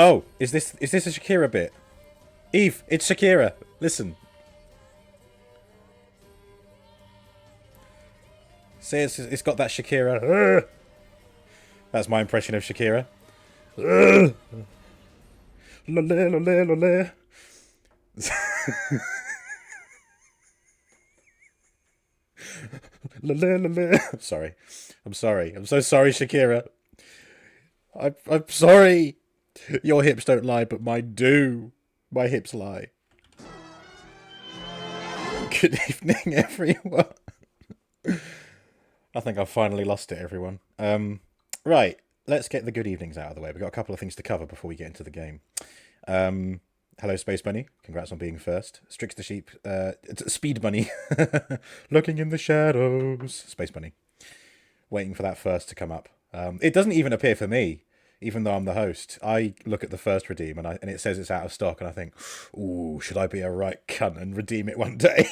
Oh, is this a Shakira bit? Eve, it's Shakira. Listen. See, it's got that Shakira. That's my impression of Shakira. Sorry. I'm sorry. I'm so sorry, Shakira. I'm sorry. Your hips don't lie, but mine do. My hips lie. Good evening, everyone. I think I've finally lost it, everyone. Right, let's get the good evenings out of the way. We've got a couple of things to cover before we get into the game. Hello, Space Bunny. Congrats on being first. Strix the Sheep. Speed Bunny. Looking in the shadows. Space Bunny. Waiting for that first to come up. It doesn't even appear for me, even though I'm the host. I look at the first redeem and it says it's out of stock, and I think, ooh, should I be a right cunt and redeem it one day?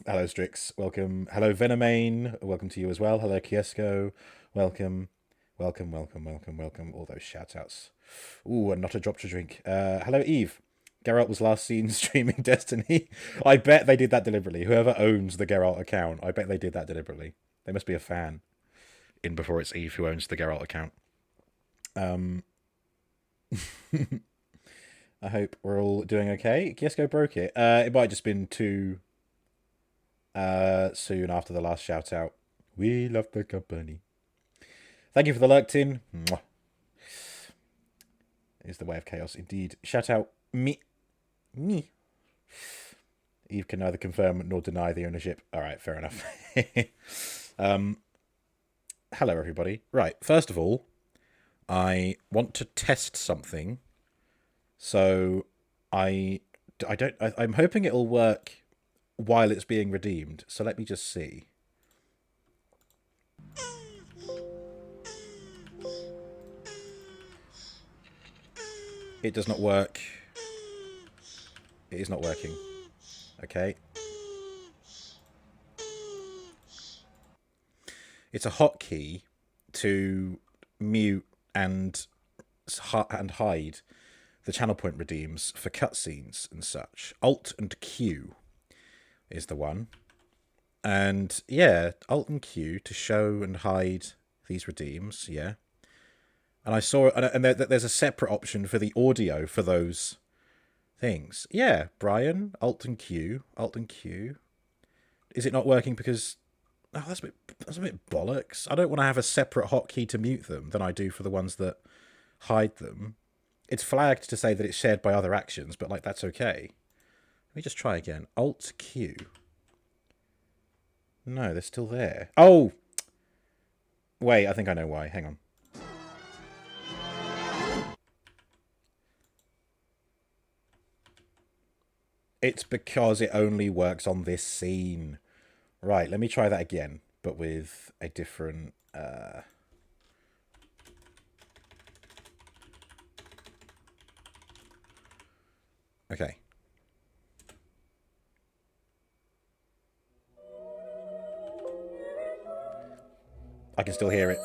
Hello, Strix. Welcome. Hello, Venomane. Welcome to you as well. Hello, Kiesco. Welcome. Welcome. All those shout-outs. Ooh, and not a drop to drink. Hello, Eve. Geralt was last seen streaming Destiny. I bet they did that deliberately. Whoever owns the Geralt account, I bet they did that deliberately. They must be a fan. In before it's Eve who owns the Geralt account. I hope we're all doing okay. Kiesco broke it. It might have just been too soon after the last shout out. We love the company. Thank you for the lurk, Tin. Mwah. Is the way of chaos indeed. Shout out me. Eve can neither confirm nor deny the ownership. All right, fair enough. Hello, everybody. Right, first of all, I want to test something. So I'm hoping it'll work while it's being redeemed. So let me just see. It does not work. It is not working. Okay. It's a hotkey to mute and hide the channel point redeems for cutscenes and such. Alt and Q is the one. And yeah, Alt and Q to show and hide these redeems, yeah. And I saw, and there's a separate option for the audio for those things. Yeah, Brian, Alt and Q. Is it not working because... Oh, that's a bit bollocks. I don't want to have a separate hotkey to mute them than I do for the ones that hide them. It's flagged to say that it's shared by other actions, but like that's okay. Let me just try again. Alt Q. No, they're still there. Oh! Wait, I think I know why. Hang on. It's because it only works on this scene. Right, let me try that again, but with a different... Okay. I can still hear it.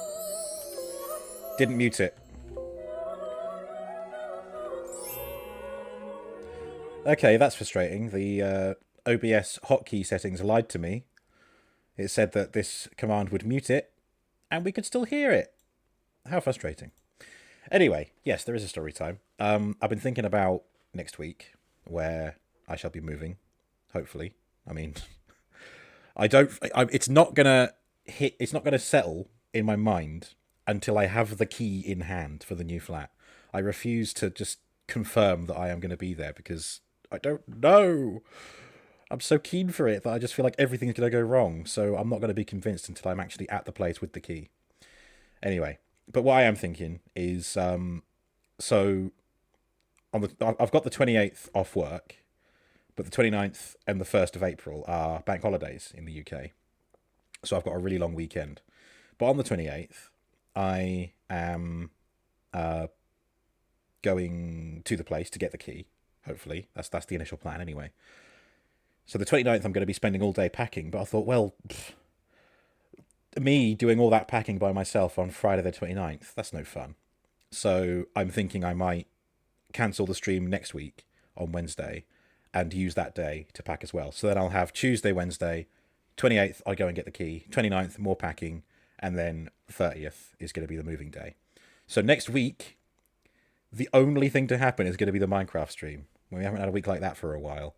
Didn't mute it. Okay, that's frustrating. The OBS hotkey settings lied to me. It said that this command would mute it, and we could still hear it. How frustrating. Anyway, yes, there is a story time. I've been thinking about next week, where I shall be moving, hopefully. I mean, it's not gonna settle in my mind until I have the key in hand for the new flat. I refuse to just confirm that I am going to be there because I don't know. I'm so keen for it that I just feel like everything's going to go wrong. So I'm not going to be convinced until I'm actually at the place with the key. Anyway, but what I am thinking is, so I've got the 28th off work, but the 29th and the 1st of April are bank holidays in the UK. So I've got a really long weekend. But on the 28th, I am going to the place to get the key, hopefully. That's the initial plan anyway. So the 29th, I'm going to be spending all day packing, but I thought, well, me doing all that packing by myself on Friday the 29th, that's no fun. So I'm thinking I might cancel the stream next week on Wednesday and use that day to pack as well. So then I'll have Tuesday, Wednesday, 28th, I go and get the key, 29th, more packing, and then 30th is going to be the moving day. So next week, the only thing to happen is going to be the Minecraft stream. We haven't had a week like that for a while.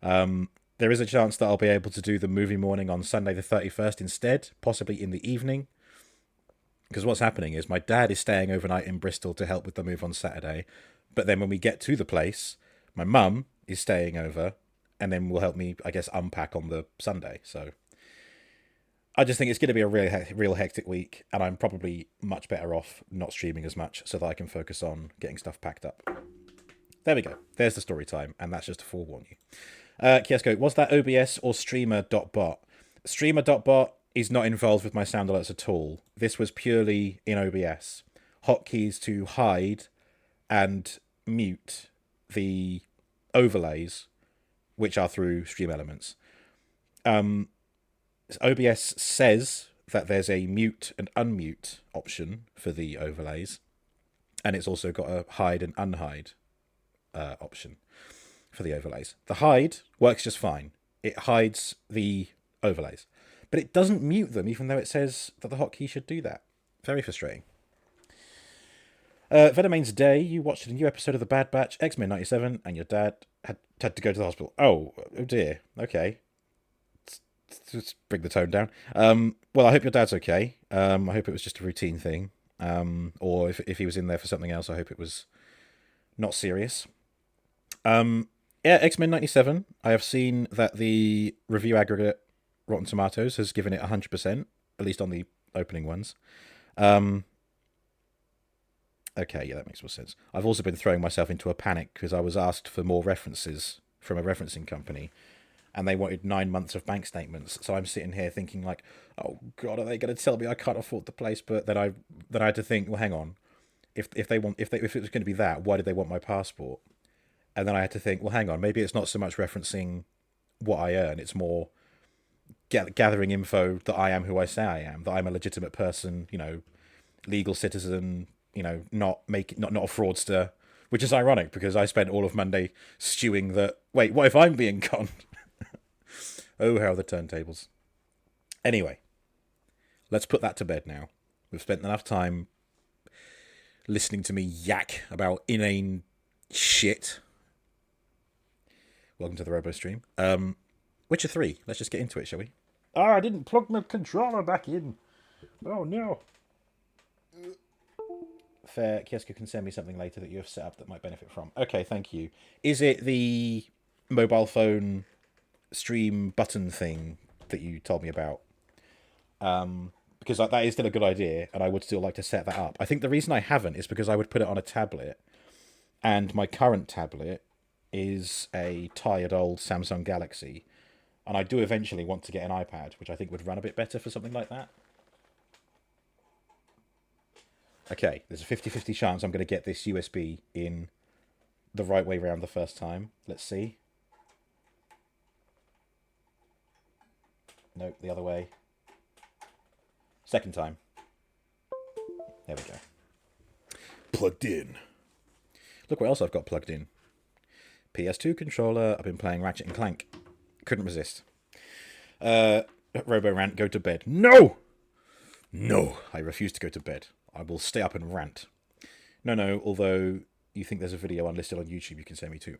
There is a chance that I'll be able to do the movie morning on Sunday the 31st instead, possibly in the evening. Because what's happening is my dad is staying overnight in Bristol to help with the move on Saturday. But then when we get to the place, my mum is staying over and then will help me, I guess, unpack on the Sunday. So I just think it's going to be a real hectic week, and I'm probably much better off not streaming as much so that I can focus on getting stuff packed up. There we go. There's the story time, and that's just to forewarn you. Kiesco, was that OBS or streamer.bot? Streamer.bot is not involved with my sound alerts at all. This was purely in OBS. Hotkeys to hide and mute the overlays, which are through Stream Elements. OBS says that there's a mute and unmute option for the overlays, and it's also got a hide and unhide option for the overlays. The hide works just fine. It hides the overlays, but it doesn't mute them, even though it says that the hotkey should do that. Very frustrating. Venemain's Day, you watched a new episode of The Bad Batch, X-Men 97, and your dad had to go to the hospital. Oh dear. Okay. Let's bring the tone down. Well, I hope your dad's okay. I hope it was just a routine thing. Or if he was in there for something else, I hope it was not serious. Yeah, X-Men 97. I have seen that the review aggregate Rotten Tomatoes has given it 100%, at least on the opening ones. Okay, yeah, that makes more sense. I've also been throwing myself into a panic because I was asked for more references from a referencing company, and they wanted 9 months of bank statements. So I'm sitting here thinking like, oh God, are they going to tell me I can't afford the place? But then I had to think, well, hang on, if it was going to be that, why did they want my passport? And then I had to think, well, hang on, maybe it's not so much referencing what I earn, it's more gathering info that I am who I say I am, that I'm a legitimate person, legal citizen, not a fraudster. Which is ironic because I spent all of Monday stewing that, wait, what if I'm being conned? Oh, how the turntables. Anyway, let's put that to bed now. We've spent enough time listening to me yak about inane shit. Welcome to the Robo Stream. Witcher 3. Let's just get into it, shall we? Oh, I didn't plug my controller back in. Oh, no. Fair. Kiesco can send me something later that you have set up that might benefit from. Okay, thank you. Is it the mobile phone stream button thing that you told me about? Because that is still a good idea, and I would still like to set that up. I think the reason I haven't is because I would put it on a tablet, and my current tablet is a tired old Samsung Galaxy, and I do eventually want to get an iPad, which I think would run a bit better for something like that. Okay, there's a 50-50 chance I'm going to get this USB in the right way round the first time. Let's see. Nope, the other way. Second time. There we go. Plugged in. Look what else I've got plugged in. PS2 controller. I've been playing Ratchet and Clank. Couldn't resist. Robo rant, go to bed. No! No, I refuse to go to bed. I will stay up and rant. No, although you think there's a video unlisted on YouTube you can send me to.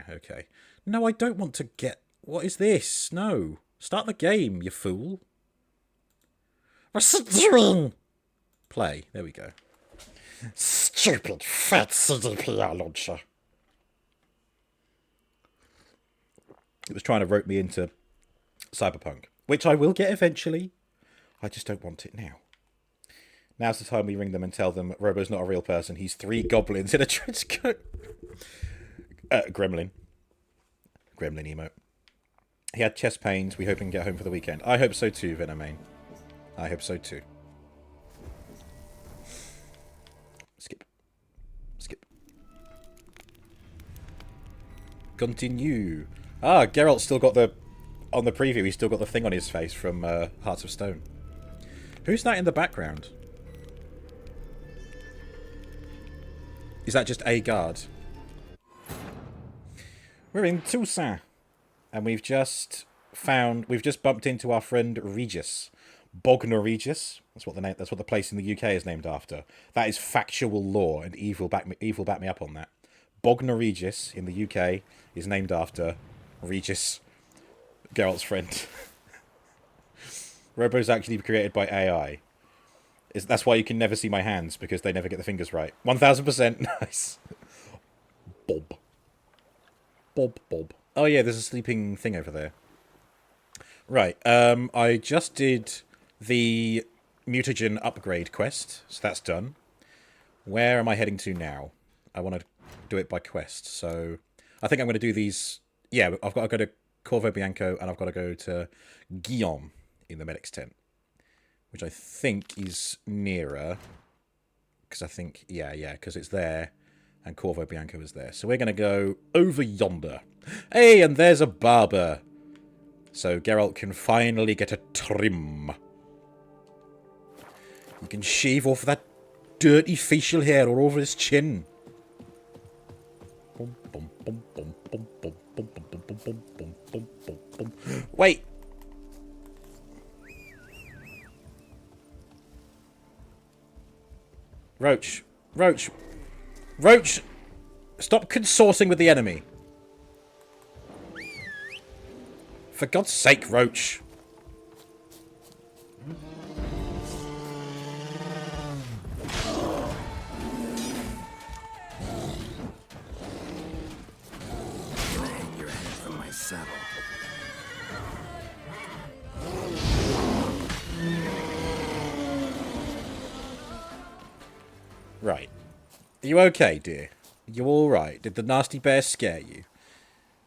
Okay. No, I don't want to get... What is this? No. Start the game, you fool. Play. There we go. Stupid fat CDPR launcher. It was trying to rope me into Cyberpunk, which I will get eventually. I just don't want it now. Now's the time we ring them and tell them Robo's not a real person. He's 3 goblins in a trench coat. Gremlin emote. He had chest pains. We hope he can get home for the weekend. I hope so too, Venemain. I hope so too. Skip. Continue. Geralt's still got the... On the preview, he's still got the thing on his face from Hearts of Stone. Who's that in the background? Is that just a guard? We're in Toussaint. And we've just bumped into our friend Regis. Bognor Regis. That's what the place in the UK is named after. That is factual lore, and Eve will back me up on that. Bognor Regis in the UK is named after Regis, Geralt's friend. Robo's actually created by AI. That's why you can never see my hands, because they never get the fingers right. 1000% nice. Bob. Oh yeah, there's a sleeping thing over there. Right, I just did the mutagen upgrade quest, so that's done. Where am I heading to now? I want to do it by quest, so I think I'm going to do these. Yeah, I've got to go to Corvo Bianco, and I've got to go to Guillaume in the medic's tent, which I think is nearer, because I think, yeah, because it's there, and Corvo Bianco is there. So we're going to go over yonder. Hey, and there's a barber. So Geralt can finally get a trim. You can shave off that dirty facial hair all over his chin. Wait. Roach. Stop consorting with the enemy. For God's sake, Roach. Hang your head from my saddle. Right. Are you okay, dear? Are you alright? Did the nasty bear scare you?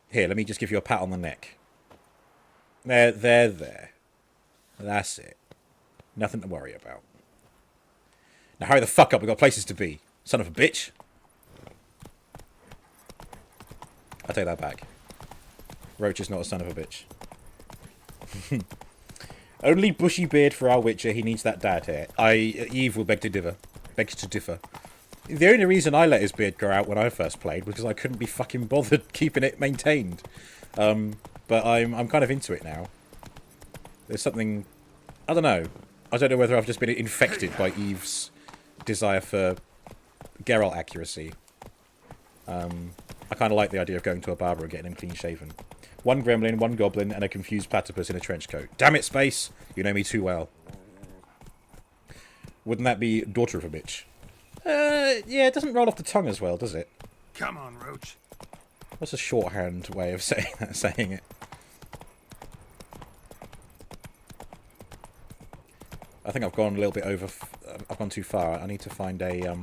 Here, let me just give you a pat on the neck. There. That's it. Nothing to worry about. Now hurry the fuck up, we've got places to be. Son of a bitch. I'll take that back. Roach is not a son of a bitch. Only bushy beard for our Witcher, he needs that dad hair. Eve will beg to differ. The only reason I let his beard grow out when I first played was because I couldn't be fucking bothered keeping it maintained. But I'm kind of into it now. There's something... I don't know. I don't know whether I've just been infected by Eve's desire for Geralt accuracy. I kind of like the idea of going to a barber and getting him clean shaven. One gremlin, one goblin, and a confused platypus in a trench coat. Damn it, Space! You know me too well. Wouldn't that be daughter of a bitch? Yeah, it doesn't roll off the tongue as well, does it? Come on, Roach. What's a shorthand way of saying it? I think I've gone a little bit over... I've gone too far. I need to find a...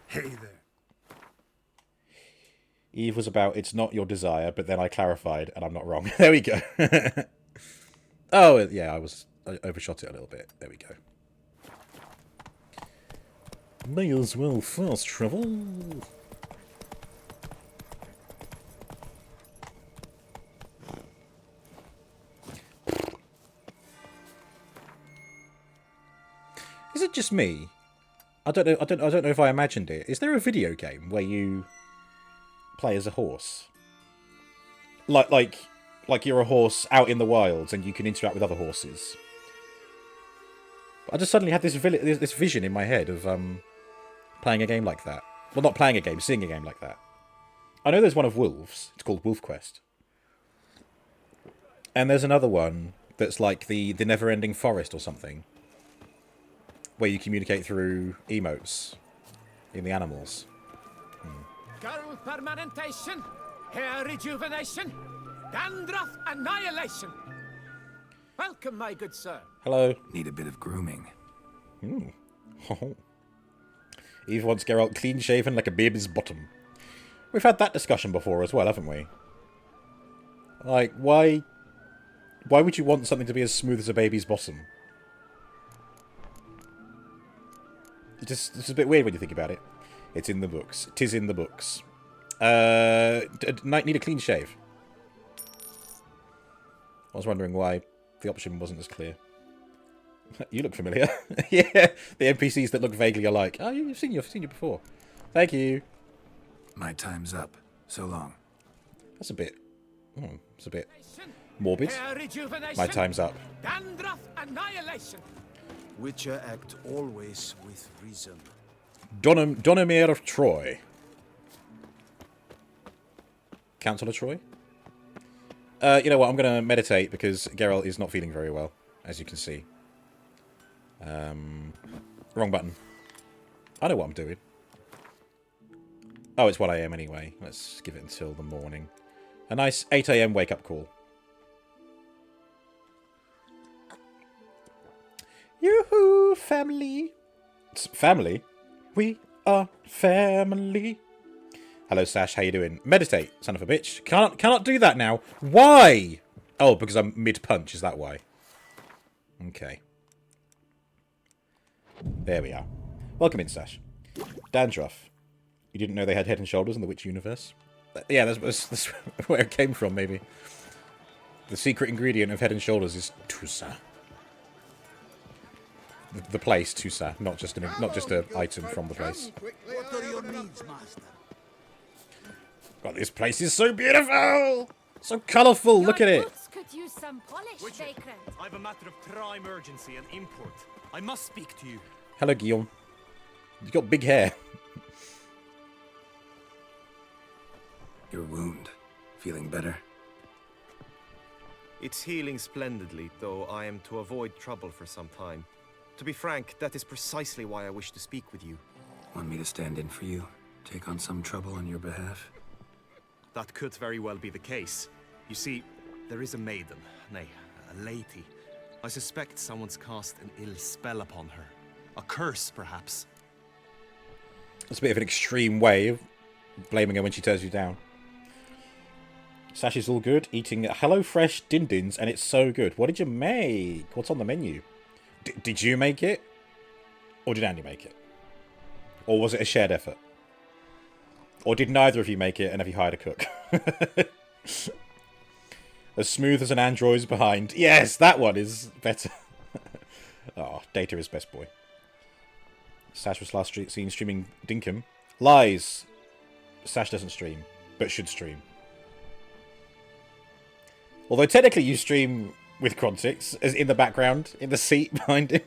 Hey there. Eve was about, it's not your desire, but then I clarified, and I'm not wrong. There we go. Oh, yeah, I overshot it a little bit. There we go. May as well fast travel. Is it just me? I don't know if I imagined it. Is there a video game where you play as a horse? Like you're a horse out in the wilds and you can interact with other horses. I just suddenly had this vision in my head of playing a game like that. Well, not playing a game, seeing a game like that. I know there's one of wolves. It's called Wolf Quest. And there's another one that's like the Never-Ending Forest or something, where you communicate through emotes in the animals. Girl permanentation, hair rejuvenation, dandruff annihilation. Welcome, my good sir. Hello. Need a bit of grooming. Oh. Eve wants Geralt clean-shaven like a baby's bottom. We've had that discussion before as well, haven't we? Like, why would you want something to be as smooth as a baby's bottom? It's a bit weird when you think about it. It's in the books. 'Tis in the books. Need a clean shave. I was wondering why the option wasn't as clear. You look familiar. Yeah, the NPCs that look vaguely alike. Oh, you've seen you before. Thank you. My time's up. So long. That's a bit... it's a bit morbid. Hair rejuvenation. My time's up. Dandruff annihilation. Witcher act always with reason. Donomir of Troy. Council of Troy? You know what? I'm going to meditate because Geralt is not feeling very well, as you can see. Wrong button. I know what I'm doing. Oh, it's 1 AM anyway. Let's give it until the morning. A nice 8 AM wake-up call. Yoo-hoo, family. It's family? We are family. Hello, Sash. How you doing? Meditate, son of a bitch. Cannot do that now. Why? Oh, because I'm mid-punch. Is that why? Okay. There we are. Welcome in, Sash. Dandruff. You didn't know they had Head and Shoulders in the Witch universe? Yeah, that's where it came from, maybe. The secret ingredient of Head and Shoulders is Tusa. The place, Tusa, not just an item from the place. What are your needs, master? God, this place is so beautiful! So colourful, look at it! Boots could use some polish, Witcher, Vagrant. I've a matter of prime urgency and import. I must speak to you. Hello, Guillaume. You've got big hair. Your wound. Feeling better? It's healing splendidly, though I am to avoid trouble for some time. To be frank, that is precisely why I wish to speak with you. Want me to stand in for you? Take on some trouble on your behalf? That could very well be the case. You see, there is a maiden, nay, a lady. I suspect someone's cast an ill spell upon her. A curse, perhaps. That's a bit of an extreme way of blaming her when she turns you down. Sash is all good, eating HelloFresh din-dins, and it's so good. What did you make? What's on the menu? Did you make it? Or did Andy make it? Or was it a shared effort? Or did neither of you make it and have you hired a cook? As smooth as an android's behind. Yes, that one is better. Oh, Data is best boy. Sash was last seen streaming Dinkum. Lies. Sash doesn't stream, but should stream. Although technically you stream with Crontix, as in the background, in the seat behind him.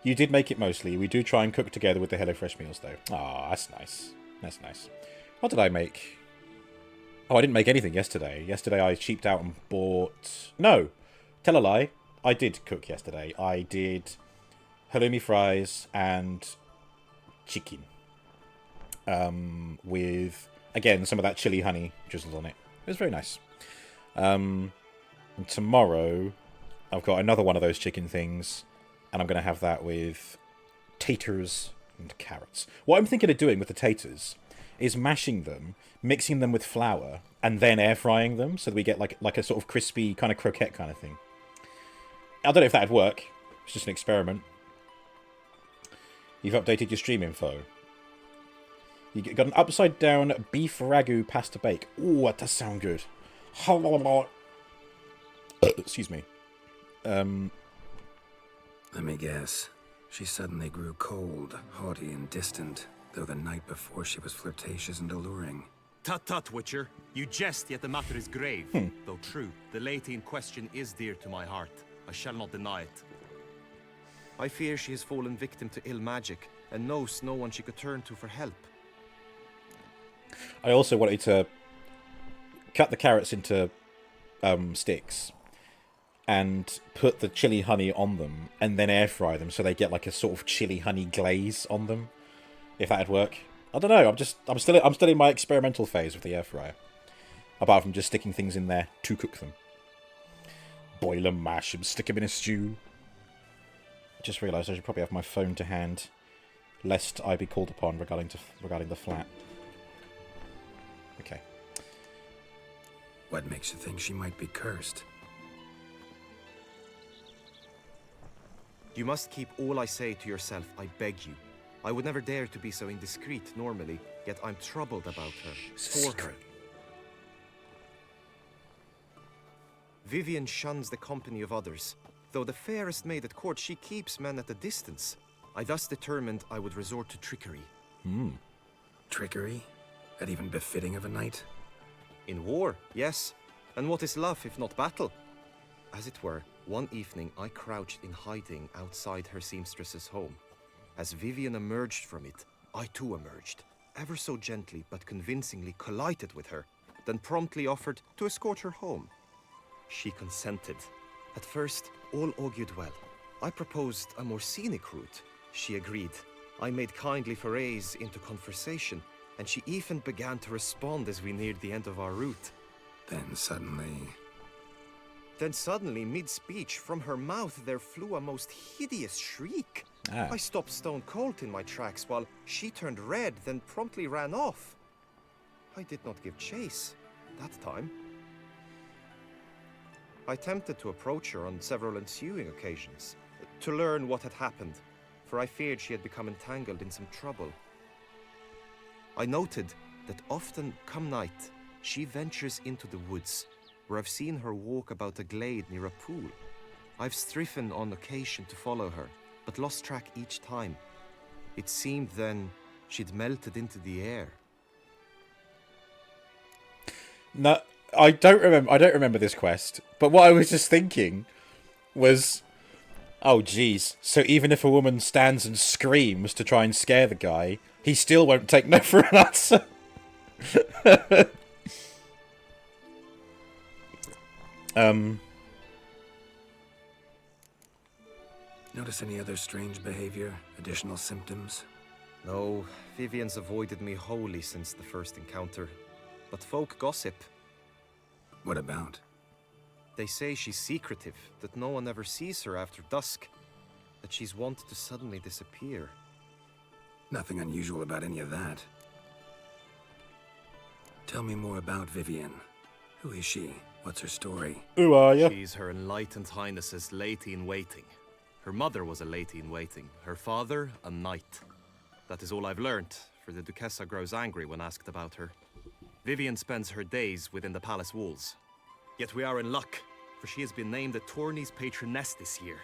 You did make it mostly. We do try and cook together with the HelloFresh meals, though. Ah, that's nice. That's nice. What did I make? Oh, I didn't make anything yesterday. Yesterday I cheaped out and bought... No! Tell a lie. I did cook yesterday. I did halloumi fries and chicken. With, again, some of that chili honey drizzled on it. It was very nice. And tomorrow I've got another one of those chicken things, and I'm going to have that with taters and carrots. What I'm thinking of doing with the taters is mashing them, mixing them with flour, and then air frying them so that we get like a sort of crispy kind of croquette kind of thing. I don't know if that'd work. It's just an experiment. You've updated your stream info. You got an upside down beef ragu pasta bake. Ooh, that does sound good. Excuse me. Let me guess. She suddenly grew cold, haughty and distant, though the night before she was flirtatious and alluring. Tut tut, Witcher. You jest, yet the matter is grave. Though true, the lady in question is dear to my heart. I shall not deny it. I fear she has fallen victim to ill magic, and knows no one she could turn to for help. I also wanted to cut the carrots into sticks and put the chili honey on them and then air fry them so they get like a sort of chili honey glaze on them. If that'd work. I don't know. I'm still in my experimental phase with the air fryer. Apart from just sticking things in there to cook them. Boil them, mash them, stick them in a stew. I just realised I should probably have my phone to hand, lest I be called upon regarding the flat. Okay. What makes you think she might be cursed? You must keep all I say to yourself, I beg you. I would never dare to be so indiscreet normally, yet I'm troubled about her. For her. Vivian shuns the company of others. Though the fairest maid at court, she keeps men at a distance. I thus determined I would resort to trickery. Trickery? That even befitting of a knight? In war, yes. And what is love if not battle? As it were, one evening I crouched in hiding outside her seamstress's home. As Vivian emerged from it, I too emerged, ever so gently but convincingly collided with her, then promptly offered to escort her home. She consented. At first, all augured well. I proposed a more scenic route. She agreed. I made kindly forays into conversation, and she even began to respond as we neared the end of our route. Then suddenly, mid-speech, from her mouth there flew a most hideous shriek. Ah. I stopped stone cold in my tracks while she turned red, then promptly ran off. I did not give chase that time. I attempted to approach her on several ensuing occasions, to learn what had happened, for I feared she had become entangled in some trouble. I noted that often, come night, she ventures into the woods, where I've seen her walk about a glade near a pool. I've striven on occasion to follow her, but lost track each time. It seemed then she'd melted into the air. No, I don't remember this quest. But what I was just thinking was, oh geez. So even if a woman stands and screams to try and scare the guy, he still won't take no for an answer. notice any other strange behavior? Additional symptoms? No, Vivian's avoided me wholly since the first encounter. But folk gossip. What about? They say she's secretive, that no one ever sees her after dusk, that she's wont to suddenly disappear. Nothing unusual about any of that. Tell me more about Vivian. Who is she? What's her story? Who are you? She's Her Enlightened Highness's lady-in-waiting. Her mother was a lady-in-waiting, her father a knight. That is all I've learnt, for the Duchessa grows angry when asked about her. Vivian spends her days within the palace walls. Yet we are in luck, for she has been named the tourney's patroness this year.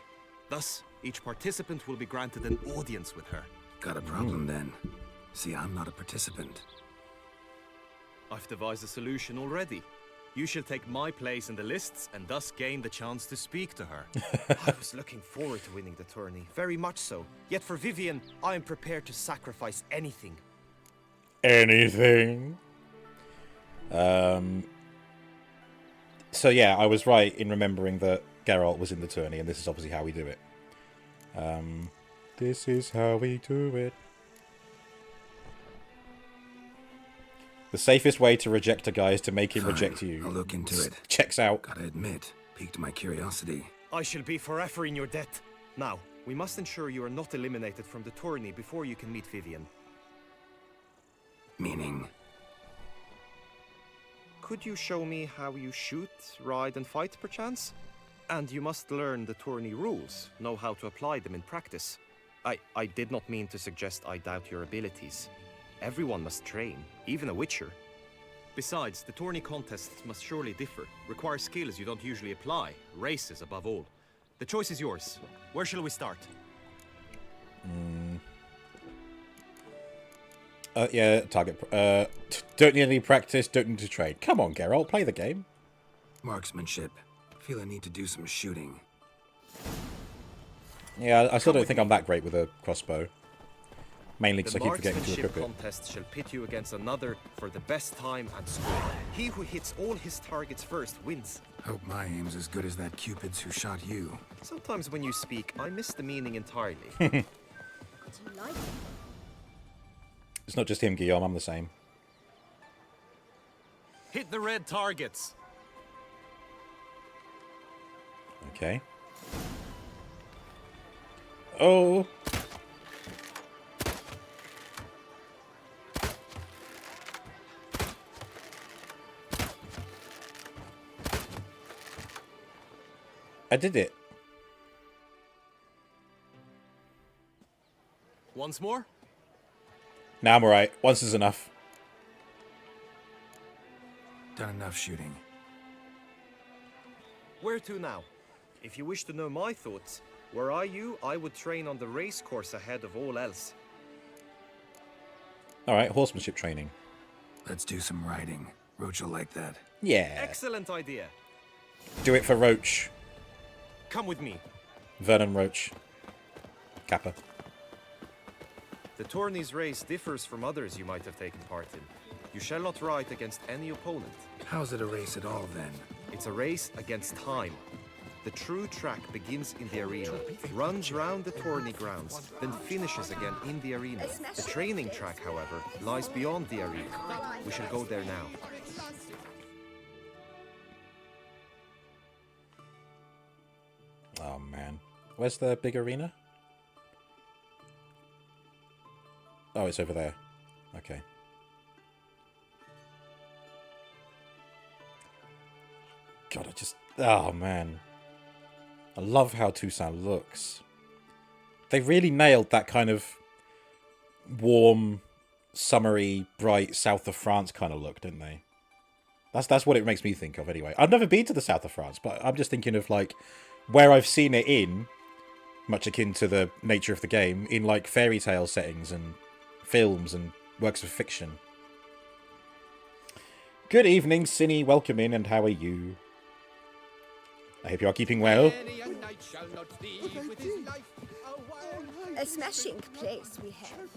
Thus, each participant will be granted an audience with her. Got a problem then. See, I'm not a participant. I've devised a solution already. You shall take my place in the lists and thus gain the chance to speak to her. I was looking forward to winning the tourney, very much so. Yet for Vivian, I am prepared to sacrifice anything. Anything? So yeah, I was right in remembering that Geralt was in the tourney, and this is obviously how we do it. This is how we do it. The safest way to reject a guy is to make him reject you. I'll look into it. Checks out. Gotta admit, piqued my curiosity. I shall be forever in your debt. Now, we must ensure you are not eliminated from the tourney before you can meet Vivian. Meaning? Could you show me how you shoot, ride, and fight, perchance? And you must learn the tourney rules, know how to apply them in practice. I did not mean to suggest I doubt your abilities. Everyone must train, even a witcher. Besides, the tourney contests must surely differ, require skills you don't usually apply, races above all. The choice is yours. Where shall we start? Yeah, target. Don't need any practice, don't need to train. Come on, Geralt, play the game. Marksmanship. Feel I need to do some shooting. Yeah, I still don't think I'm that great with a crossbow. Mainly because I keep forgetting to marksmanship equip it. contest shall pit you against another for the best time and score. He who hits all his targets first wins. Hope my aim's as good as that Cupid's who shot you. Sometimes when you speak, I miss the meaning entirely. Do you like it? It's not just him, Guillaume, I'm the same. Hit the red targets. Okay. Oh! I did it. Once more? Now I'm alright. Once is enough. Done enough shooting. Where to now? If you wish to know my thoughts, were I you, I would train on the race course ahead of all else. Alright, horsemanship training. Let's do some riding. Roach will like that. Yeah. Excellent idea. Do it for Roach. Come with me. Vernon Roach. Kappa. The tourney's race differs from others you might have taken part in. You shall not ride against any opponent. How's it a race at all, then? It's a race against time. The true track begins in the arena, runs round the tourney grounds, then finishes again in the arena. The training track, however, lies beyond the arena. We shall go there now. Oh man. Where's the big arena? Oh, it's over there. Okay. God, I just... Oh man. I love how Toussaint looks. They really nailed that kind of warm, summery, bright south of France kind of look, didn't they? That's what it makes me think of anyway. I've never been to the south of France, but I'm just thinking of like where I've seen it in, much akin to the nature of the game, in like fairy tale settings and films and works of fiction. Good evening, Cinny. Welcome in, and how are you? I hope you are keeping well. A smashing place we have.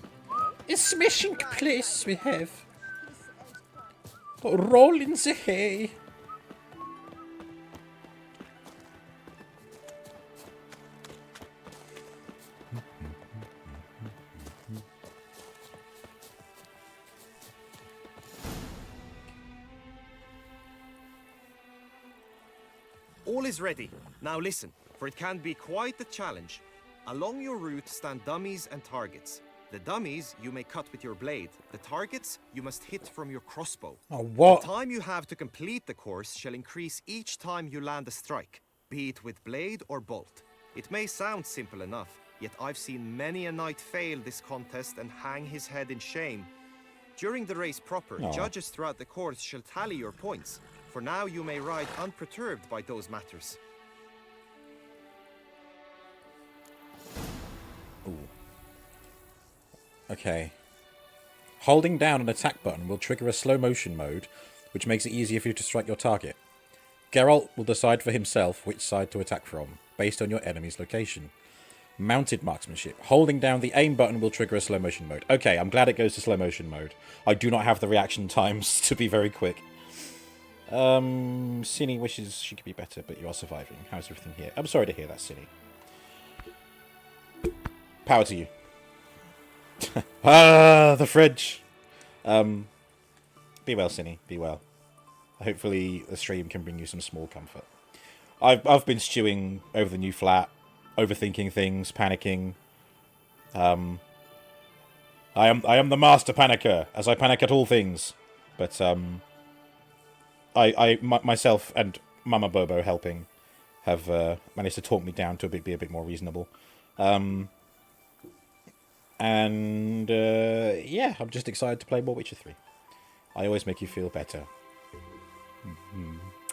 A smashing place we have. Roll in the hay. All is ready. Now listen, for it can be quite a challenge. Along your route stand dummies and targets. The dummies you may cut with your blade. The targets you must hit from your crossbow. Oh, what? The time you have to complete the course shall increase each time you land a strike, be it with blade or bolt. It may sound simple enough, yet I've seen many a knight fail this contest and hang his head in shame. During the race proper, judges throughout the course shall tally your points. For now you may ride unperturbed by those matters. Ooh. Okay. Holding down an attack button will trigger a slow motion mode, which makes it easier for you to strike your target. Geralt will decide for himself which side to attack from, based on your enemy's location. Mounted marksmanship. Holding down the aim button will trigger a slow motion mode. Okay, I'm glad it goes to slow motion mode. I do not have the reaction times to be very quick. Cinny wishes she could be better, but you are surviving. How's everything here? I'm sorry to hear that, Cinny. Power to you. The fridge. Be well, Cinny. Be well. Hopefully the stream can bring you some small comfort. I've been stewing over the new flat, overthinking things, panicking. I am the master panicker, as I panic at all things. But myself and Mama Bobo helping have managed to talk me down to be a bit more reasonable. Yeah, I'm just excited to play more Witcher 3. I always make you feel better.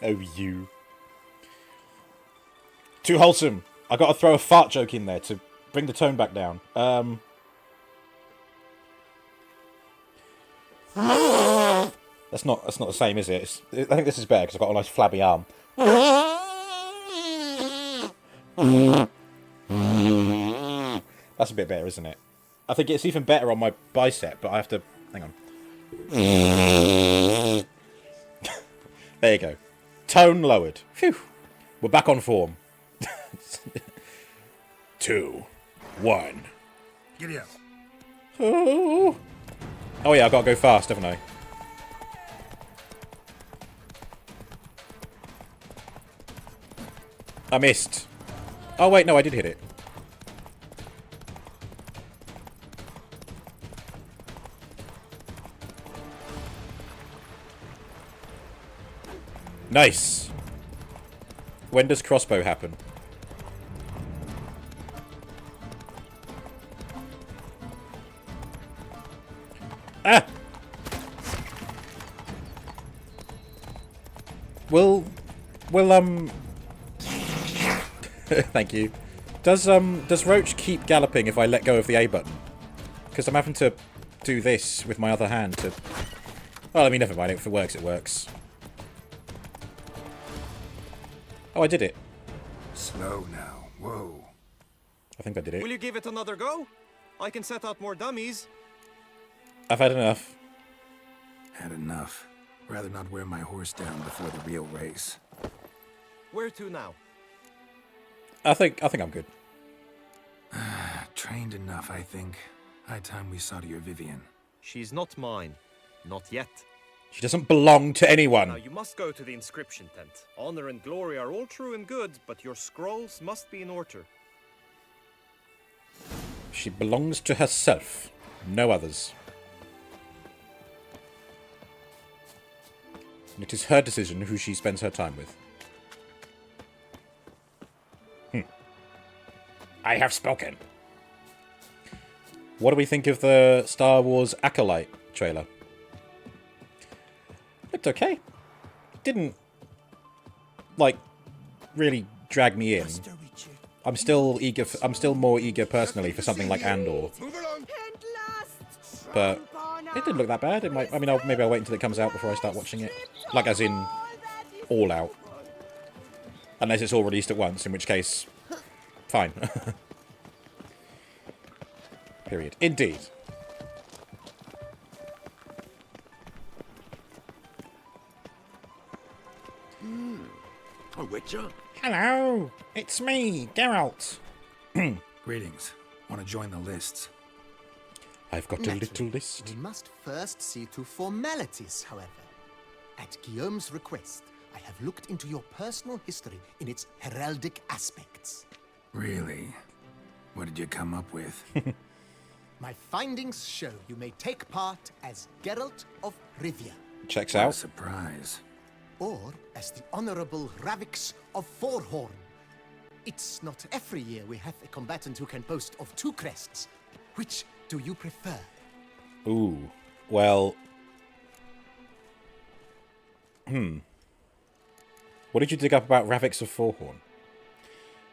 Oh, you. Too wholesome. I gotta throw a fart joke in there to bring the tone back down. That's not the same, is it? I think this is better because I've got a nice flabby arm. That's a bit better, isn't it? I think it's even better on my bicep, but I have to... Hang on. There you go. Tone lowered. Phew. We're back on form. 2, 1. Giddy up. Oh yeah, I've got to go fast, haven't I? I missed. Oh wait, no, I did hit it. Nice. When does crossbow happen? Ah! Will thank you. Does Roach keep galloping if I let go of the A button? Because I'm having to do this with my other hand to... Well, I mean, never mind. If it works, it works. Oh, I did it. Slow now. Whoa. I think I did it. Will you give it another go? I can set out more dummies. I've had enough. Had enough. Rather not wear my horse down before the real race. Where to now? I think I'm good. Trained enough, I think. High time we saw to your Vivian. She's not mine. Not yet. She doesn't belong to anyone. Now you must go to the inscription tent. Honor and glory are all true and good, but your scrolls must be in order. She belongs to herself. No others. And it is her decision who she spends her time with. I have spoken. What do we think of the Star Wars Acolyte trailer? Looked okay. It didn't, like, really drag me in. Master Richard. I'm still eager. I'm still more eager personally for something like Andor, but it didn't look that bad. It might. I mean, maybe I'll wait until it comes out before I start watching it. Like, as in, all out. Unless it's all released at once, in which case, fine. Period. Indeed. A witcher? Hello, it's me, Geralt. Greetings. Want to join the lists? I've got a little list. We must first see to formalities, however. At Guillaume's request, I have looked into your personal history in its heraldic aspects. Really? What did you come up with? My findings show you may take part as Geralt of Rivia, Checks What a out. surprise. or as the Honorable Ravix of Forhorn. It's not every year we have a combatant who can boast of 2 crests. Which do you prefer? Ooh. Well. What did you dig up about Ravix of Forhorn?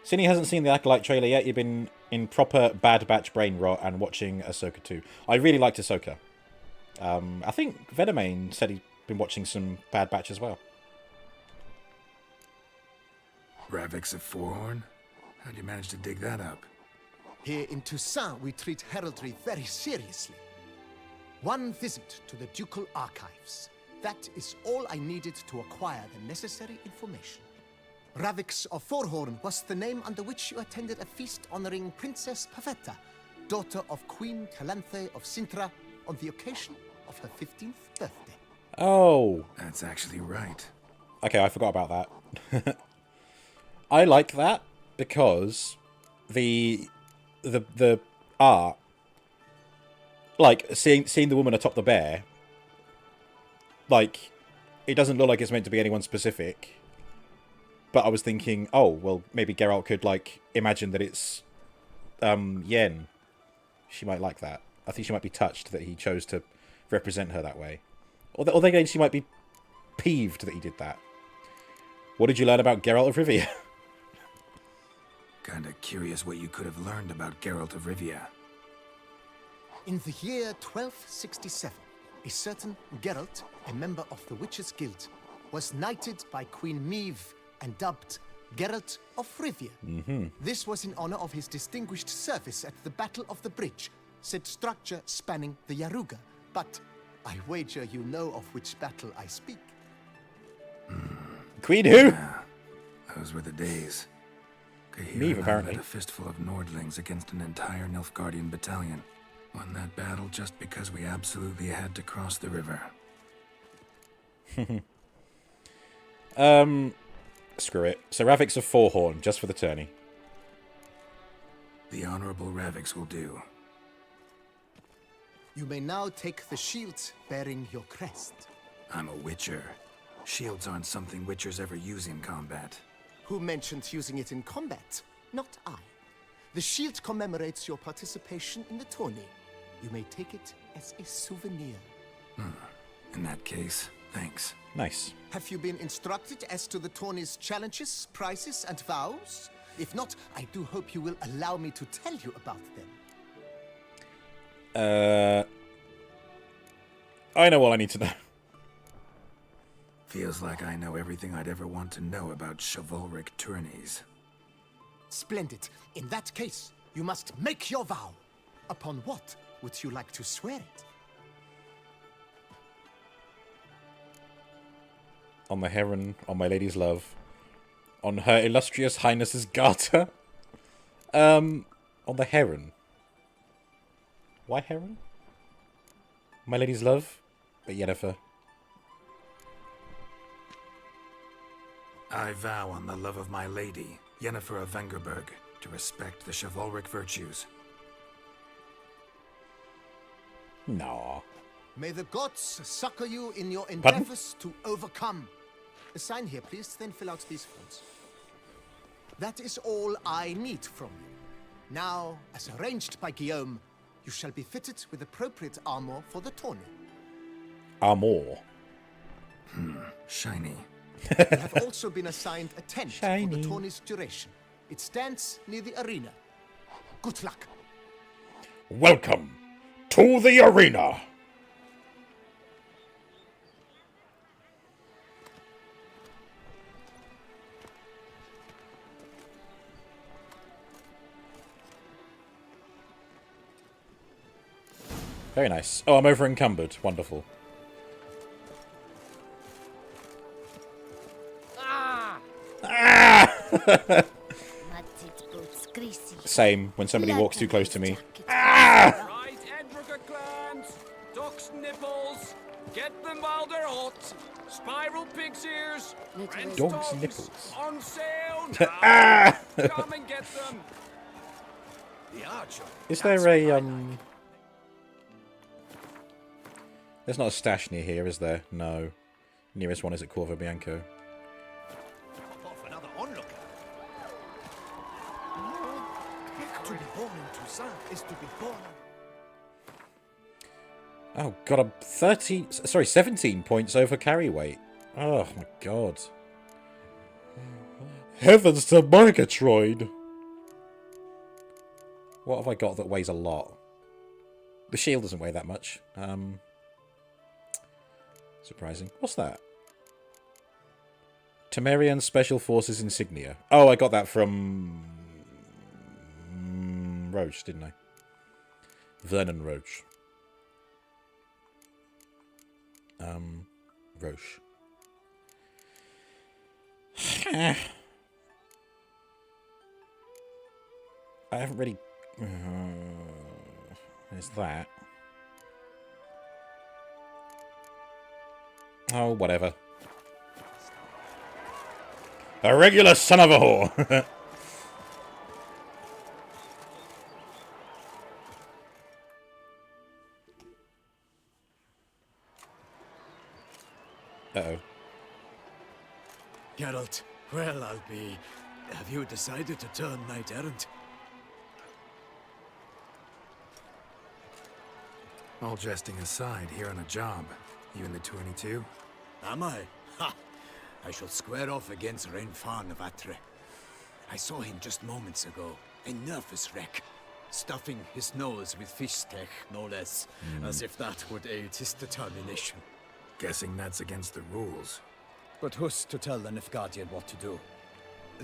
Seeing he hasn't seen the Acolyte trailer yet, you've been in proper Bad Batch brain rot and watching Ahsoka 2. I really liked Ahsoka. I think Venomane said he'd been watching some Bad Batch as well. Ravix of Forhorn? How'd you manage to dig that up? Here in Toussaint, we treat heraldry very seriously. One visit to the Ducal Archives. That is all I needed to acquire the necessary information. Ravix of Forhorn was the name under which you attended a feast honoring Princess Pavetta, daughter of Queen Calanthe of Sintra, on the occasion of her 15th birthday. Oh. That's actually right. Okay, I forgot about that. I like that because the art, like seeing the woman atop the bear, like it doesn't look like it's meant to be anyone specific. But I was thinking, oh well, maybe Geralt could like imagine that it's Yen. She might like that. I think she might be touched that he chose to represent her that way, or then she might be peeved that he did that. What did you learn about Geralt of Rivia? Kinda curious what you could have learned about Geralt of Rivia. In the year 1267, a certain Geralt, a member of the Witches' Guild, was knighted by Queen Meve and dubbed Geralt of Rivia. This was in honor of his distinguished service at the Battle of the Bridge, said structure spanning the Yaruga. But I wager you know of which battle I speak. Queen who? Yeah, those were the days. Meve, apparently. Led a fistful of Nordlings against an entire Nilfgaardian battalion. Won that battle just because we absolutely had to cross the river. Screw it. So Ravix of Forhorn, just for the tourney. The Honorable Ravix will do. You may now take the shield bearing your crest. I'm a Witcher. Shields aren't something Witchers ever use in combat. Who mentioned using it in combat? Not I. The shield commemorates your participation in the tourney. You may take it as a souvenir. In that case, thanks. Nice. Have you been instructed as to the tourney's challenges, prizes, and vows? If not, I do hope you will allow me to tell you about them. I know all I need to know. Feels like I know everything I'd ever want to know about chivalric tourneys. Splendid. In that case, you must make your vow. Upon what would you like to swear it? On the heron, on my lady's love, on her illustrious highness's garter. On the heron. Why heron? My lady's love, but Yennefer. I vow on the love of my lady, Yennefer of Vengerberg, to respect the chivalric virtues. Nah. May the gods succor you in your endeavors to overcome. Sign here, please, then fill out these forms. That is all I need from you. Now, as arranged by Guillaume, you shall be fitted with appropriate armor for the tourney. Armor. Shiny. You have also been assigned a tent for Shiny. the tourney's duration. It stands near the arena. Good luck. Welcome to the arena. Very nice. Oh, I'm over encumbered. Wonderful. Ah! Same when somebody walks too close to me. Right, Edrica clans, duck's nipples, get them while they're hot. Spiral pig's ears, French Dog's dogs nipples. on sale now. Come and get them. The archer. Is there a There's not a stash near here, is there? No. Nearest one is at Corvo Bianco. Off another onlooker. To be born in Toussaint is to be born. Oh god, I'm 17 points over carry weight. Oh my god. Heavens to Murgatroyd! What have I got that weighs a lot? The shield doesn't weigh that much. Surprising. What's that? Temerian Special Forces Insignia. Oh, I got that from Roach, didn't I? Vernon Roach. Roche. I haven't really... there's that. Oh, whatever. A regular son of a whore! Uh-oh. Geralt, well, I'll be... Have you decided to turn knight-errant? All jesting aside, here on a job. You in the tourney too? Am I? Ha! I shall square off against Rainfan of Atre. I saw him just moments ago. A nervous wreck. Stuffing his nose with fish steak, no less. As if that would aid his determination. Guessing that's against the rules. But who's to tell the Nilfgaardian what to do?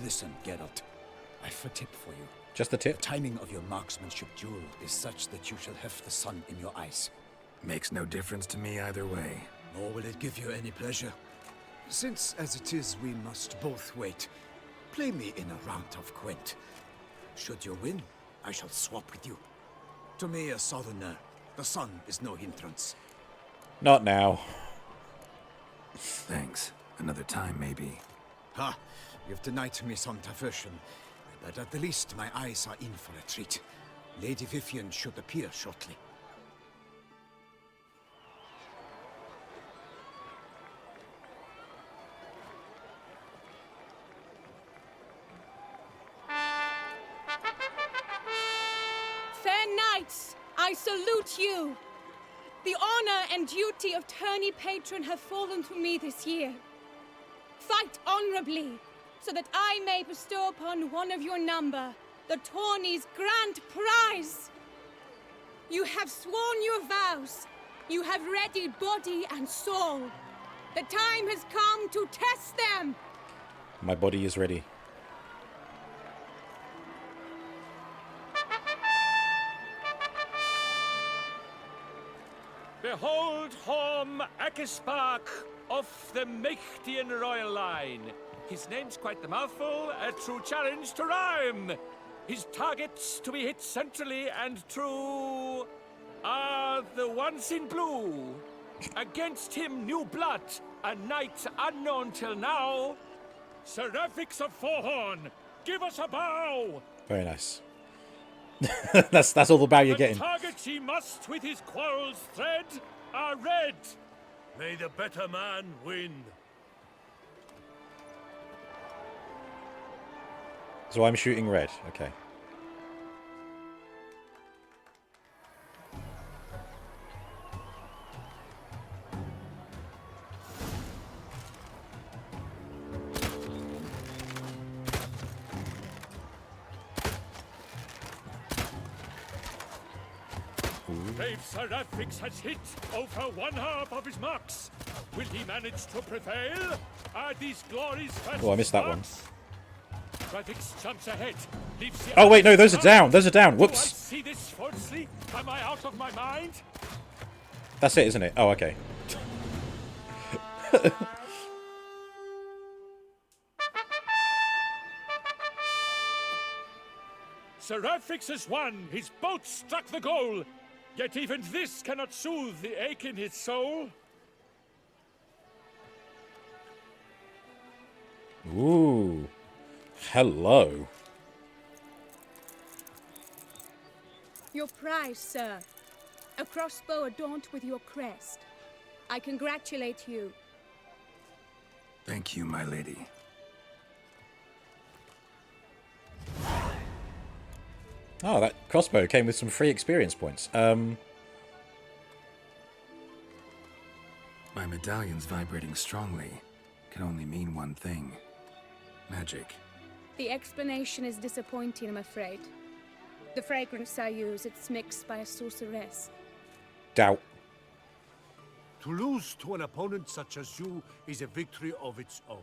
Listen, Geralt. I've a tip for you. Just the The tip? timing of your marksmanship duel is such that you shall have the sun in your eyes. Makes no difference to me either way. Nor will it give you any pleasure. Since, as it is, we must both wait, play me in a round of Gwent. Should you win, I shall swap with you. To me, a southerner, the sun is no hindrance. Not now. Thanks. Another time, maybe. Ha! You've denied me some diversion, but at the least my eyes are in for a treat. Lady Vivian should appear shortly. Fair knights, I salute you. The honor and duty of tourney patron have fallen to me this year. Fight honorably, so that I may bestow upon one of your number the tourney's grand prize. You have sworn your vows, You have readied body and soul. The time has come to test them. My body is ready. Behold Horm Akispark of the Mechtian royal line. His name's quite the mouthful, a true challenge to rhyme. His targets to be hit centrally and true are the ones in blue. Against him, new blood, a knight unknown till now. Seraphics of Forehorn, give us a bow! Very nice. that's all the bow you're getting. The targets he must with his quarrels thread are red. May the better man win. So I'm shooting red. Okay. Brave Seraphics has hit over one half of his marks. Will he manage to prevail? Are these glories fast? Oh, I missed that one. Seraphics jumps ahead. Oh wait, no, those are down. Those are down. Do I Whoops. see this falsely? Am I out of my mind? That's it, isn't it? Oh, okay. Seraphics has won. His boat struck the goal. Yet even this cannot soothe the ache in his soul. Ooh. Hello. Your prize, sir. A crossbow adorned with your crest. I congratulate you. Thank you, my lady. Oh, that crossbow came with some free experience points. My medallion's vibrating strongly. Can only mean one thing. Magic. The explanation is disappointing, I'm afraid. The fragrance I use, it's mixed by a sorceress. Doubt. To lose to an opponent such as you is a victory of its own.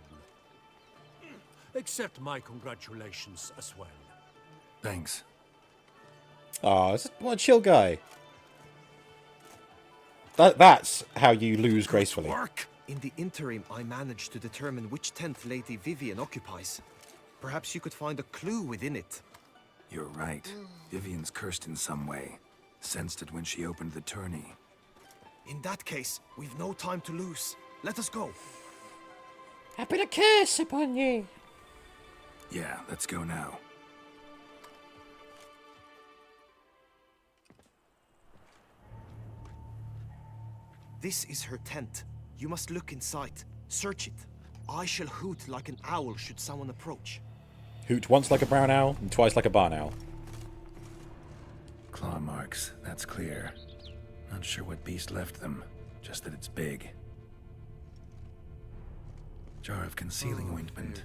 Accept my congratulations as well. Thanks. Oh, what a chill guy. That's how you lose gracefully. Work! In the interim, I managed to determine which tent Lady Vivian occupies. Perhaps you could find a clue within it. You're right. Vivian's cursed in some way. Sensed it when she opened the tourney. In that case, we've no time to lose. Let us go. I put a curse upon you. Yeah, let's go now. This is her tent. You must look inside. Search it. I shall hoot like an owl should someone approach. Hoot once like a brown owl and twice like a barn owl. Claw marks, that's clear. Not sure what beast left them, just that it's big. Jar of concealing ointment.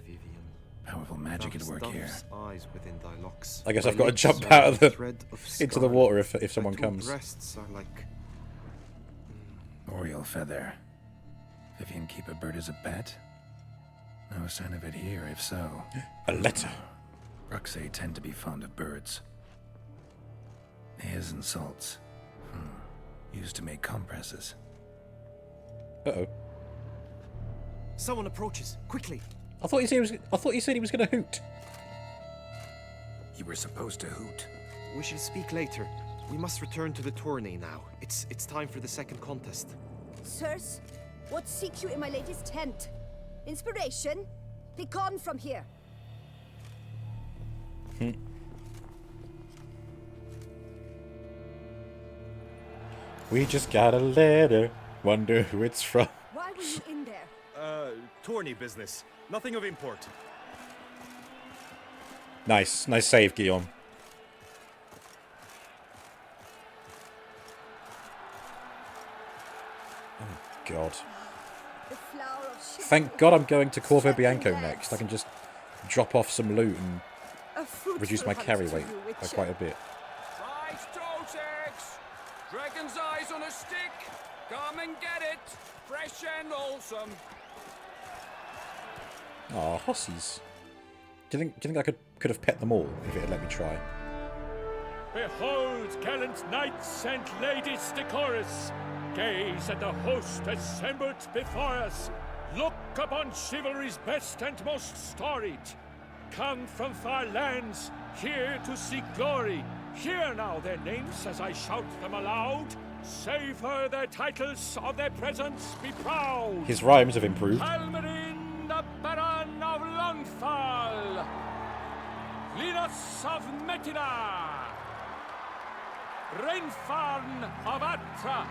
Powerful magic at work here. Eyes within thy locks. I guess I've Thy got to lips jump are out of the thread of into the scarlet. water if someone Thy two comes. breasts are like Oriole feather. Vivian keep a bird as a pet? No sign of it here, if so. A letter. Bruxay tend to be fond of birds. Hairs and salts. Used to make compresses. Uh-oh. someone approaches. Quickly. I thought he said he was going to hoot. You were supposed to hoot. We shall speak later. We must return to the tourney now. It's time for the second contest. Sirs, what seek you in my lady's tent? Inspiration? Be gone from here. We just got a letter. Wonder who it's from. Why were you in there? Tourney business. Nothing of import. Nice save, Guillaume. Oh God. The flower of chivalry. Thank God I'm going to Corvo Bianco next. I can just drop off some loot and A fruitful reduce my hunt carry to weight you, by Witcher. quite a bit. Rice toast eggs! Dragon's eyes on a stick! Come and get it! Fresh and wholesome. Aw, hossies. Do you think I could have pet them all if it had let me try? Behold, gallant knights and ladies decorous, gaze at the host assembled before us. Look upon chivalry's best and most storied. Come from far lands, here to seek glory. Hear now their names as I shout them aloud. Savor their titles, of their presence be proud. His rhymes have improved. Halmarin, the Baron of Longfall. Linus of Metina. Rainfarn of Atra.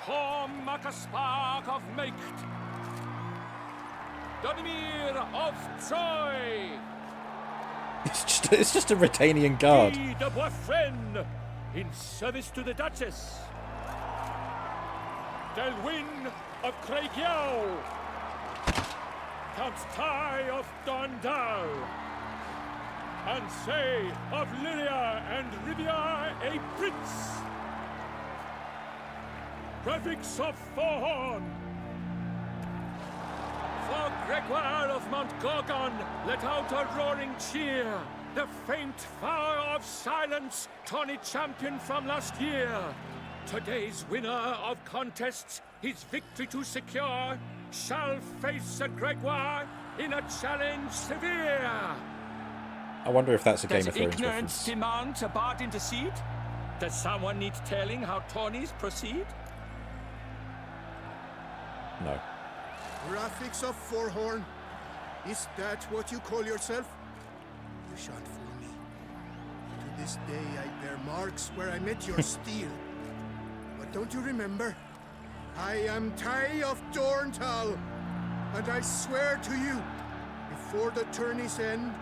Horm Akaspark of Meikt. Donimir of Troy. It's just a Retanian guard. Guy de Boisfren, in service to the Duchess. Delwyn of Craigiau. Count Tai of Dondal. Ansay of Lilia and Rivia a prince. Prefix of Forhorn. For Gregoire of Mount Gorgon, let out a roaring cheer. The faint fire of silence, tawny champion from last year. Today's winner of contests, his victory to secure, shall face a Gregoire in a challenge severe. I wonder if that's a Game Does of Thrones ignorance reference. demand a bard intercede? Does someone need telling how tourneys proceed? No. Graphics of Forhorn? Is that what you call yourself? You shan't fool me. To this day I bear marks where I met your steel. But don't you remember? I am Tai of Dorntal, and I swear to you, before the tourney's end,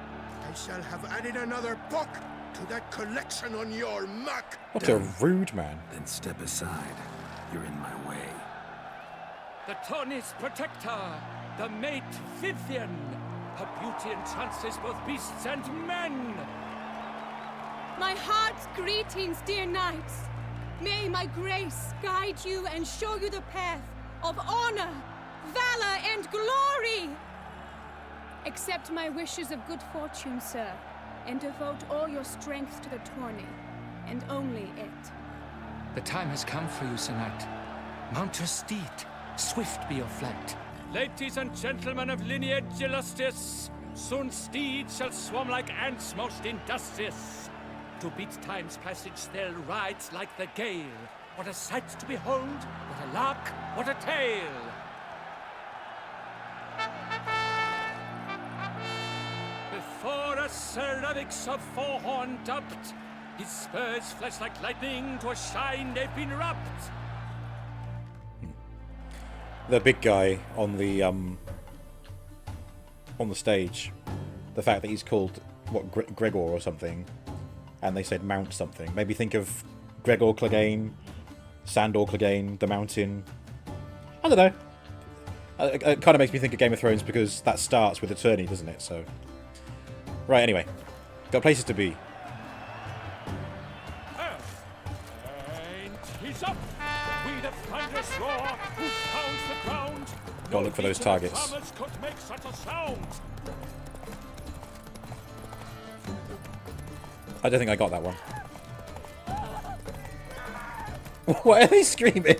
I shall have added another book to that collection on your map. What a rude man. Then step aside. You're in my way. The tourney's protector, the mate Vivian. Her beauty entrances both beasts and men. My heart's greetings, dear knights. May my grace guide you and show you the path of honor, valor, and glory. Accept my wishes of good fortune, sir, and devote all your strength to the tourney, and only it. The time has come for you, Sir Knight. Mount your steed. Swift be your flight. Ladies and gentlemen of lineage illustrious, soon steeds shall swarm like ants most industrious. To beat time's passage they'll ride like the gale. What a sight to behold, what a lark, what a tale! Before us Sir Ravix of Forhorn dubbed, his spurs flash like lightning, to a shine they've been rubbed. The big guy on the stage, the fact that he's called Gregor or something, and they said Mount something, made me think of Gregor Clegane, Sandor Clegane, the Mountain. I don't know. It kind of makes me think of Game of Thrones because that starts with a tourney, doesn't it? So, right. Anyway, got places to be. And he's up. We the thunderous roar, who pounds the ground. Gotta look for those targets. Farmers could make such a sound. I don't think I got that one. Why are they screaming?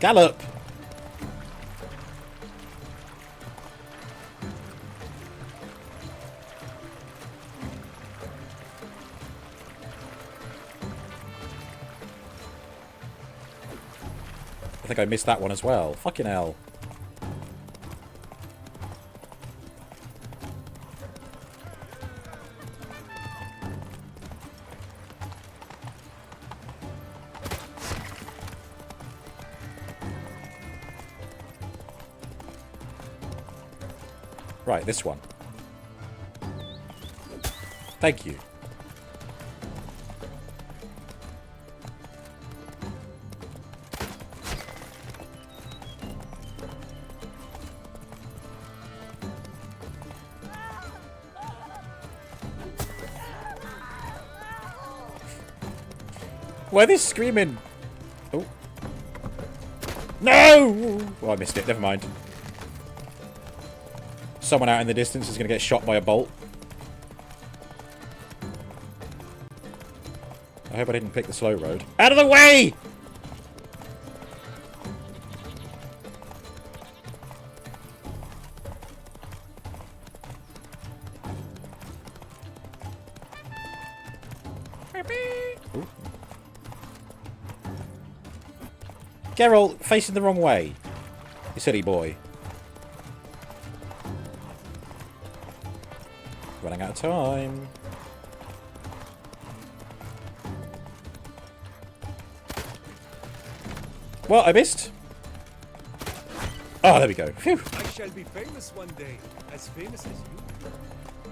Gallop! I think I missed that one as well. Fucking hell. Right, this one. Thank you. Why are they screaming? Oh. No! Oh, I missed it. Never mind. Someone out in the distance is going to get shot by a bolt. I hope I didn't pick the slow road. Out of the way! Ooh. Geralt, facing the wrong way. You silly boy. Running out of time. Well, I missed. Oh, there we go. Phew. I shall be famous one day, as famous as you.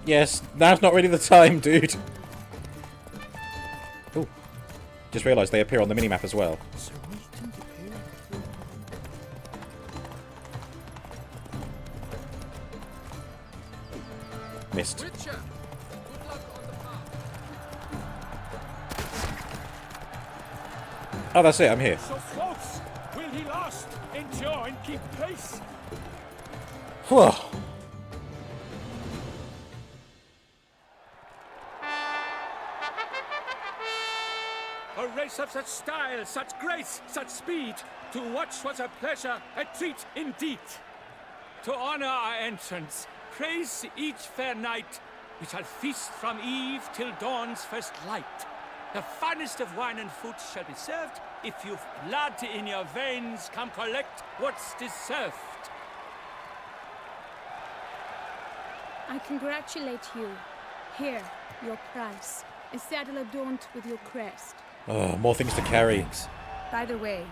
Yes, now's not really the time, dude. Oh, just realised they appear on the minimap as well. Missed. Oh, that's it. I'm here. So close! Will he last? Endure and keep pace? Whew. A race of such style, such grace, such speed. To watch was a pleasure, a treat indeed. To honor our entrance, praise each fair knight. We shall feast from eve till dawn's first light. The finest of wine and food shall be served. If you've blood in your veins, come collect what's deserved. I congratulate you. Here, your prize. A saddle adorned with your crest. Oh, more things to carry. By the way,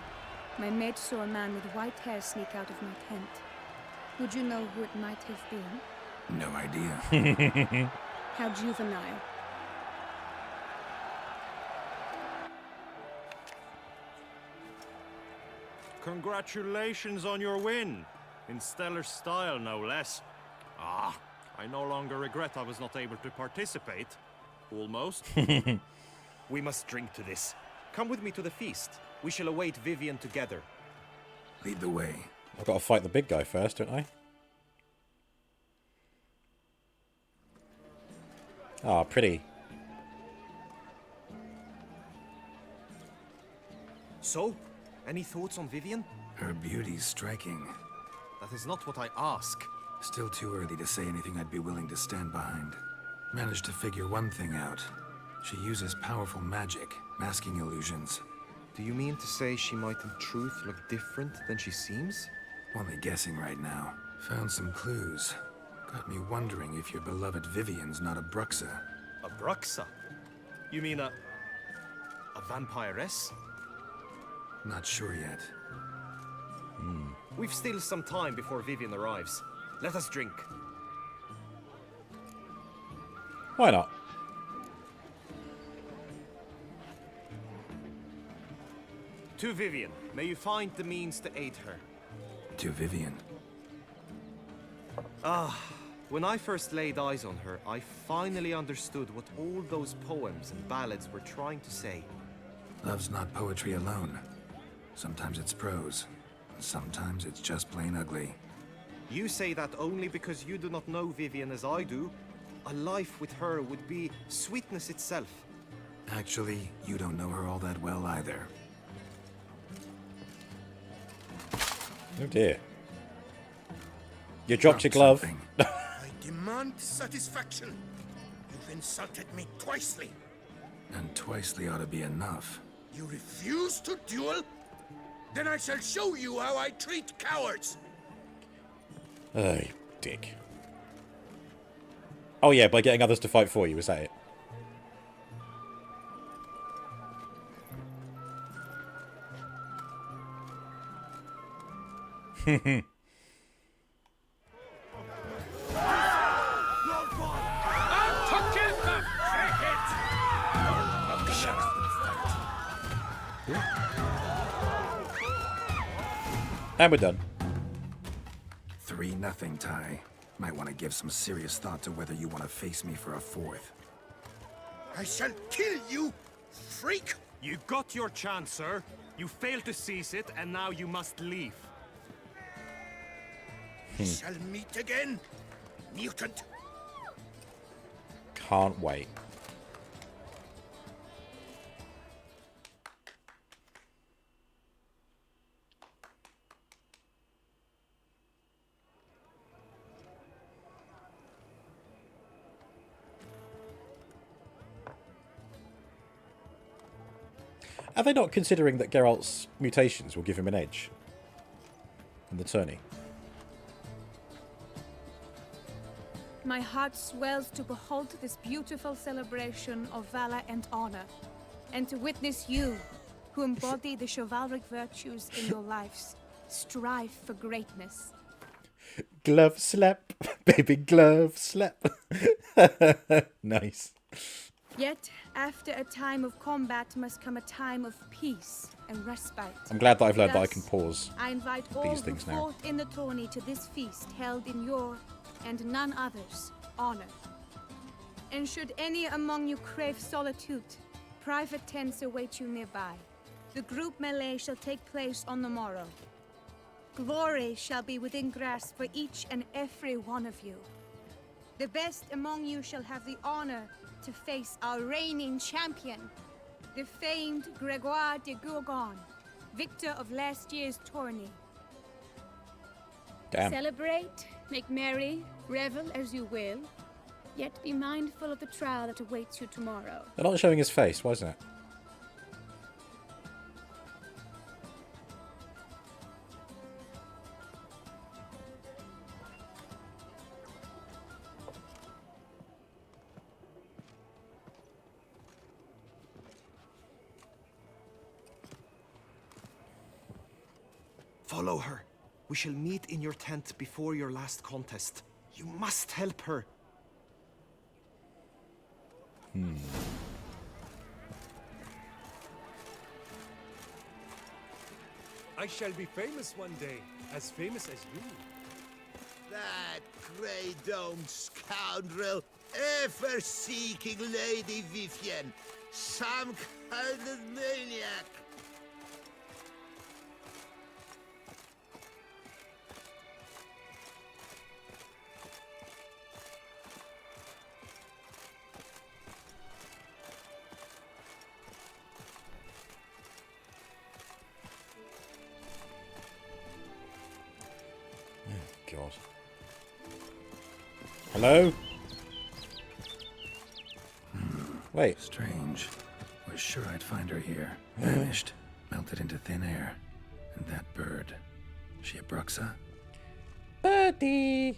my mate saw a man with white hair sneak out of my tent. Would you know who it might have been? No idea. How juvenile. Congratulations on your win. In stellar style, no less. Ah, I no longer regret I was not able to participate. Almost. We must drink to this. Come with me to the feast. We shall await Vivian together. Lead the way. I've got to fight the big guy first, don't I? Ah, pretty. So, any thoughts on Vivian? Her beauty's striking. That is not what I ask. Still too early to say anything I'd be willing to stand behind. Managed to figure one thing out. She uses powerful magic, masking illusions. Do you mean to say she might in truth look different than she seems? Only guessing right now. Found some clues. Got me wondering if your beloved Vivian's not a Bruxa. A Bruxa? You mean a vampiress? Not sure yet. We've still some time before Vivian arrives. Let us drink. Why not? To Vivian, may you find the means to aid her. To Vivian. When I first laid eyes on her, I finally understood what all those poems and ballads were trying to say. Love's not poetry alone. Sometimes it's prose. Sometimes it's just plain ugly. You say that only because you do not know Vivian as I do. A life with her would be sweetness itself. Actually, you don't know her all that well either. Oh dear. You dropped your glove. Something. I demand satisfaction. You've insulted me twicely. And twicely ought to be enough. You refuse to duel? Then I shall show you how I treat cowards. Oh, you dick. Oh yeah, by getting others to fight for you, is that it? And we're done. 3-0, Ty. Might want to give some serious thought to whether you want to face me for a fourth. I shall kill you, freak! You got your chance, sir. You failed to seize it, and now you must leave. We shall meet again, mutant. Can't wait. Are they not considering that Geralt's mutations will give him an edge in the tourney? My heart swells to behold this beautiful celebration of valor and honor, and to witness you, who embody the chivalric virtues in your lives, strive for greatness. Glove slap, baby glove slap. Nice. Yet, after a time of combat must come a time of peace and respite. I'm glad that I've learned that I Thus, can pause I invite all these who things now. fought in the tourney to this feast held in your, and none other's, honor. And should any among you crave solitude, private tents await you nearby. The group melee shall take place on the morrow. Glory shall be within grasp for each and every one of you. The best among you shall have the honor to face our reigning champion, the famed Gregoire de Gourgon, victor of last year's tourney. Damn. Celebrate, make merry, revel as you will, yet be mindful of the trial that awaits you tomorrow. They're not showing his face, why isn't it? Follow her. We shall meet in your tent before your last contest. You must help her. I shall be famous one day, as famous as you. That grey-domed scoundrel, ever-seeking Lady Vivienne. Some kind of maniac. God. Hello? Wait. Strange. Was sure I'd find her here. Vanished. Melted into thin air. And that bird. She a Bruxa? Birdie!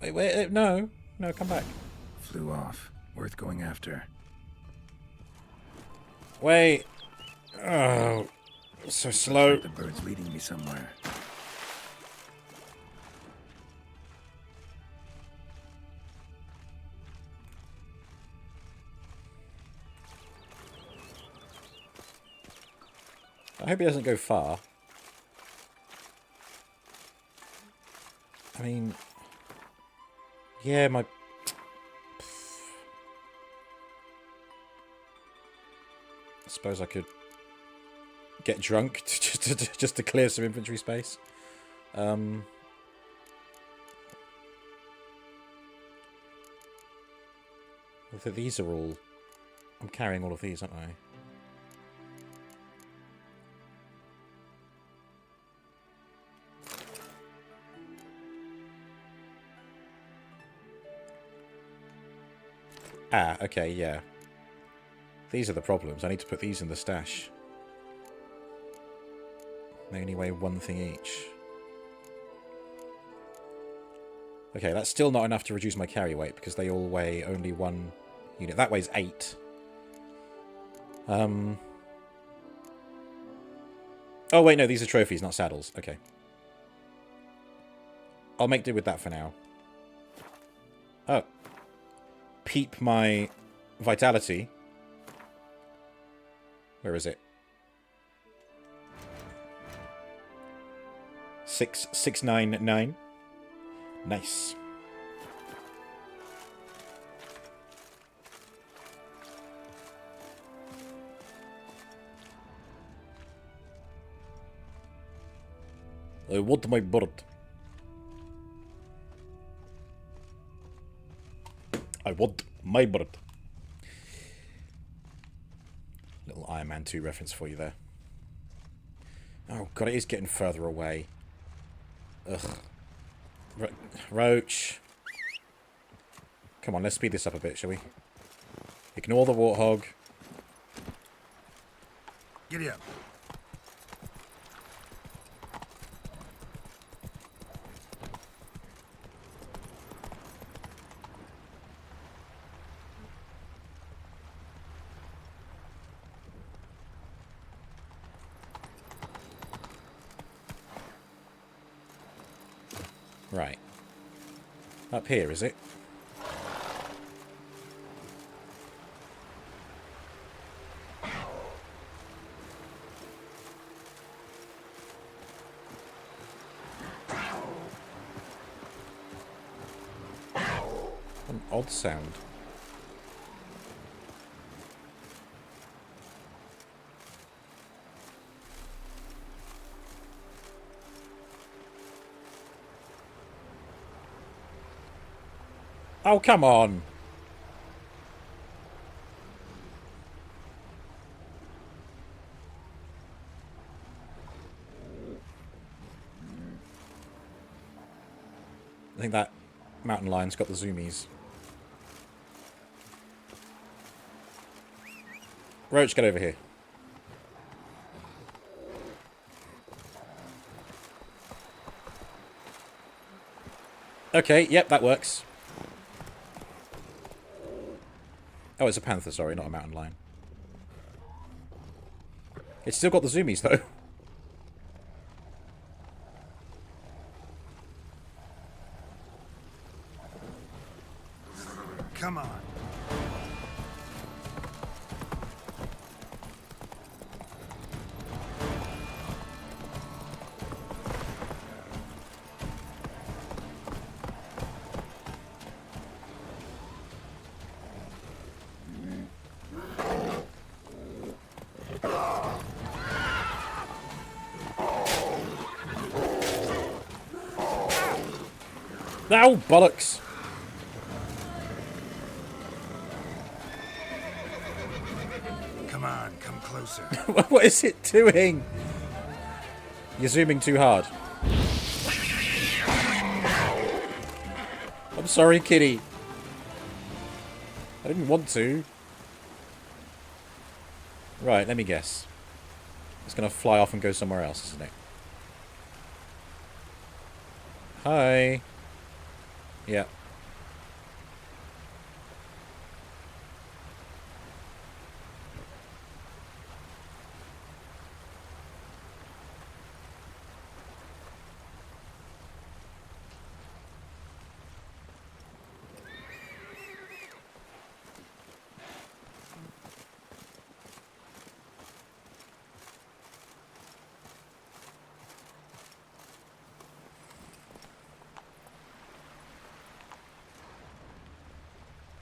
Wait, no. No, come back. Flew off. Worth going after. Wait. Oh, so slow. The bird's leading me somewhere. I hope he doesn't go far. I mean... Yeah, my... I suppose I could get drunk just to clear some inventory space. These are all... I'm carrying all of these, aren't I? Ah, okay, yeah. These are the problems. I need to put these in the stash. They only weigh one thing each. Okay, that's still not enough to reduce my carry weight because they all weigh only one unit. That weighs 8. Oh, wait, no, these are trophies, not saddles. Okay. I'll make do with that for now. Oh. Peep my vitality. Where is it? 6699. Nice. I want my bird. I want my bird. Little Iron Man 2 reference for you there. Oh god, it is getting further away. Ugh. Roach. Come on, let's speed this up a bit, shall we? Ignore the warthog. Giddy up. Right. Up here, is it? An odd sound. Oh, come on. I think that mountain lion's got the zoomies. Roach, get over here. Okay, yep, that works. Oh, it's a panther, sorry, not a mountain lion. It's still got the zoomies, though. Come on. Ow, bollocks! Come on, come closer. What is it doing? You're zooming too hard. I'm sorry, kitty. I didn't want to. Right, let me guess. It's going to fly off and go somewhere else, isn't it? Hi. Yeah.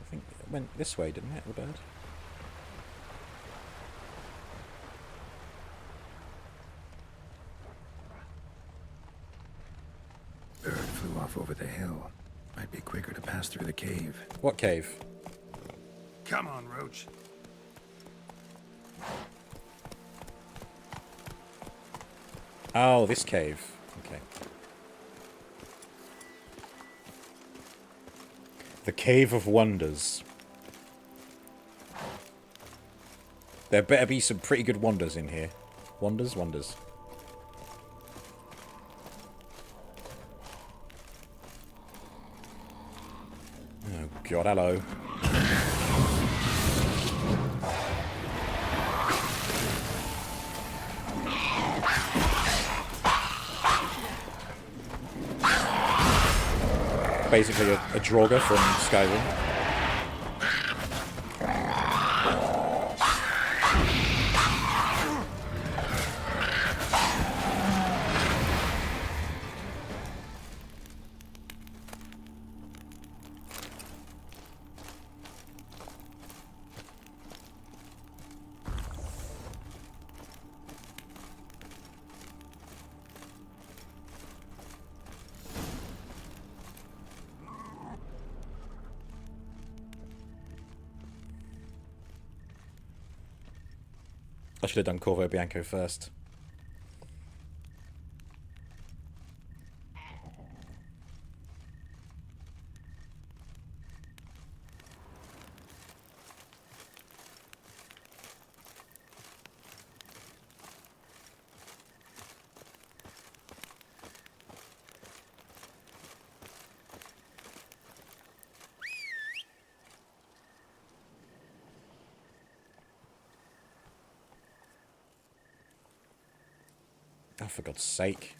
I think it went this way, didn't it, the bird? Bird flew off over the hill. Might be quicker to pass through the cave. What cave? Come on, Roach. Oh, this cave. Okay. The Cave of Wonders. There better be some pretty good wonders in here. Wonders, wonders. Oh god, hello. Basically a Draugr from Skyrim. I should have done Corvo Bianco first. Oh, for God's sake.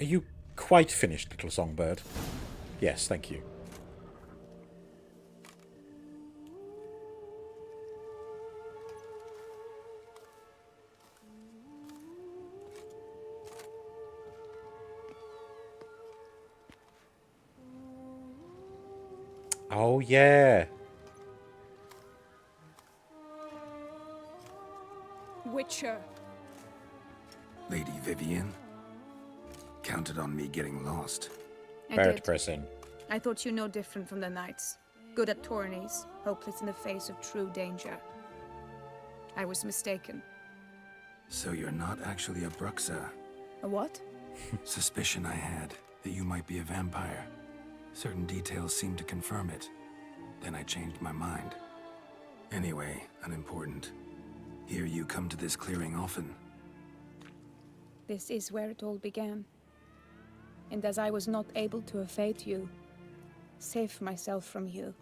Are you quite finished, little songbird? Yes, thank you. Oh, yeah. Witcher. Lady Vivian counted on me getting lost. I Very did. depressing. I thought you no different from the knights. Good at tourneys, hopeless in the face of true danger. I was mistaken. So you're not actually a Bruxa. A what? Suspicion I had that you might be a vampire. Certain details seemed to confirm it. Then I changed my mind. Anyway, unimportant. Hear you come to this clearing often. This is where it all began. And as I was not able to evade you, save myself from you,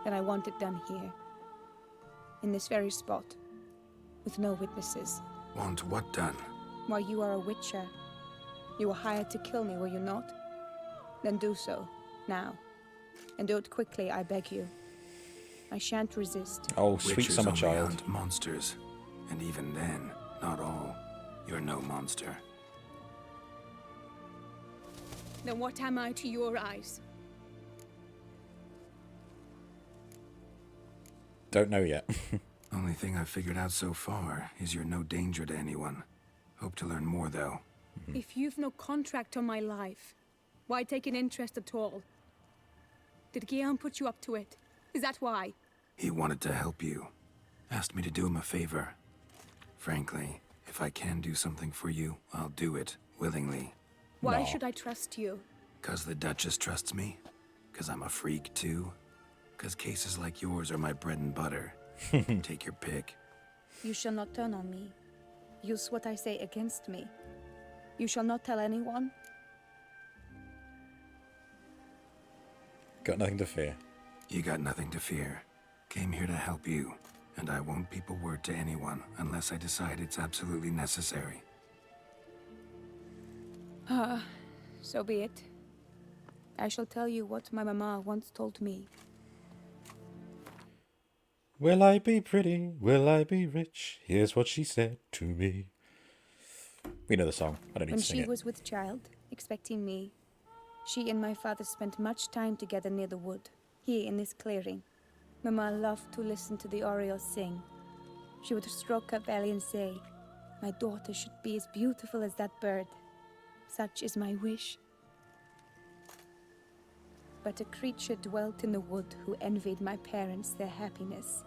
then I want it done here. In this very spot. With no witnesses. Want what done? Why, you are a witcher. You were hired to kill me, were you not? Then do so, now. And do it quickly, I beg you. I shan't resist. Oh, sweet Witchers summer only child. hunt monsters. And even then, not all. You're no monster. Then what am I to your eyes? Don't know yet. Only thing I've figured out so far is you're no danger to anyone. Hope to learn more, though. If you've no contract on my life, why take an interest at all? Did Guillaume put you up to it? Is that why? He wanted to help you. Asked me to do him a favor. Frankly, if I can do something for you, I'll do it, willingly. Why No. should I trust you? 'Cause the Duchess trusts me? 'Cause I'm a freak, too? 'Cause cases like yours are my bread and butter. Take your pick. You shall not turn on me. Use what I say against me. You shall not tell anyone. Got nothing to fear. You got nothing to fear. Came here to help you, and I won't peep a word to anyone unless I decide it's absolutely necessary. So be it. I shall tell you what my mama once told me. Will I be pretty? Will I be rich? Here's what she said to me. We know the song. I don't need When to sing she it. was with child, expecting me, she and my father spent much time together near the wood, here in this clearing. Mama loved to listen to the orioles sing. She would stroke her belly and say, "My daughter should be as beautiful as that bird. Such is my wish." But a creature dwelt in the wood who envied my parents their happiness.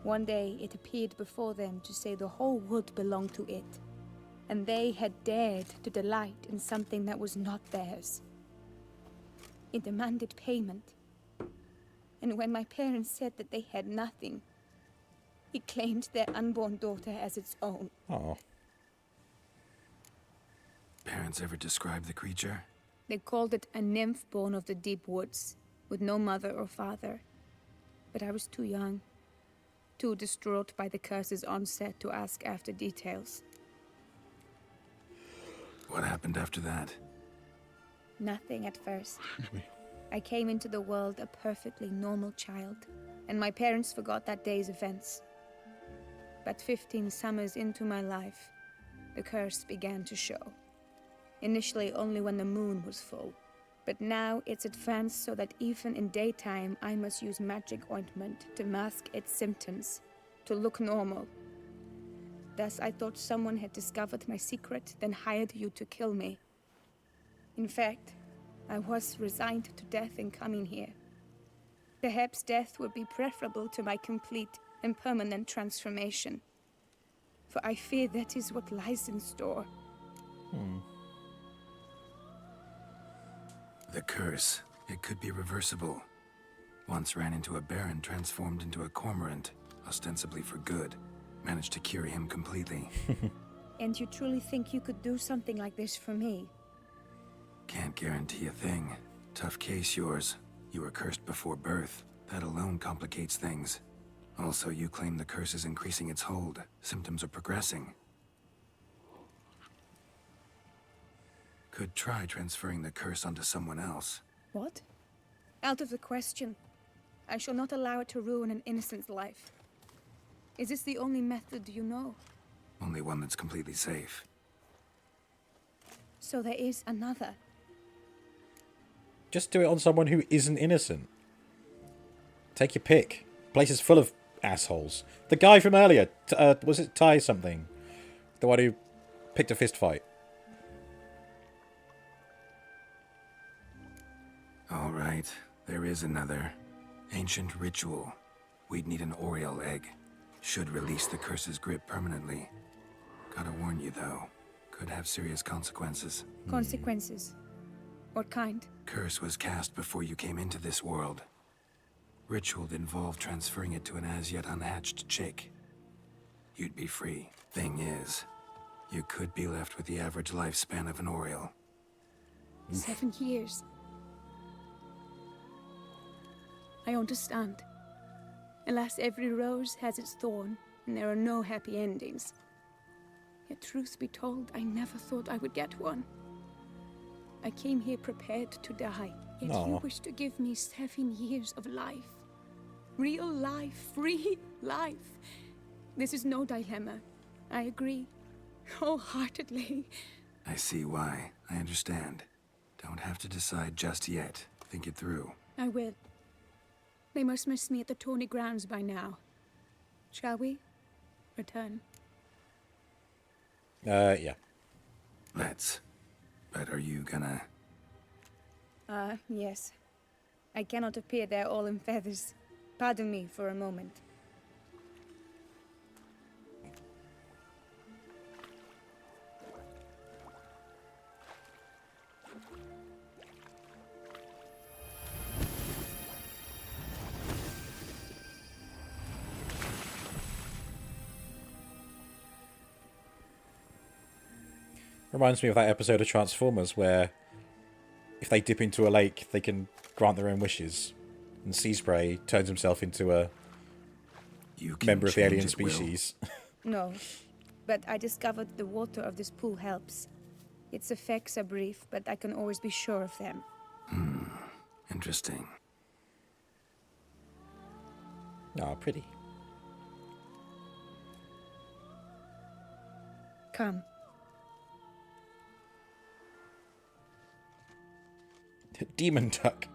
One day it appeared before them to say the whole wood belonged to it, and they had dared to delight in something that was not theirs. It demanded payment, and when my parents said that they had nothing, it claimed their unborn daughter as its own. Oh, Parents ever describe the creature? They called it a nymph born of the deep woods, with no mother or father. But I was too young, too distraught by the curse's onset to ask after details. What happened after that? Nothing at first. I came into the world a perfectly normal child, and my parents forgot that day's events. But 15 summers into my life, the curse began to show. Initially only when the moon was full, But now it's advanced so that even in daytime I must use magic ointment to mask its symptoms, to look normal. Thus I thought someone had discovered my secret, then hired you to kill me. In fact, I was resigned to death in coming here. Perhaps death would be preferable to my complete and permanent transformation. For I fear that is what lies in store. The curse. It could be reversible. Once ran into a baron transformed into a cormorant, ostensibly for good. Managed to cure him completely. And you truly think you could do something like this for me? Can't guarantee a thing. Tough case, yours. You were cursed before birth. That alone complicates things. Also, you claim the curse is increasing its hold. Symptoms are progressing. Could try transferring the curse onto someone else. What? Out of the question. I shall not allow it to ruin an innocent's life. Is this the only method you know? Only one that's completely safe. So there is another. Just do it on someone who isn't innocent. Take your pick. Place is full of assholes. The guy from earlier, was it Ty something? The one who picked a fist fight. All right, there is another. Ancient ritual. We'd need an Oriole egg. Should release the curse's grip permanently. Gotta warn you, though. Could have serious consequences. Consequences? What kind? Curse was cast before you came into this world. Ritual involved transferring it to an as-yet unhatched chick. You'd be free. Thing is, you could be left with the average lifespan of an Oriole. 7 years. I understand. Alas, every rose has its thorn, and there are no happy endings. Yet truth be told, I never thought I would get one. I came here prepared to die, yet you wish to give me 7 years of life. Real life, free life. This is no dilemma. I agree, wholeheartedly. I see why. I understand. Don't have to decide just yet. Think it through. I will. They must miss me at the Tawny grounds by now. Shall we? Return. Yeah. Let's. But are you gonna... Yes. I cannot appear there all in feathers. Pardon me for a moment. Reminds me of that episode of Transformers where if they dip into a lake, they can grant their own wishes. And Seaspray turns himself into a member of the alien species. No, but I discovered the water of this pool helps. Its effects are brief, but I can always be sure of them. Interesting. Ah, pretty. Come. Demon duck.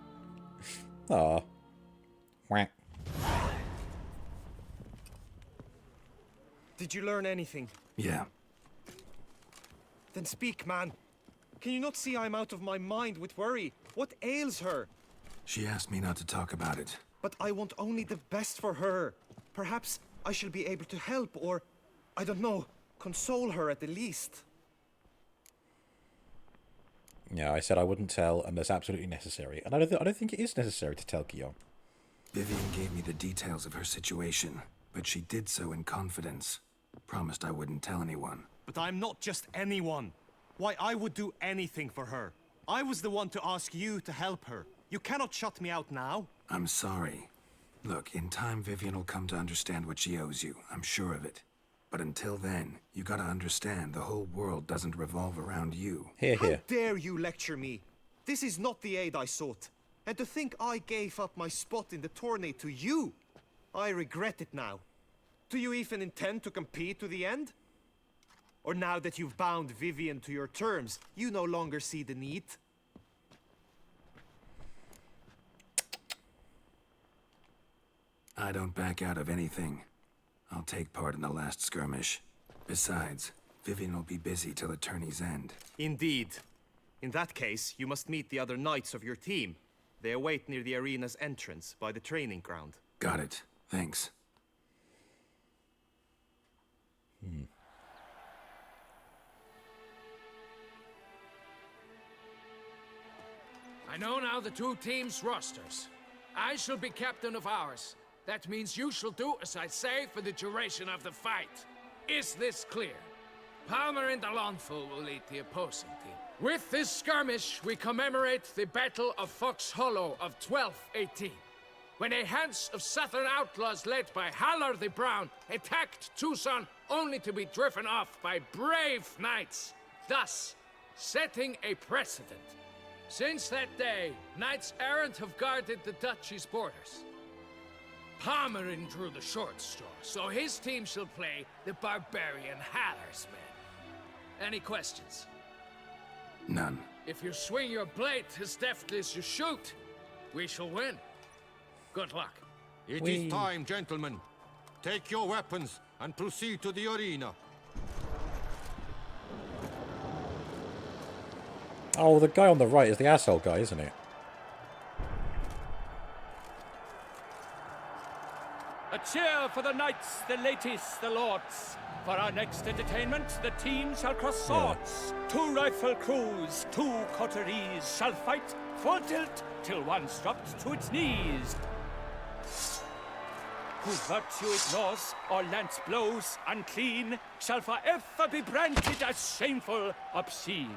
Aw. Whack. Did you learn anything? Yeah. Then speak, man. Can you not see I'm out of my mind with worry? What ails her? She asked me not to talk about it. But I want only the best for her. Perhaps I shall be able to help or, I don't know, console her at the least. Yeah, I said I wouldn't tell unless absolutely necessary. And I don't think it is necessary to tell Guillaume. Vivian gave me the details of her situation, but she did so in confidence. Promised I wouldn't tell anyone. But I'm not just anyone. Why, I would do anything for her. I was the one to ask you to help her. You cannot shut me out now. I'm sorry. Look, in time Vivian will come to understand what she owes you. I'm sure of it. But until then, you gotta understand the whole world doesn't revolve around you. Here, How here. dare you lecture me? This is not the aid I sought. And to think I gave up my spot in the tourney to you, I regret it now. Do you even intend to compete to the end? Or now that you've bound Vivian to your terms, you no longer see the need? I don't back out of anything. I'll take part in the last skirmish. Besides, Vivian will be busy till the tourney's end. Indeed. In that case, you must meet the other knights of your team. They await near the arena's entrance, by the training ground. Got it. Thanks. I know now the two teams' rosters. I shall be captain of ours. That means you shall do as I say for the duration of the fight. Is this clear? Palmer and Alonfo will lead the opposing team. With this skirmish, we commemorate the Battle of Fox Hollow of 1218, when a Hans of Southern outlaws led by Haller the Brown attacked Tucson only to be driven off by brave knights, thus setting a precedent. Since that day, knights errant have guarded the duchy's borders. Palmerin drew the short straw, so his team shall play the barbarian Haller's men. Any questions? None. If you swing your blade as deftly as you shoot, we shall win. Good luck. It is time, gentlemen. Take your weapons and proceed to the arena. Oh, the guy on the right is the asshole guy, isn't it? A cheer for the knights, the ladies, the lords. For our next entertainment, the team shall cross swords. Two rifle crews, two coteries shall fight full tilt till one's dropped to its knees. Whose virtue ignores or lance blows unclean shall forever be branded as shameful, obscene.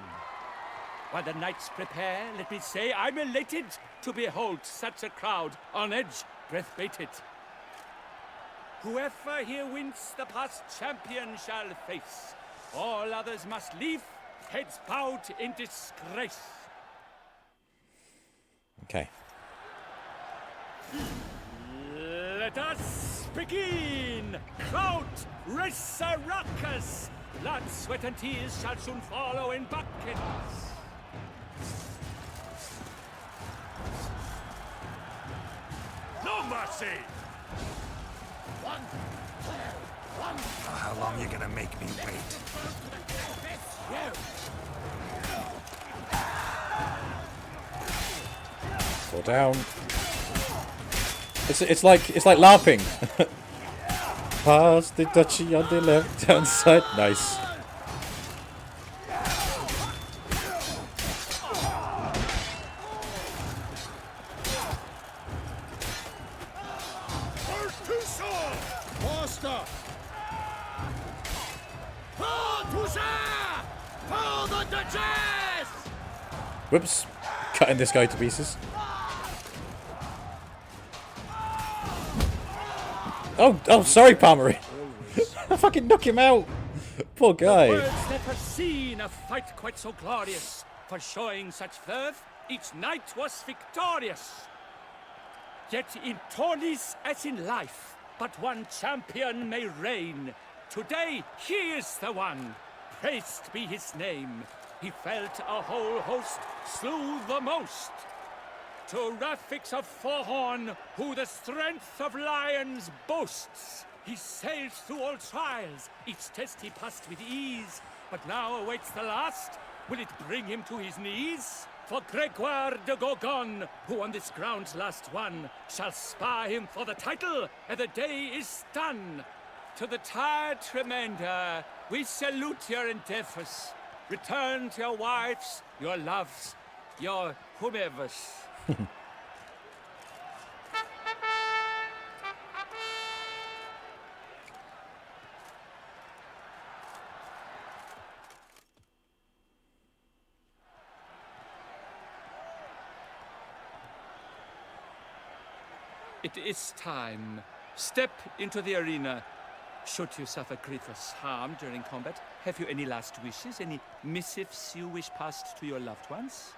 While the knights prepare, let me say I'm elated to behold such a crowd on edge, breath-baited. Whoever here wins the past champion shall face. All others must leave, heads bowed in disgrace. Okay. Let us begin! Crowd, race a ruckus! Blood, sweat, and tears shall soon follow in buckets. No mercy! Oh, how long you gonna make me wait? Fall down. It's like laughing. Past the duchy on the left hand side. Nice. Whoops. Cutting this guy to pieces. Oh, sorry, Palmery. I fucking knock him out. Poor guy. Words never seen a fight quite so glorious. For showing such verve, each knight was victorious. Yet in tourneys as in life, but one champion may reign. Today, he is the one. Praised be his name. He felt a whole host, slew the most. To Rafix of Forehorn, who the strength of lions boasts. He sailed through all trials, each test he passed with ease. But now awaits the last, will it bring him to his knees? For Gregoire de Gorgon, who on this ground last won, shall spar him for the title, and the day is done. To the tired remainder, we salute your endeavors. Return to your wives, your loves, your whomevers. It is time. Step into the arena. Should you suffer grievous harm during combat, have you any last wishes? Any missives you wish passed to your loved ones?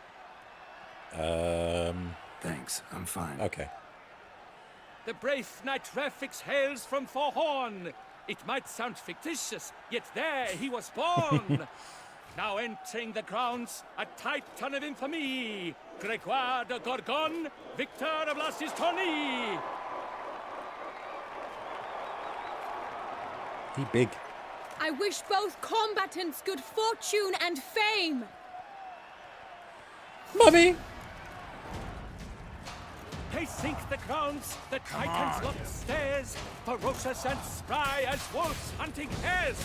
Thanks, I'm fine. Okay. The brave knight Rafix hails from Forehorn. It might sound fictitious, yet there he was born. Now entering the grounds, a titan of infamy, Gregoire de Gorgon, victor of last his tourney. He big. I wish both combatants good fortune and fame. Mummy! They sink the crowns, the titans lock stairs, ferocious and spry as wolves hunting hares.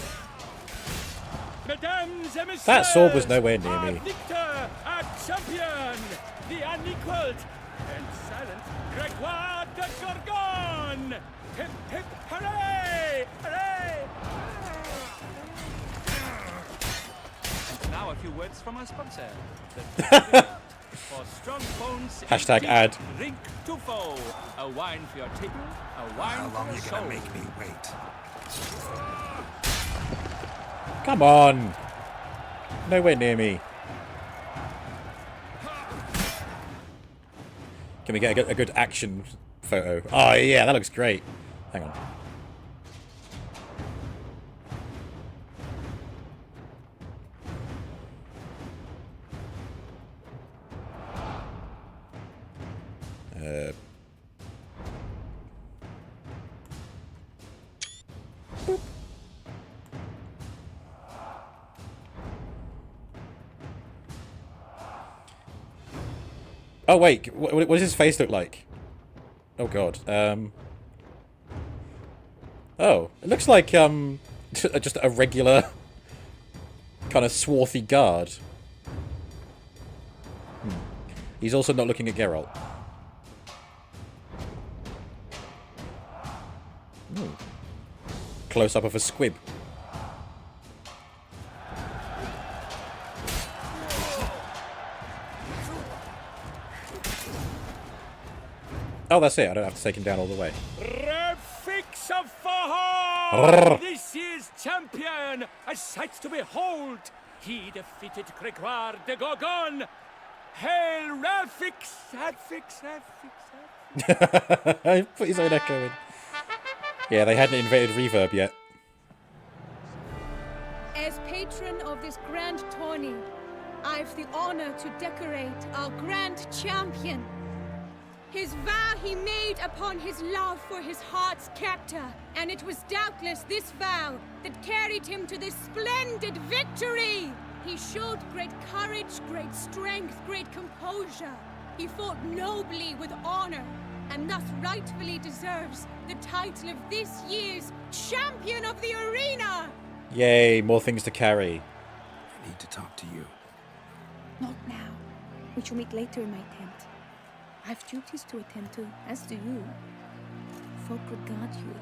Mesdames et messieurs, That sword was nowhere near our me. victor, our champion, the unequaled and silent Gregoire de Gorgon! Hip, hip, hooray! Hooray! And now a few words from our sponsor. For strong bones, Hashtag ad. Drink to foe. A wine for your table, a wine How long for you your gonna soul. make me wait? Come on! Nowhere near me. Can we get a good action photo? Oh yeah, that looks great. Hang on. Boop. Oh wait, what does his face look like? Oh god. Oh, it looks like just a regular kind of swarthy guard. He's also not looking at Geralt. Close up of a squib. Oh, that's it. I don't have to take him down all the way. Refix of Fahar! This year's champion, a sight to behold. He defeated Gregoire de Gorgon. Hail Refix! Refix! Put his own echo in. Yeah, they hadn't invented reverb yet. As patron of this grand tourney, I've the honor to decorate our grand champion. His vow he made upon his love for his heart's captor, and it was doubtless this vow that carried him to this splendid victory. He showed great courage, great strength, great composure. He fought nobly with honor, and thus rightfully deserves the title of this year's Champion of the Arena! Yay, more things to carry. I need to talk to you. Not now. We shall meet later in my tent. I've duties to attend to, as do you. Folk regard you.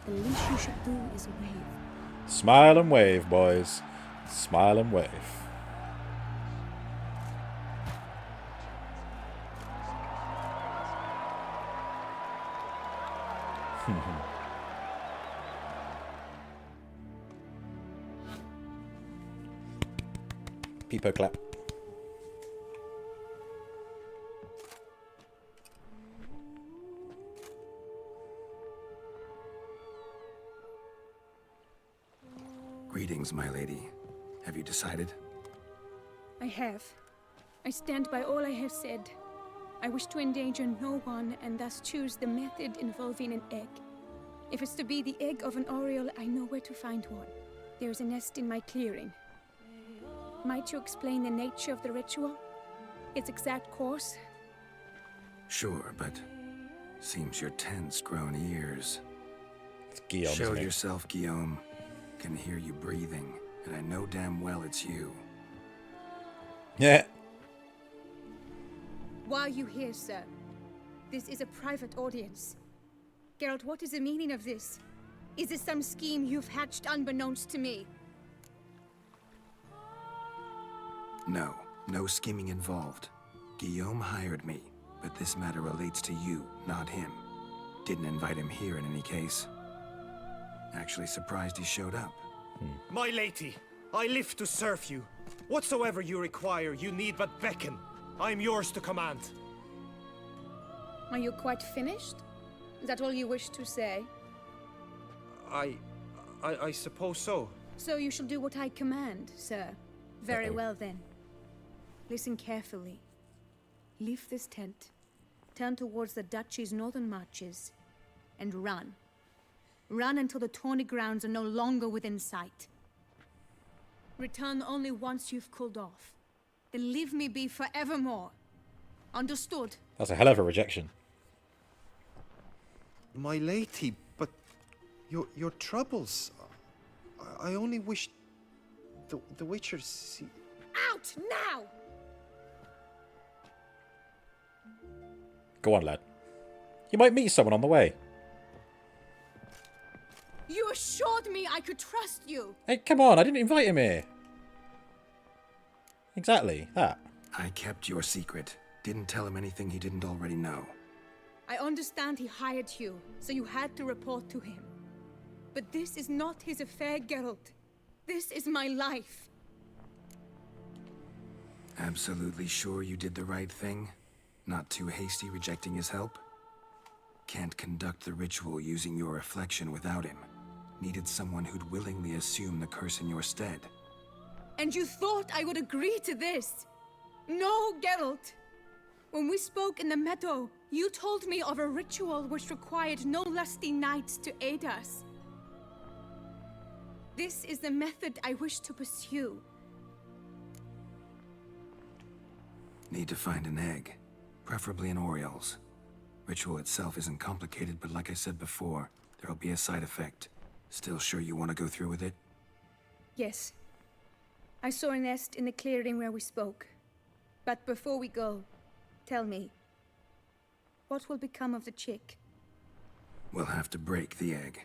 The least you should do is wave. Smile and wave, boys. Smile and wave. Peepo clap. Greetings, my lady. Have you decided? I have. I stand by all I have said. I wish to endanger no one and thus choose the method involving an egg. If it's to be the egg of an oriole, I know where to find one. There is a nest in my clearing. Might you explain the nature of the ritual? Its exact course? Sure, but seems your tent's grown ears. It's Guillaume. Show yourself, Guillaume. Can hear you breathing, and I know damn well it's you. Yeah. Why are you here, sir? This is a private audience. Geralt, what is the meaning of this? Is this some scheme you've hatched unbeknownst to me? No, no scheming involved. Guillaume hired me, but this matter relates to you, not him. Didn't invite him here in any case. Actually surprised he showed up. My lady, I live to serve you. Whatsoever you require, you need but beckon. I am yours to command. Are you quite finished? Is that all you wish to say? I suppose so. So you shall do what I command, sir. Very well then. Listen carefully. Leave this tent, turn towards the duchy's northern marches, and run. Run until the tourney grounds are no longer within sight. Return only once you've cooled off. Then leave me be forevermore. Understood? That's a hell of a rejection. My lady, but your troubles. I only wish the Witcher see. Out now! Go on, lad. You might meet someone on the way. You assured me I could trust you. Hey, come on, I didn't invite him here. Exactly, that. I kept your secret. Didn't tell him anything he didn't already know. I understand he hired you, so you had to report to him. But this is not his affair, Geralt. This is my life. Absolutely sure you did the right thing? Not too hasty rejecting his help? Can't conduct the ritual using your reflection without him. Needed someone who'd willingly assume the curse in your stead. And you thought I would agree to this? No, Geralt. When we spoke in the meadow, you told me of a ritual which required no lusty knights to aid us. This is the method I wish to pursue. Need to find an egg, preferably an Oriole's. Ritual itself isn't complicated, but like I said before, there'll be a side effect. Still sure you want to go through with it? Yes. I saw a nest in the clearing where we spoke. But before we go, tell me, what will become of the chick? We'll have to break the egg.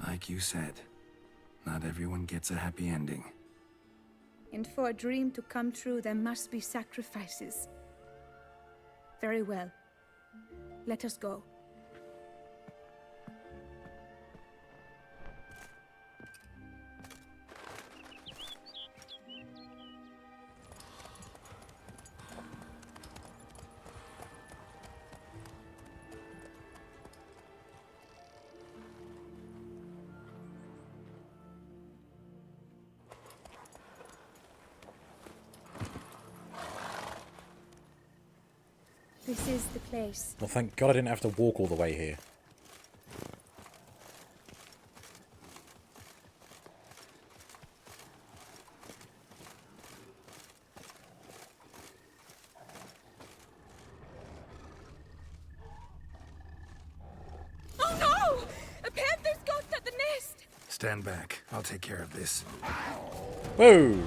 Like you said, not everyone gets a happy ending. And for a dream to come true, there must be sacrifices. Very well. Let us go. This is the place. Well, thank God I didn't have to walk all the way here. Oh no! A panther's ghost at the nest! Stand back. I'll take care of this. Whoa!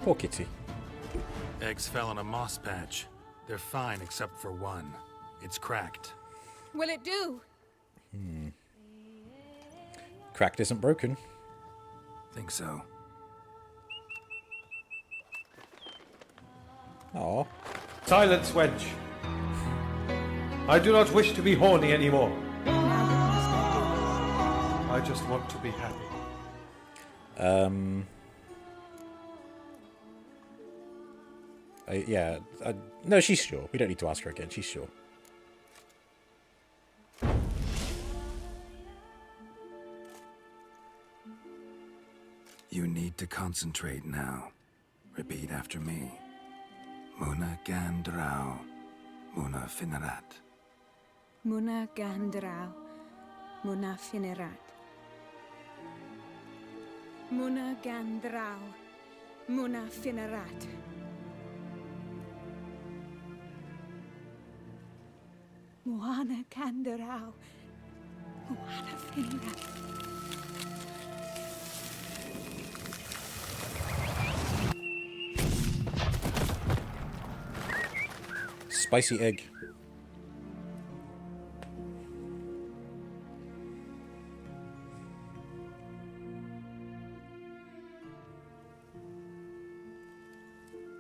Poor kitty. Eggs fell in a moss patch. They're fine except for one. It's cracked. Will it do? Cracked isn't broken. Think so. Aw. Silence, wench. I do not wish to be horny anymore. I just want to be happy. Yeah. No, she's sure. We don't need to ask her again. She's sure. You need to concentrate now. Repeat after me. Muna Gandrau, Muna Finerat. Muna Gandrau, Muna Finerat. Muna Gandrau, Muna Finerat. Muana Gandrau, Muana Finerat. Spicy egg.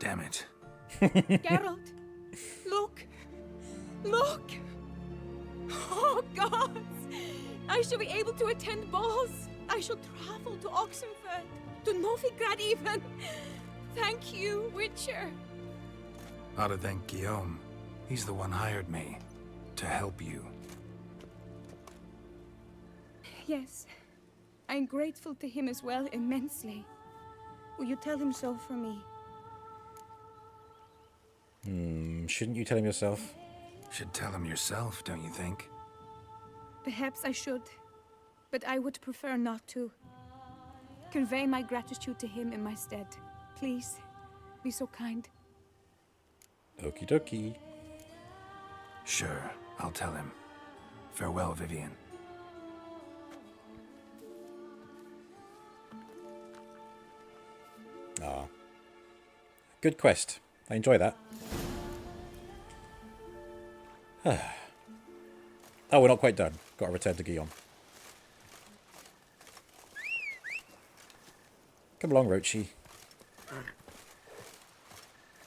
Damn it. Geralt, look! Look! Oh, gods! I shall be able to attend balls. I shall travel to Oxenfurt, to Novigrad even. Thank you, Witcher. Ought to thank Guillaume. He's the one hired me. To help you. Yes. I'm grateful to him as well, immensely. Will you tell him so for me? Shouldn't you tell him yourself? Should tell him yourself, don't you think? Perhaps I should, but I would prefer not to. Convey my gratitude to him in my stead. Please, be so kind. Okie dokie. Sure, I'll tell him. Farewell, Vivian. Ah. Good quest. I enjoy that. Oh, we're not quite done. Got to return to Guillaume. Come along, Roachy.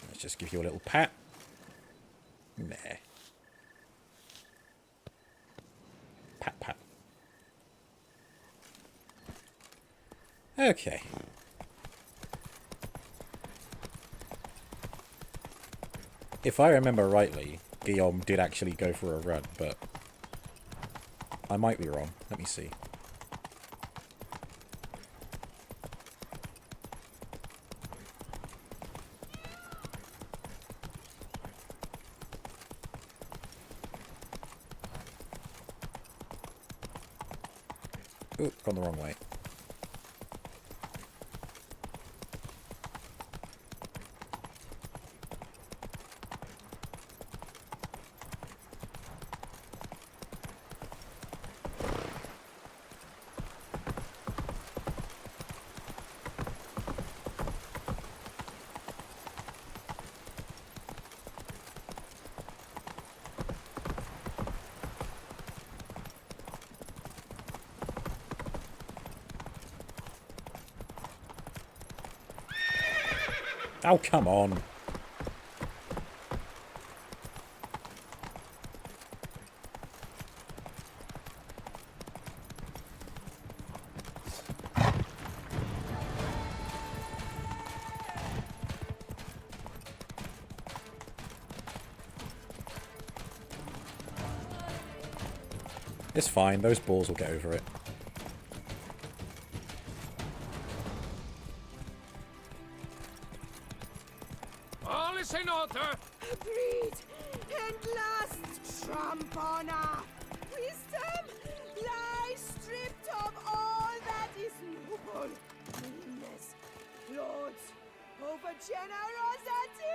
Let's just give you a little pat. Nah. Pat, pat. Okay. If I remember rightly, Guillaume did actually go for a run, but I might be wrong. Let me see. Ooh, gone the wrong way. Oh, come on. It's fine. Those balls will get over it. All is in order. Agreed. And last, Trampona. Wisdom lies stripped of all that is noble. Meanness, lords, over generosity.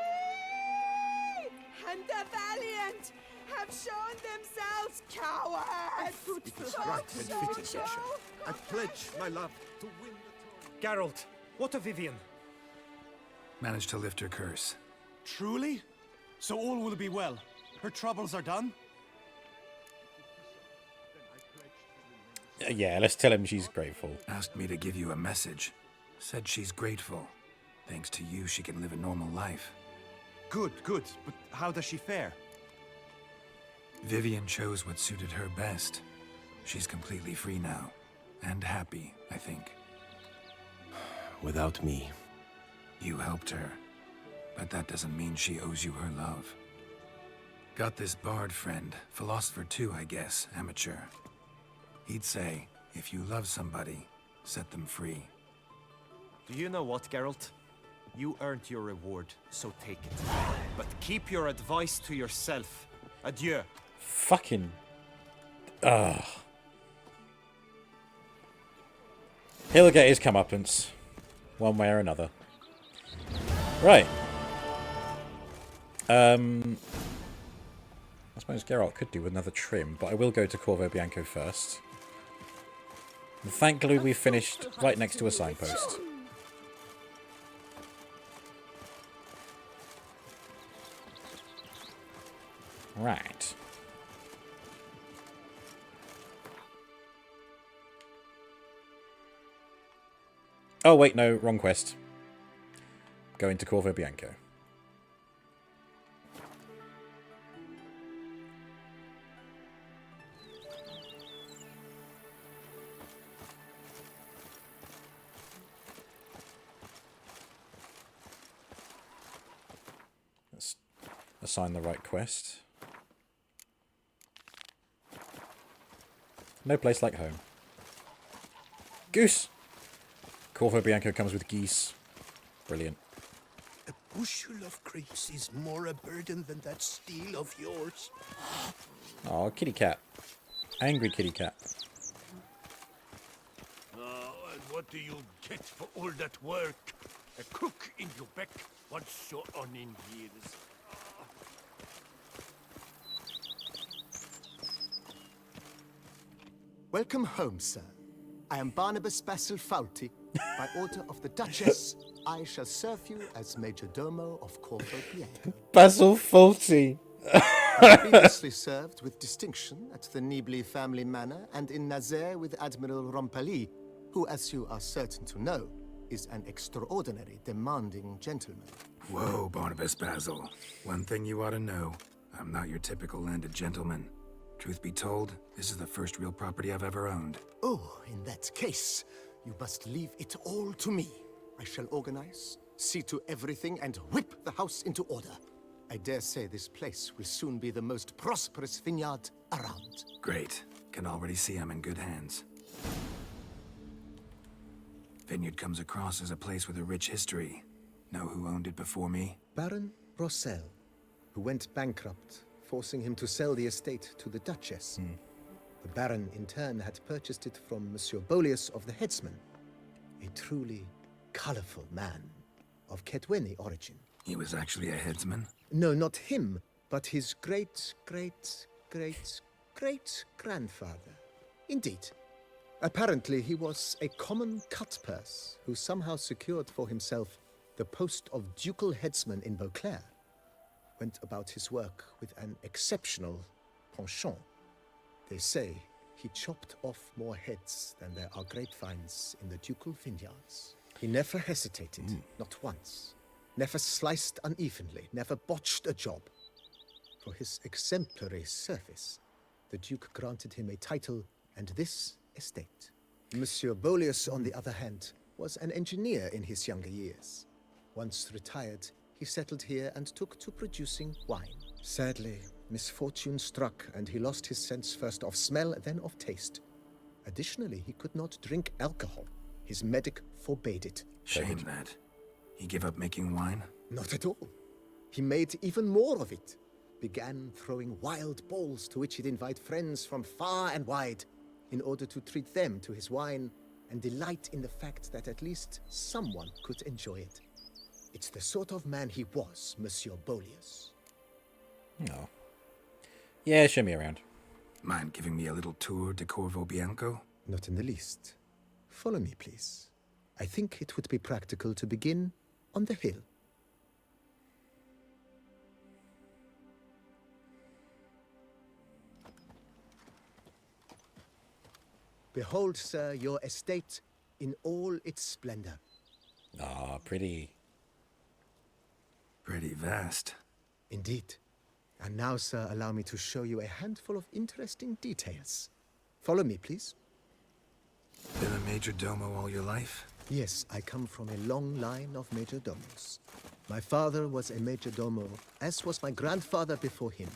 And the valiant have shown themselves cowards. It is right and fitting, Sasha. I pledge my love to win the tournament. Geralt, what of Vivian? Managed to lift her curse. Truly? So all will be well. Her troubles are done? Yeah, let's tell him she's grateful. Asked me to give you a message. Said she's grateful. Thanks to you, she can live a normal life. Good, good. But how does she fare? Vivian chose what suited her best. She's completely free now. And happy, I think. Without me. You helped her. But that doesn't mean she owes you her love. Got this bard friend. Philosopher too, I guess. Amateur. He'd say, if you love somebody, set them free. Do you know what, Geralt? You earned your reward, so take it. But keep your advice to yourself. Adieu. Fucking... Ugh. He'll get his comeuppance. One way or another. Right. I suppose Geralt could do another trim, but I will go to Corvo Bianco first. And thankfully we finished right next to a signpost. Right. Oh wait, no, wrong quest. Going to Corvo Bianco. Let's assign the right quest. No place like home. Goose! Corvo Bianco comes with geese. Brilliant. A bushel of grapes is more a burden than that steel of yours. Oh, kitty cat. Angry kitty cat. And what do you get for all that work? A cook in Quebec once you're on in years. Welcome home, sir. I am Barnabas Basil Fauti. By order of the Duchess, I shall serve you as Major Domo of Corvo Bianco. Basil Fawlty. I previously served with distinction at the Nibley family manor and in Nazaire with Admiral Rompali, who, as you are certain to know, is an extraordinary demanding gentleman. Whoa, Barnabas Basil. One thing you ought to know. I'm not your typical landed gentleman. Truth be told, this is the first real property I've ever owned. Oh, in that case, you must leave it all to me. I shall organize, see to everything, and whip the house into order. I dare say this place will soon be the most prosperous vineyard around. Great. Can already see I'm in good hands. Vineyard comes across as a place with a rich history. Know who owned it before me? Baron Rossel, who went bankrupt, forcing him to sell the estate to the Duchess. The Baron, in turn, had purchased it from Monsieur Bolius of the Headsman, a truly colorful man of Ketweni origin. He was actually a headsman? No, not him, but his great-great-great-great-grandfather. Indeed. Apparently, he was a common cut-purse who somehow secured for himself the post of ducal headsman in Beauclair. Went about his work with an exceptional penchant. They say he chopped off more heads than there are grapevines in the ducal vineyards. He never hesitated, not once. Never sliced unevenly, never botched a job. For his exemplary service, the Duke granted him a title and this estate. Monsieur Bolius, on the other hand, was an engineer in his younger years. Once retired, he settled here and took to producing wine. Sadly, misfortune struck and he lost his sense first of smell, then of taste. Additionally, he could not drink alcohol. His medic forbade it. Shame that. He gave up making wine? Not at all. He made even more of it. Began throwing wild balls to which he'd invite friends from far and wide in order to treat them to his wine and delight in the fact that at least someone could enjoy it. It's the sort of man he was, Monsieur Bolius. Oh. Yeah, show me around. Mind giving me a little tour de Corvo Bianco? Not in the least. Follow me, please. I think it would be practical to begin on the hill. Behold, sir, your estate in all its splendor. Ah, pretty. Pretty vast. Indeed. And now, sir, allow me to show you a handful of interesting details. Follow me, please. Been a major domo all your life? Yes, I come from a long line of major domos. My father was a major domo, as was my grandfather before him,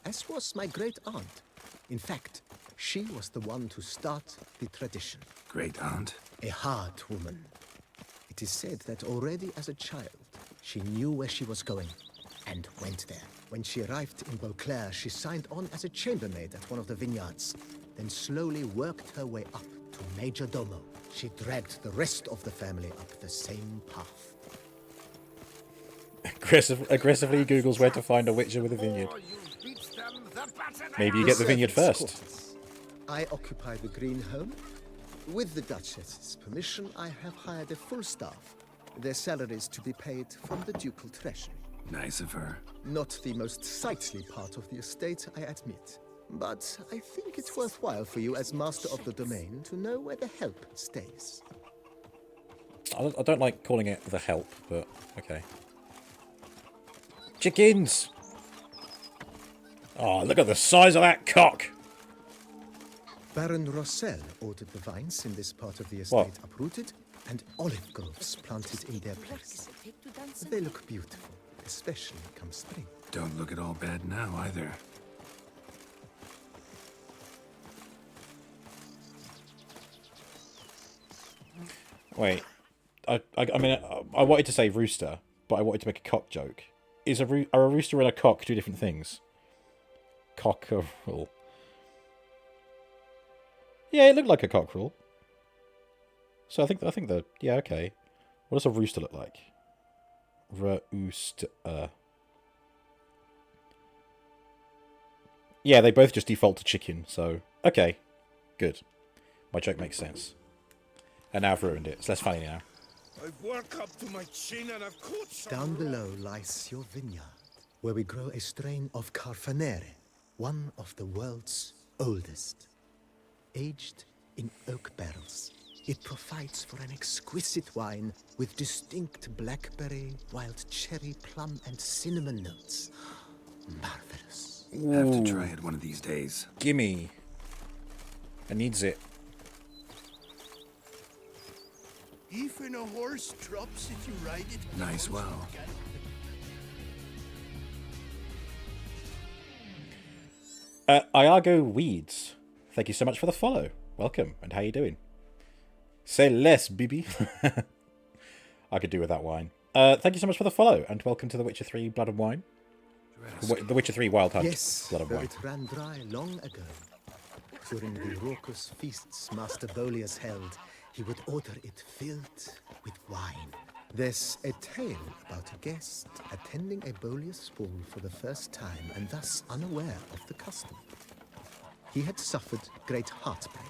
as was my great-aunt. In fact, she was the one to start the tradition. Great-aunt? A hard woman. It is said that already as a child, she knew where she was going and went there. When she arrived in Beauclair, she signed on as a chambermaid at one of the vineyards, then slowly worked her way up to major domo. She dragged the rest of the family up the same path. Aggressively Googles where to find a witcher with a vineyard. Maybe you get the vineyard first. I occupy the green home. With the Duchess's permission, I have hired a full staff. Their salaries to be paid from the ducal treasury. Nice of her. Not the most sightly part of the estate, I admit. But I think it's worthwhile for you as master of the domain to know where the help stays. I don't like calling it the help, but okay. Chickens! Oh, look at the size of that cock! Baron Rossel ordered the vines in this part of the estate uprooted and olive groves planted in their place. They look beautiful, especially come spring. Don't look at all bad now, either. Wait. I mean, I wanted to say rooster, but I wanted to make a cock joke. Are a rooster and a cock two different things? Cockerel. Yeah, it looked like a cockerel. So I think the yeah, okay. What does a rooster look like? Rooster. Yeah, they both just default to chicken, so okay. Good. My joke makes sense. And now I've ruined it. It's less funny now. I've worked up to my chin and I've caught some. Down below lies your vineyard, where we grow a strain of Carfanere, one of the world's oldest. Aged in oak barrels, it provides for an exquisite wine with distinct blackberry, wild cherry, plum, and cinnamon notes. Marvelous. Have to try it one of these days. Gimme. I needs it. Even a horse drops if you ride it. Nice well. Iago Weeds. Thank you so much for the follow. Welcome, and how you doing? Say less, baby. I could do with that wine. Thank you so much for the follow, and welcome to The Witcher 3 Blood and Wine. The Witcher 3 Wild Hunt. Yes, Blood and Wine. it ran dry long ago. During the raucous feasts Master Bolius held, he would order it filled with wine. There's a tale about a guest attending a Bolius ball for the first time and thus unaware of the custom. He had suffered great heartbreak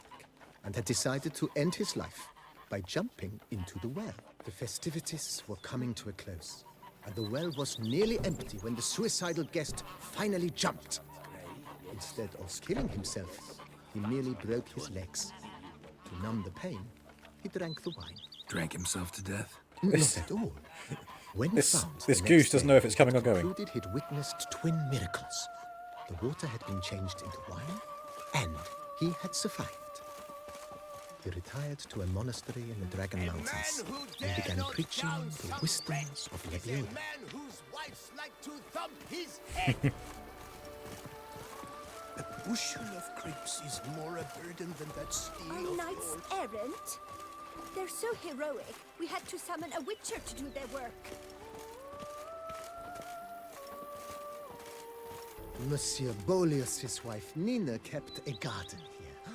and had decided to end his life by jumping into the well. The festivities were coming to a close, and the well was nearly empty when the suicidal guest finally jumped. Instead of killing himself, he merely broke his legs. To numb the pain, he drank the wine. Drank himself to death? Not at all. When This found goose the next doesn't day, know if it's coming or going. concluded he'd witnessed twin miracles. The water had been changed into wine, and he had survived. He retired to a monastery in the Dragon Mountains and began preaching the wisdoms of Leviathan. whose wives like to thump his head. A bushel of grapes is more a burden than that steel Our of knights gold. errant? They're so heroic, we had to summon a witcher to do their work. Monsieur Bolius' wife Nina kept a garden here.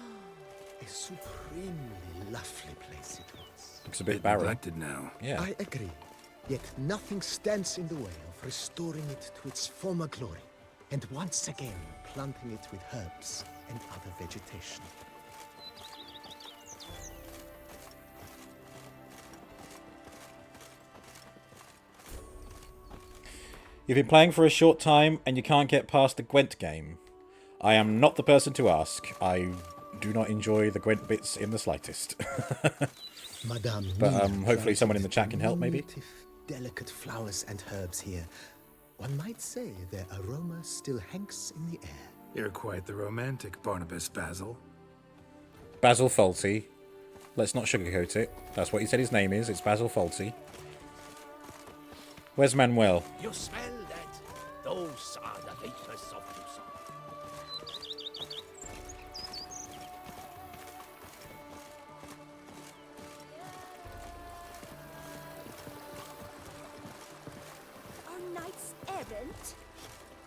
A supremely lovely place it was. Looks a bit barren. Neglected now. Yeah. I agree. Yet nothing stands in the way of restoring it to its former glory, and once again planting it with herbs and other vegetation. You've been playing for a short time and you can't get past the Gwent game. I am not the person to ask. I do not enjoy the Gwent bits in the slightest. Madame But Nina hopefully someone in the planted chat can help, maybe? diminutive, delicate flowers and herbs here. One might say their aroma still hangs in the air. You're quite the romantic, Barnabas Basil. Basil Fawlty. Let's not sugarcoat it. That's what he said his name is. It's Basil Fawlty. Where's Manuel? You smell that? Those are the vapors of Tucson. Our knights errant?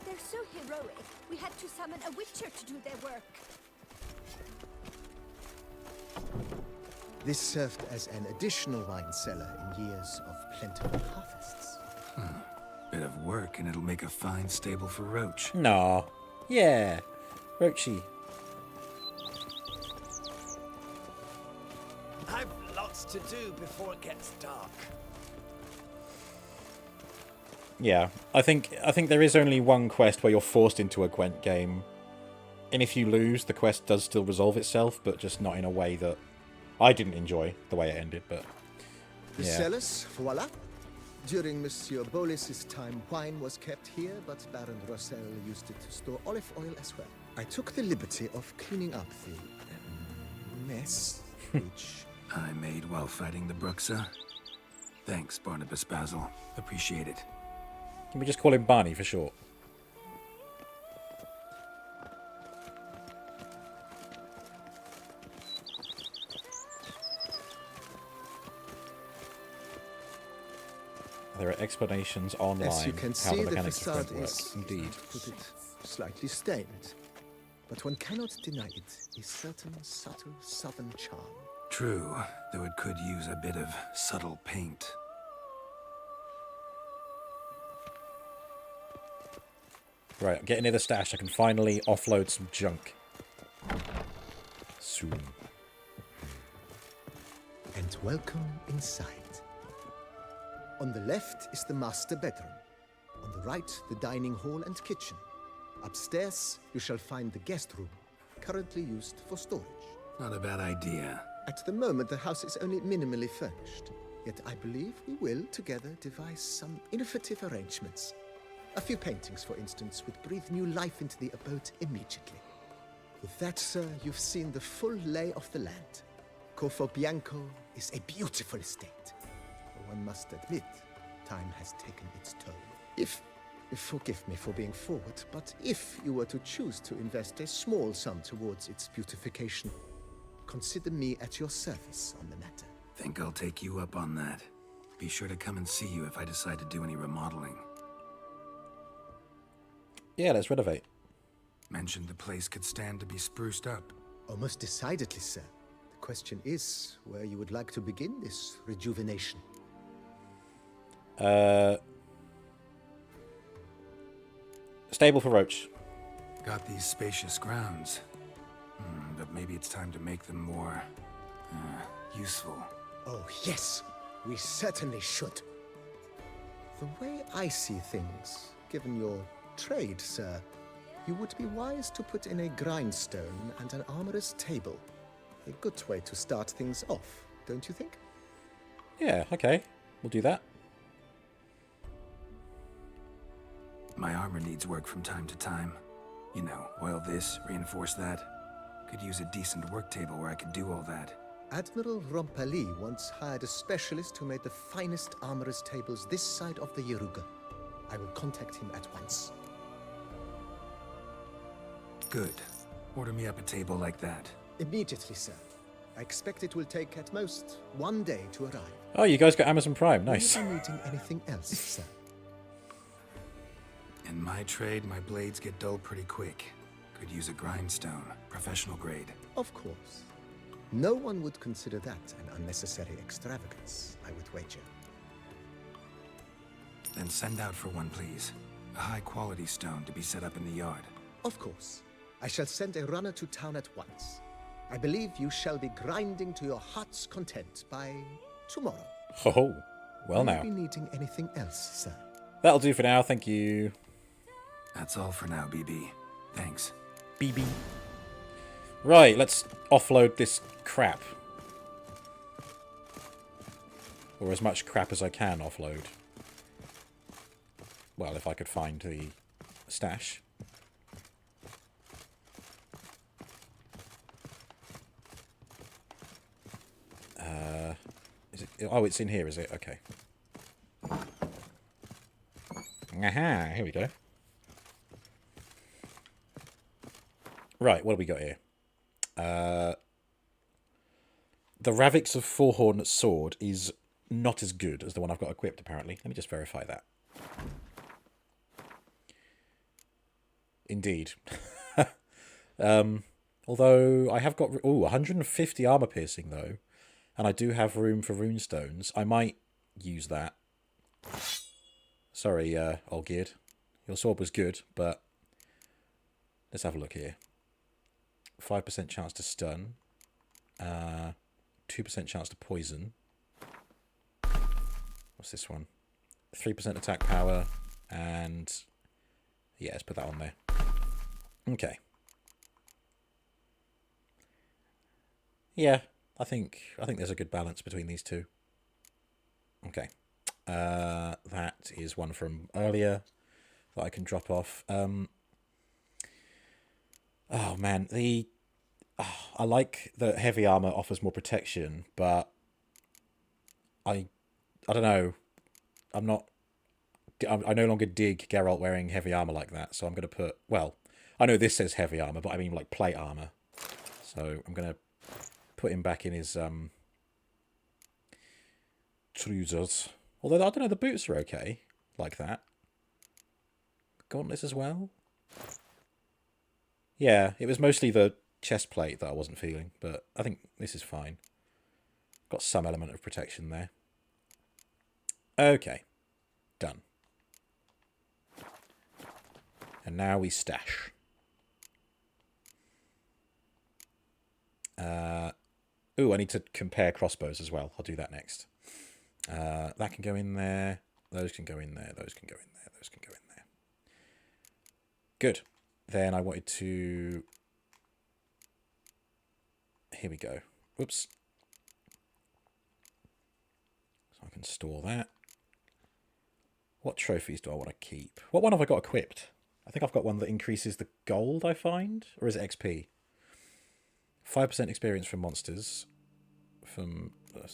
They're so heroic, we had to summon a witcher to do their work. This served as an additional wine cellar in years of plentiful harvests. Bit of work, and it'll make a fine stable for Roach. Nah. Yeah. Roachy. I've lots to do before it gets dark. Yeah. I think there is only one quest where you're forced into a Gwent game. And if you lose, the quest does still resolve itself, but just not in a way that I didn't enjoy the way it ended, but The yeah. cellars, voila. During Monsieur Bolis's time, wine was kept here, but Baron Rossel used it to store olive oil as well. I took the liberty of cleaning up the mess, which I made while fighting the Bruxa. Thanks, Barnabas Basil. Appreciate it. Can we just call him Barney for short? explanations online As you can how see, the the mechanics of facade print work. is, Indeed. to put it, slightly stained. But one cannot deny it, a certain subtle southern charm. True, though it could use a bit of subtle paint. Right, I'm getting near the stash. I can finally offload some junk. Soon. And welcome inside. On the left is the master bedroom. On the right, the dining hall and kitchen. Upstairs, you shall find the guest room, currently used for storage. Not a bad idea. At the moment, the house is only minimally furnished. Yet I believe we will, together, devise some innovative arrangements. A few paintings, for instance, would breathe new life into the abode immediately. With that, sir, you've seen the full lay of the land. Corvo Bianco is a beautiful estate. But one must admit, time has taken its toll. Forgive me for being forward, but if you were to choose to invest a small sum towards its beautification, consider me at your service on the matter. Think I'll take you up on that. Be sure to come and see you if I decide to do any remodeling. Yeah, let's renovate. Mentioned the place could stand to be spruced up. Oh, most decidedly, sir. The question is where you would like to begin this rejuvenation. Stable for Roach. Got these spacious grounds. But maybe it's time to make them more... useful. Oh, yes. We certainly should. The way I see things, given your trade, sir, you would be wise to put in a grindstone and an armorer's table. A good way to start things off, don't you think? Yeah, okay. We'll do that. My armor needs work from time to time. You know, oil this, reinforce that. Could use a decent work table where I could do all that. Admiral Rompali once hired a specialist who made the finest armorer's tables this side of the Yaruga. I will contact him at once. Good. Order me up a table like that. Immediately, sir. I expect it will take at most 1 day to arrive. Oh, you guys got Amazon Prime. Nice. Will you be needing anything else, sir? In my trade, my blades get dull pretty quick. Could use a grindstone, professional grade. Of course. No one would consider that an unnecessary extravagance, I would wager. Then send out for one, please. A high-quality stone to be set up in the yard. Of course. I shall send a runner to town at once. I believe you shall be grinding to your heart's content by tomorrow. Oh, well Will now. you be needing anything else, sir? That'll do for now, thank you. That's all for now, BB. Thanks. BB. Right, let's offload this crap. Or as much crap as I can offload. Well, if I could find the stash. Is it? Oh, it's in here, is it? Okay. Aha, here we go. Right, what do we got here? The Ravix of Fourhorn sword is not as good as the one I've got equipped, apparently. Let me just verify that. Indeed. Although I have got 150 armor piercing, though. And I do have room for runestones. I might use that. Sorry, Olgierd. Your sword was good, but... Let's have a look here. 5% chance to stun. 2% chance to poison. What's this one? 3% attack power. And... yeah, let's put that on there. Okay. Yeah, I think there's a good balance between these two. Okay. That is one from earlier that I can drop off. Oh man, I like that heavy armor offers more protection, but I don't know. I no longer dig Geralt wearing heavy armor like that, so I'm going to put... well, I know this says heavy armor, but I mean like plate armor. So I'm going to put him back in his trousers. Although, I don't know, the boots are okay. Like that. Gauntlets as well? Yeah, it was mostly the chest plate that I wasn't feeling, but I think this is fine. Got some element of protection there. Okay. Done. And now we stash. Ooh, I need to compare crossbows as well. I'll do that next. That can go in there. Those can go in there. Those can go in there. Those can go in there. Good. Then I wanted to... Here we go. Whoops. So I can store that. What trophies do I want to keep? What one have I got equipped? I think I've got one that increases the gold I find. Or is it XP? 5% experience from monsters.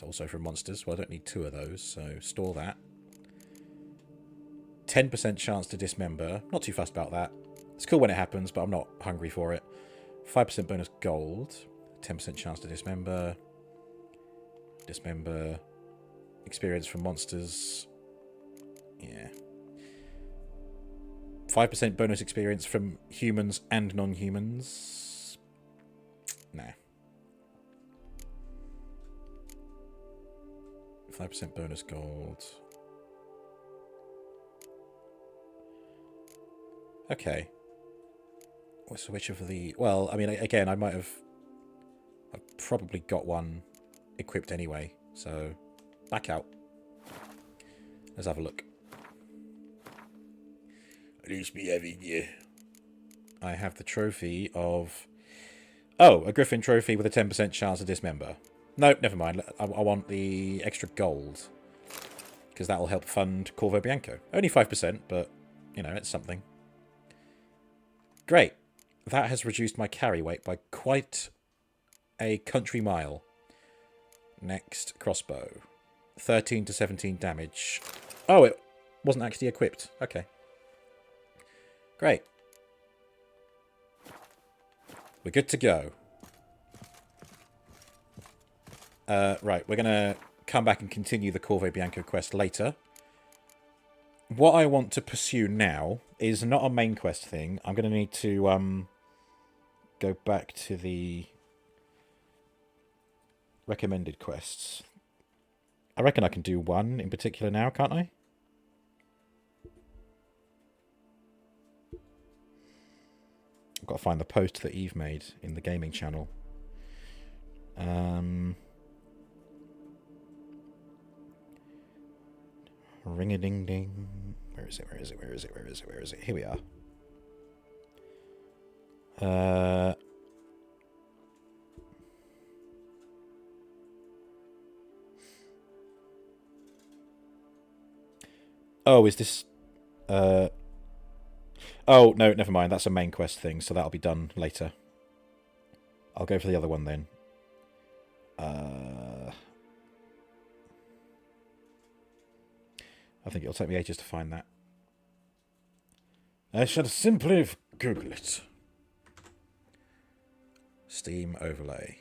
Also from monsters. Well, I don't need 2 of those, so store that. 10% chance to dismember. Not too fussed about that. It's cool when it happens, but I'm not hungry for it. 5% bonus gold. 10% chance to dismember. Dismember. Experience from monsters. Yeah. 5% bonus experience from humans and non-humans. Nah. 5% bonus gold. Okay. So which of the... Well, I mean, again, I might have... I've probably got one equipped anyway. So, back out. Let's have a look. At least be having you. I have the trophy of... Oh, a Griffin trophy with a 10% chance to dismember. No, never mind. I want the extra gold. Because that will help fund Corvo Bianco. Only 5%, but, you know, it's something. Great. That has reduced my carry weight by quite a country mile. Next, crossbow. 13 to 17 damage. Oh, it wasn't actually equipped. Okay. Great. We're good to go. Right, we're going to come back and continue the Corvo Bianco quest later. What I want to pursue now is not a main quest thing. I'm going to need to go back to the recommended quests. I reckon I can do one in particular now, can't I? I've got to find the post that Eve made in the gaming channel. Ring-a-ding-ding. Where is it? Where is it? Where is it? Where is it? Where is it? Here we are. Oh, is this... Oh, no, never mind. That's a main quest thing, so that'll be done later. I'll go for the other one then. I think it'll take me ages to find that. I shall simply Google it. Steam overlay.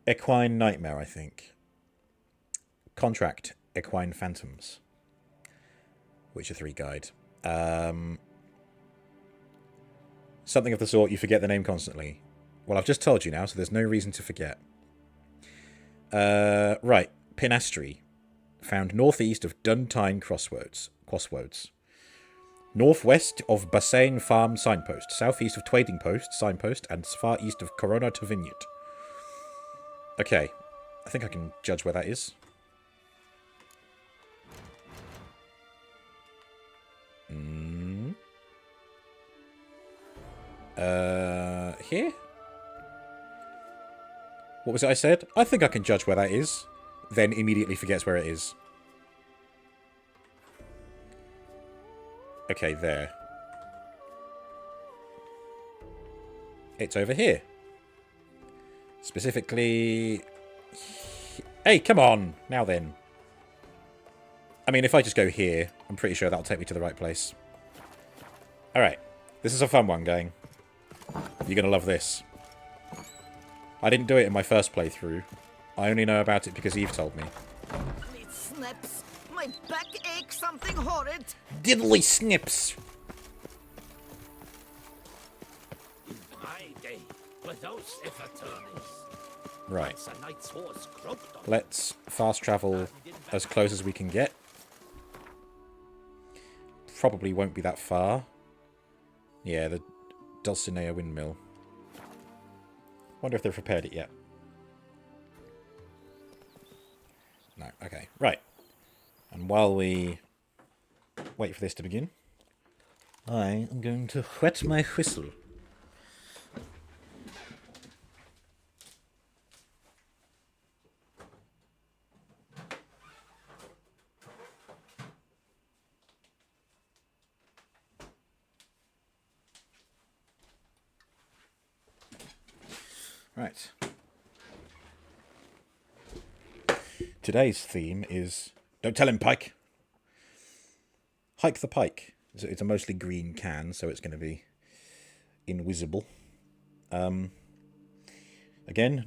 Equine Nightmare, I think. Contract Equine Phantoms. Witcher 3 guide. Something of the sort, you forget the name constantly. Well, I've just told you now, so there's no reason to forget. Right. Pinastri. Found northeast of Duntine Crossroads. Northwest of Bassain Farm Signpost. Southeast of Twading Post Signpost. And far east of Corona to Vineyard. Okay. I think I can judge where that is. Here? What was it I said? I think I can judge where that is. Then immediately forgets where it is. Okay, there. It's over here. Specifically... Hey, come on! Now then. I mean, if I just go here, I'm pretty sure that'll take me to the right place. Alright. This is a fun one, gang. You're gonna love this. I didn't do it in my first playthrough. I only know about it because Eve told me. It snaps. My back aches something horrid. Diddly snips! My day, with those attorneys. Right. Once a knight's horse croaked on Let's fast travel as close as we can get. Probably won't be that far. Yeah, the Dulcinea windmill. Wonder if they've repaired it yet. No, okay, right. And while we wait for this to begin, I am going to whet my whistle. Right. Today's theme is... Don't tell him, Pike! Hike the Pike. It's a mostly green can, so it's going to be invisible. Again,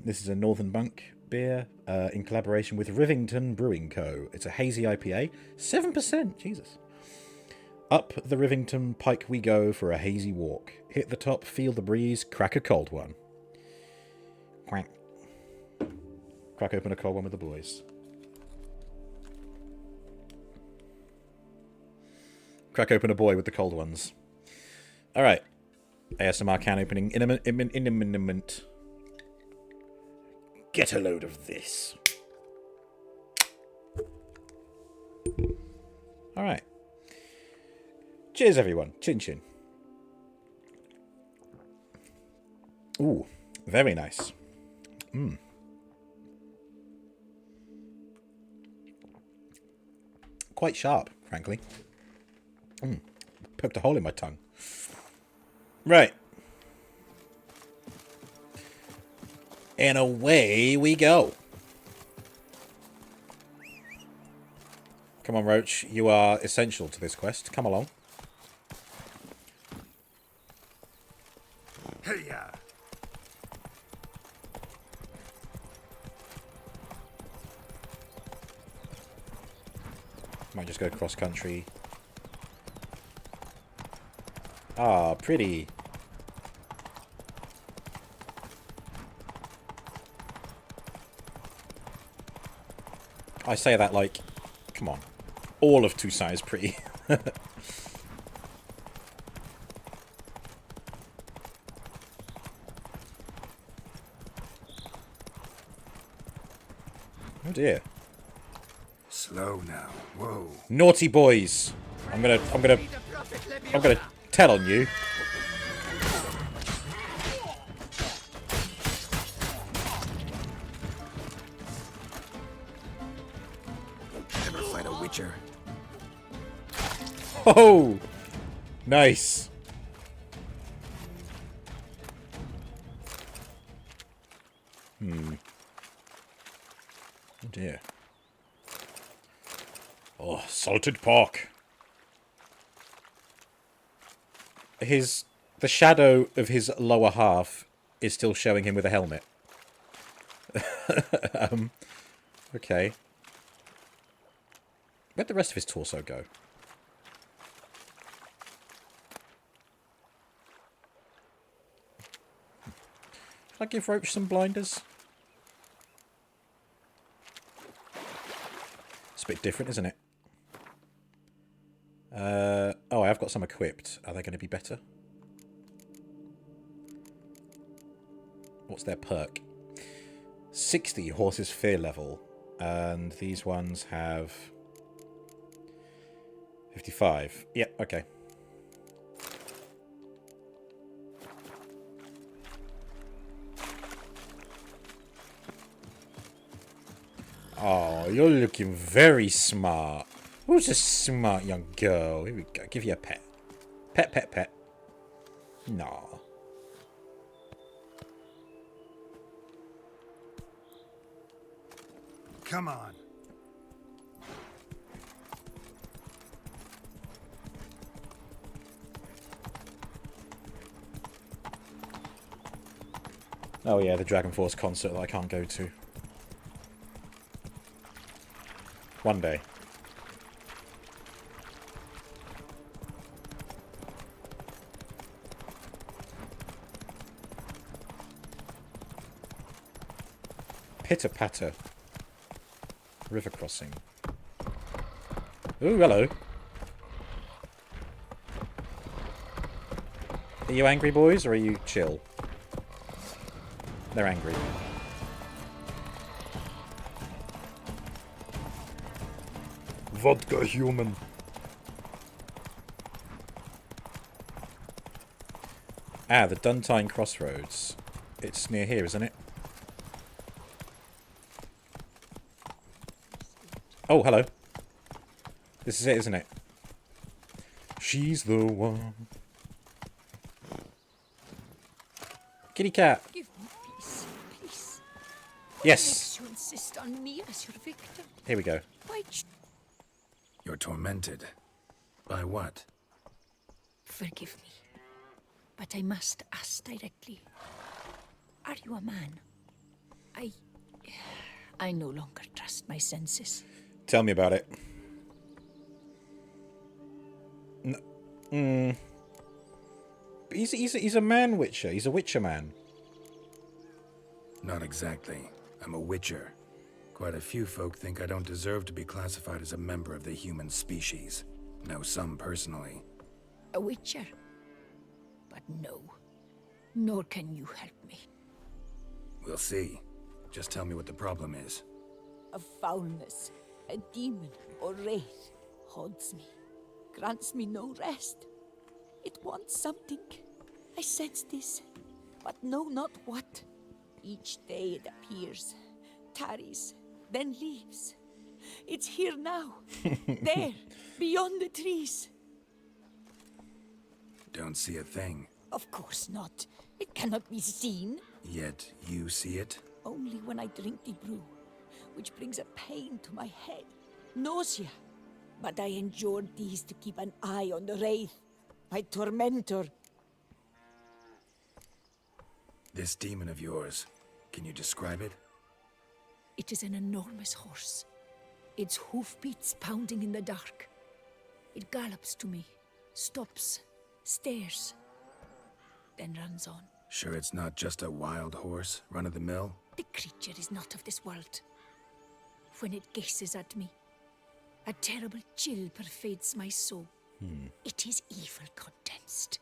this is a Northern Bunk beer in collaboration with Rivington Brewing Co. It's a hazy IPA. 7%! Jesus. Up the Rivington Pike we go for a hazy walk. Hit the top, feel the breeze, crack a cold one. Quack. Crack open a cold one with the boys. Crack open a boy with the cold ones. Alright. ASMR can opening. Imminent. Get a load of this. Alright. Cheers, everyone. Chin chin. Ooh, very nice. Quite sharp, frankly. Poked a hole in my tongue. Right. And away we go. Come on, Roach. You are essential to this quest. Come along. Hey-ya! Might just go cross country. Ah, pretty. I say that like, come on. All of Toussaint is pretty. Oh dear. Slow now. Whoa. Naughty boys. I'm gonna tell on you. Never fight a witcher. Oh, nice. Oh dear. Oh, salted pork. The shadow of his lower half is still showing him with a helmet. Okay. Where'd the rest of his torso go? Should I give Roach some blinders? It's a bit different, isn't it? Oh, I have got some equipped. Are they going to be better? What's their perk? 60 horses fear level. And these ones have 55. Yep, okay. Oh, you're looking very smart. Who's a smart young girl? Here we go. Give you a pet. Pet, pet, pet. No. Come on. Oh yeah, the Dragon Force concert that I can't go to. One day. Pitter patter. River crossing. Ooh, hello. Are you angry, boys, or are you chill? They're angry. Vodka human. Ah, the Duntine Crossroads. It's near here, isn't it? Oh, hello. This is it, isn't it? She's the one. Kitty cat. Give me peace, please. Yes. What makes you insist on me as your victim? Here we go. Why? You're tormented. By what? Forgive me, but I must ask directly. Are you a man? I no longer trust my senses. Tell me about it. He's a man witcher. He's a witcher man. Not exactly. I'm a witcher. Quite a few folk think I don't deserve to be classified as a member of the human species. Know some personally. A witcher? But no. Nor can you help me. We'll see. Just tell me what the problem is. A foulness, a demon or wraith haunts me, grants me no rest. It wants something. I sense this, but know not what. Each day it appears, tarries, then leaves. It's here now, there, beyond the trees. Don't see a thing. Of course not. It cannot be seen. Yet you see it? Only when I drink the brew, which brings a pain to my head, nausea. But I endured these to keep an eye on the wraith, my tormentor. This demon of yours, can you describe it? It is an enormous horse, its hoofbeats pounding in the dark. It gallops to me, stops, stares, then runs on. Sure it's not just a wild horse, run-of-the-mill? The creature is not of this world. When it gazes at me, a terrible chill pervades my soul. It is evil condensed.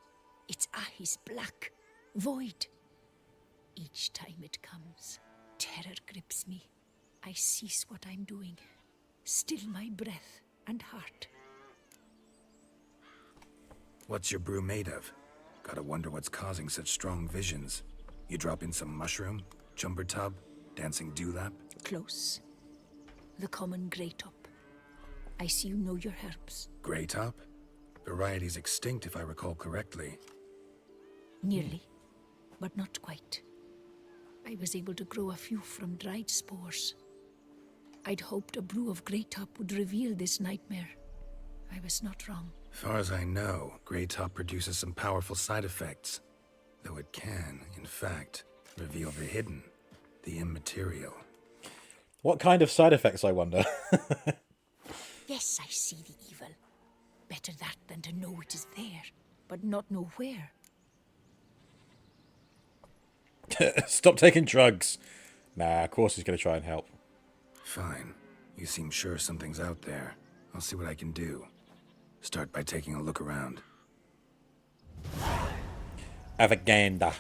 Its eyes black, void. Each time it comes, terror grips me. I cease what I'm doing, still my breath and heart. What's your brew made of? Gotta wonder what's causing such strong visions. You drop in some mushroom, jumper tub, dancing dewlap? Close. The common grey top. I see you know your herbs. Grey top? Variety's extinct if I recall correctly. Nearly, but not quite. I was able to grow a few from dried spores. I'd hoped a brew of grey top would reveal this nightmare. I was not wrong. Far as I know, grey top produces some powerful side effects. Though it can, in fact, reveal the hidden, the immaterial. What kind of side effects, I wonder? Yes, I see the evil. Better that than to know it is there, but not know where. Stop taking drugs. Nah, of course he's going to try and help. Fine. You seem sure something's out there. I'll see what I can do. Start by taking a look around. Avaganda.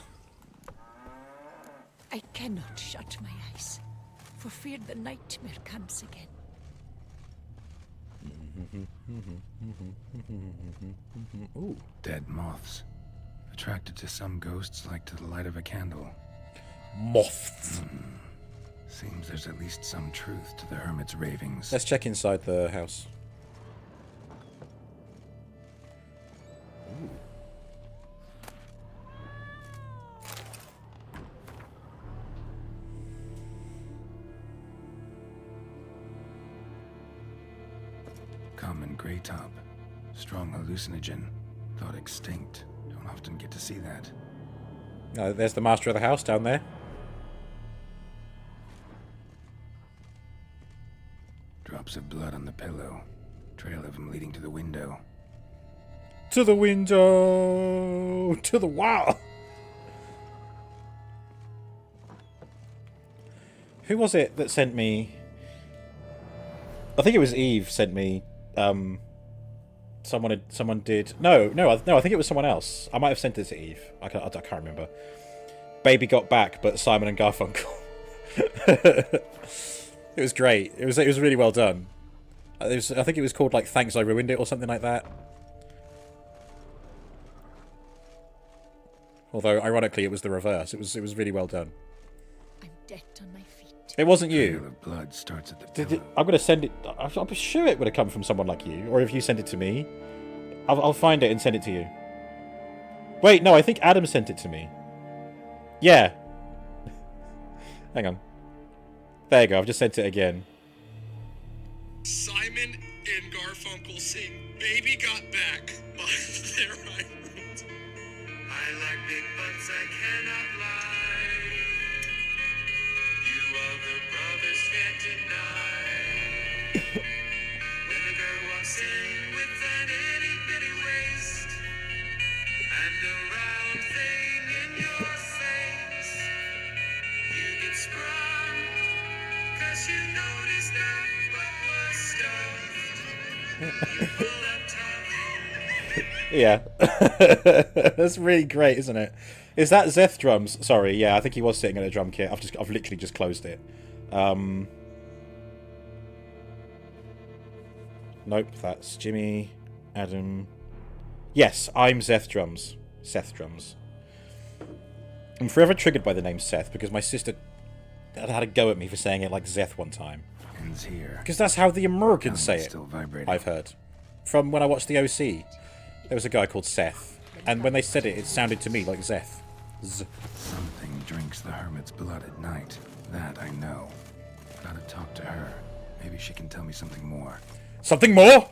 I cannot shut my eyes, for fear the nightmare comes again. Ooh. Dead moths. Attracted to some ghosts like to the light of a candle. Moths. Seems there's at least some truth to the hermit's ravings. Let's check inside the house. Ooh. Common grey top. Strong hallucinogen. Thought extinct. Don't often get to see that. There's the master of the house down there. Drops of blood on the pillow. Trail of him leading to the window. To the window! To the wall! Who was it that sent me... I think it was Eve sent me... Someone did... No, I think it was someone else. I might have sent it to Eve. I can't remember. Baby Got Back, but Simon and Garfunkel. It was great. It was really well done. I think it was called like Thanks I Ruined It or something like that. Although ironically it was the reverse. It was really well done. I'm dead on my feet. It wasn't Trail you. of blood starts at the pillow. I'm gonna send it. I'm sure it would have come from someone like you, or if you send it to me, I'll find it and send it to you. Wait, no, I think Adam sent it to me. Yeah. Hang on. There you go. I've just sent it again. Simon and Garfunkel sing "Baby Got Back" by their Island. I like big butts, I cannot lie. You other brothers can't deny. When a girl walks in with an itty bitty waist and a round thing in your face, you get sprung, 'cause you noticed that butt was stuffed. You pull up tough. Yeah. That's really great, isn't it? Is that Zeth drums? Sorry, yeah, I think he was sitting in a drum kit. I've literally just closed it. Nope, that's Jimmy, Adam. Yes, I'm Zeth drums. Seth drums. I'm forever triggered by the name Seth because my sister had a go at me for saying it like Zeth one time. Ends here. Because that's how the Americans say it. Still vibrating. I've heard. From when I watched the OC. There was a guy called Seth. And when they said it, it sounded to me like Zeth. Something drinks the hermit's blood at night. That I know. Gotta talk to her. Maybe she can tell me something more. Something more?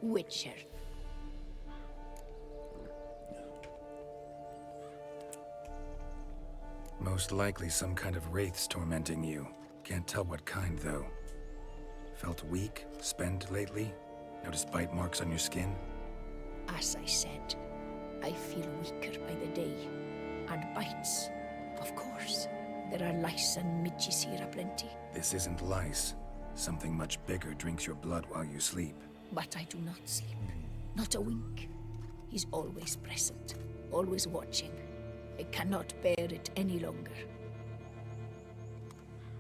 Witcher. Most likely some kind of wraiths tormenting you. Can't tell what kind, though. Felt weak, spent lately? Noticed bite marks on your skin? As I said, I feel weaker by the day. And bites, of course. There are lice and midges here aplenty. This isn't lice. Something much bigger drinks your blood while you sleep. But I do not sleep. Not a wink. He's always present, always watching. I cannot bear it any longer.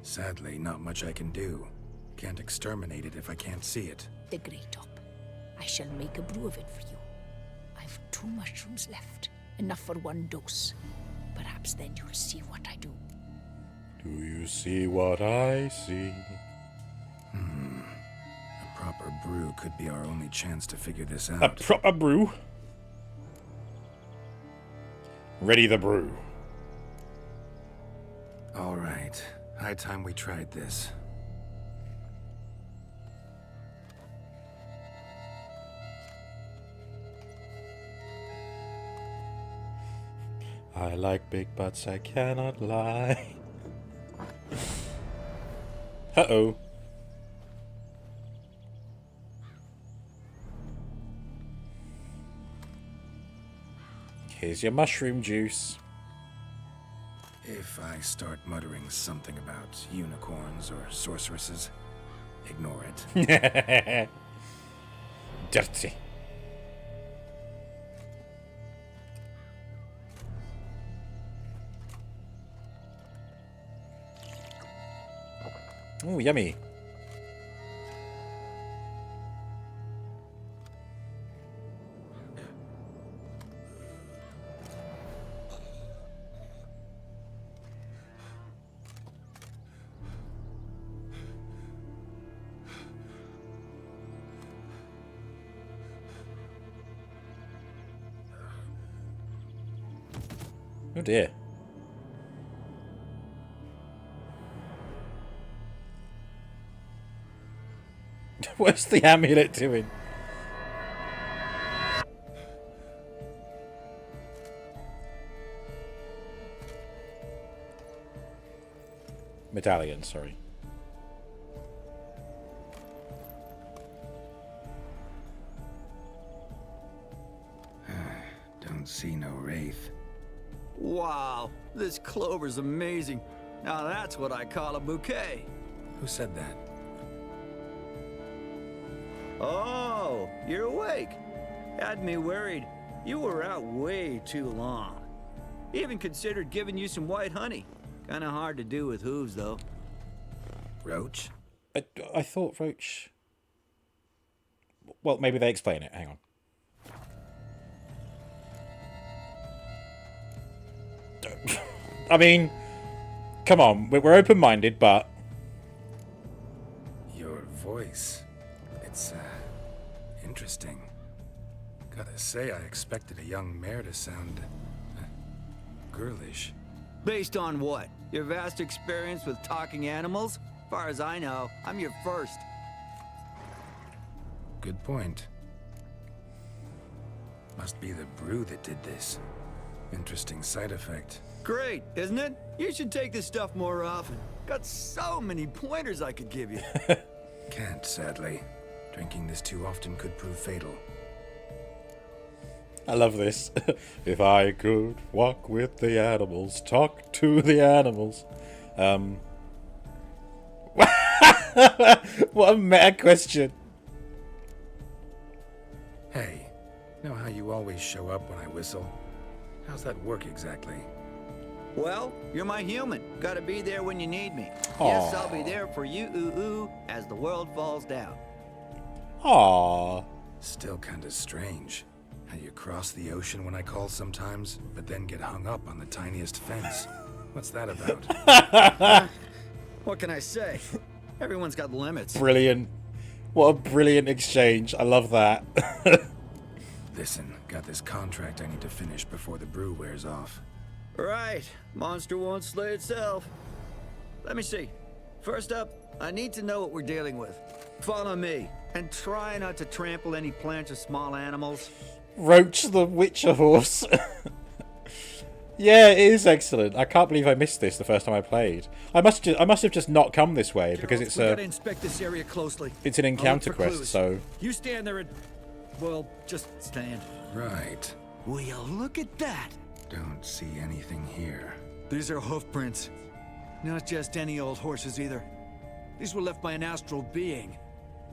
Sadly, not much I can do. Can't exterminate it if I can't see it. The Grey Top. I shall make a brew of it for you. I've 2 mushrooms left. Enough for 1 dose. Perhaps then you'll see what I do. Do you see what I see? A proper brew could be our only chance to figure this out. A proper brew? Ready the brew. All right. High time we tried this. I like big butts, I cannot lie. Uh-oh. Here's your mushroom juice. If I start muttering something about unicorns or sorceresses, ignore it. Dirty. Oh, yummy. Oh dear. What's the amulet doing? Medallion, sorry. Don't see no wraith. Wow, this clover's amazing. Now that's what I call a bouquet. Who said that? Oh, you're awake. Had me worried. You were out way too long. Even considered giving you some white honey. Kinda hard to do with hooves, though. Roach? I thought Roach... Well, maybe they explain it. Hang on. I mean, come on. We're open-minded, but... Your voice. It's, interesting. Gotta say, I expected a young mare to sound... girlish. Based on what? Your vast experience with talking animals? Far as I know, I'm your first. Good point. Must be the brew that did this. Interesting side effect. Great, isn't it? You should take this stuff more often. Got so many pointers I could give you. Can't, sadly. Drinking this too often could prove fatal. I love this. If I could walk with the animals, talk to the animals. What a meta question. Hey, know how you always show up when I whistle? How's that work exactly? Well, you're my human. Gotta be there when you need me. Aww. Yes, I'll be there for you, as the world falls down. Aww. Still kinda strange. How you cross the ocean when I call sometimes, but then get hung up on the tiniest fence. What's that about? What can I say? Everyone's got limits. Brilliant. What a brilliant exchange. I love that. Listen, got this contract I need to finish before the brew wears off. Right. Monster won't slay itself. Let me see. First up, I need to know what we're dealing with. Follow me, and try not to trample any plants or small animals. Roach the Witcher horse. Yeah, it is excellent. I can't believe I missed this the first time I played. I must have just not come this way because it's we gotta inspect this area closely. It's an encounter quest, clues. so You stand there and... well, just stand. Right. Will you look at that? Don't see anything here. These are hoof prints. Not just any old horses either. These were left by an astral being.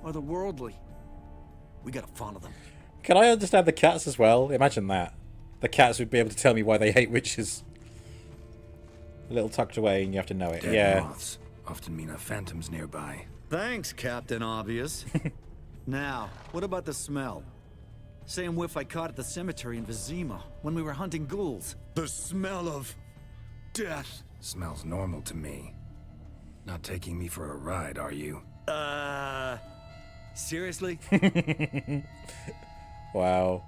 Otherworldly. We gotta follow them. Can I understand the cats as well? Imagine that. The cats would be able to tell me why they hate witches. A little tucked away and you have to know it. Dead yeah. moths often mean a phantom's nearby. Thanks, Captain Obvious. Now, what about the smell? Same whiff I caught at the cemetery in Vizima when we were hunting ghouls. The smell of death. Smells normal to me. Not taking me for a ride, are you? Seriously? Wow.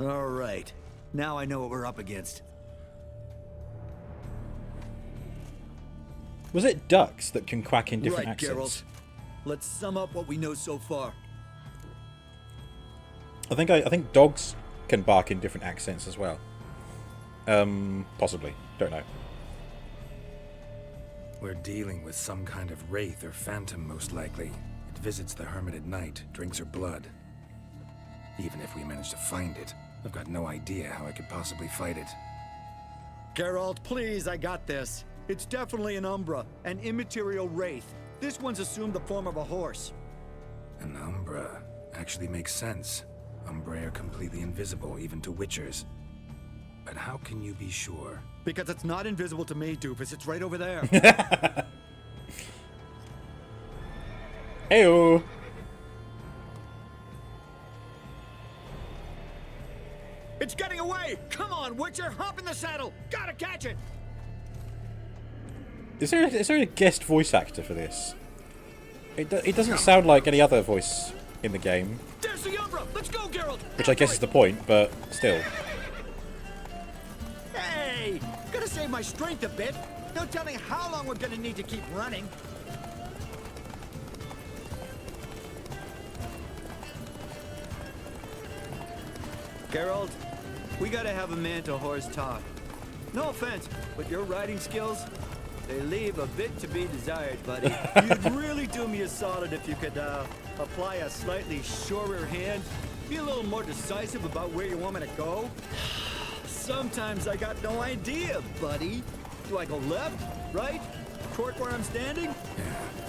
All right. Now I know what we're up against. Was it ducks that can quack in different right, accents? Geralt. Let's sum up what we know so far. I think dogs can bark in different accents as well. Possibly. Don't know. We're dealing with some kind of wraith or phantom, most likely. It visits the hermit at night, drinks her blood. Even if we manage to find it, I've got no idea how I could possibly fight it. Geralt, please, I got this. It's definitely an Umbra, an immaterial wraith. This one's assumed the form of a horse. An Umbra actually makes sense. Umbrae are completely invisible, even to witchers. But how can you be sure? Because it's not invisible to me, doofus. It's right over there. Heyo. It's getting away! Come on, Witcher! Hop in the saddle! Gotta catch it! Is there a guest voice actor for this? It doesn't sound like any other voice in the game. There's the Umbra! Let's go, Geralt! Which I guess is the point, but still. Hey! Gotta save my strength a bit. No telling how long we're gonna need to keep running. Geralt, We gotta have a man-to-horse talk. No offense, but your riding skills, they leave a bit to be desired, buddy. You'd really do me a solid if you could, apply a slightly surer hand. Be a little more decisive about where you want me to go. Sometimes I got no idea, buddy. Do I go left, right, toward where I'm standing? Yeah,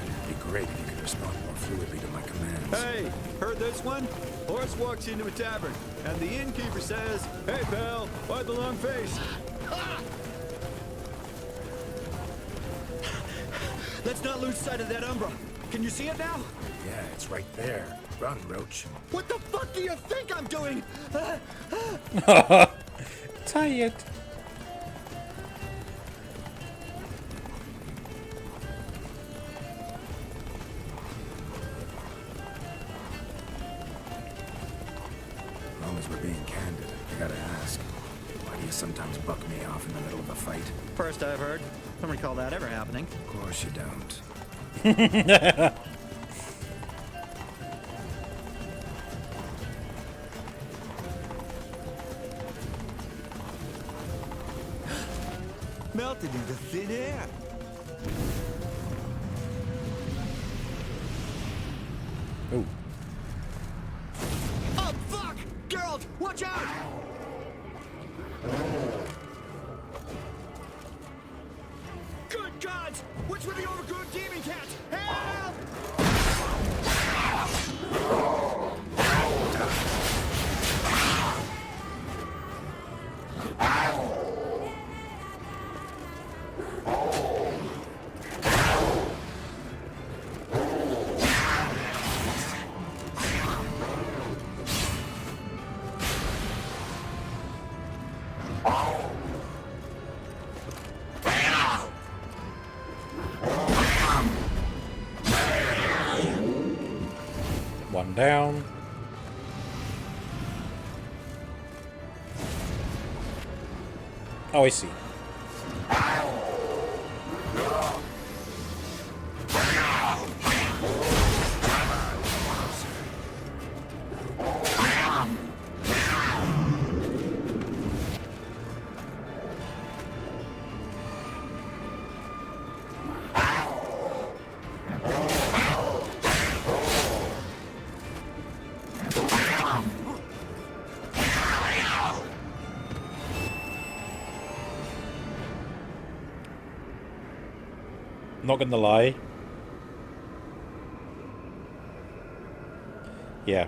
it'd be great if you could respond more fluidly to my commands. Hey, heard this one? Horse walks into a tavern, and the innkeeper says, "Hey, pal, why the long face?" Let's not lose sight of that umbra. Can you see it now? Yeah, it's right there. Run, Roach. What the fuck do you think I'm doing? Tired. As long as we're being candid, I gotta ask. Why do you sometimes buck me off in the middle of a fight? First I've heard. Don't recall that ever happening. Of course you don't. Melted into thin air. Oh. Oh, fuck! Geralt, watch out! Good gods! Which were the overgrown demon cats? Help! One down. Oh, I see. Not gonna lie. Yeah.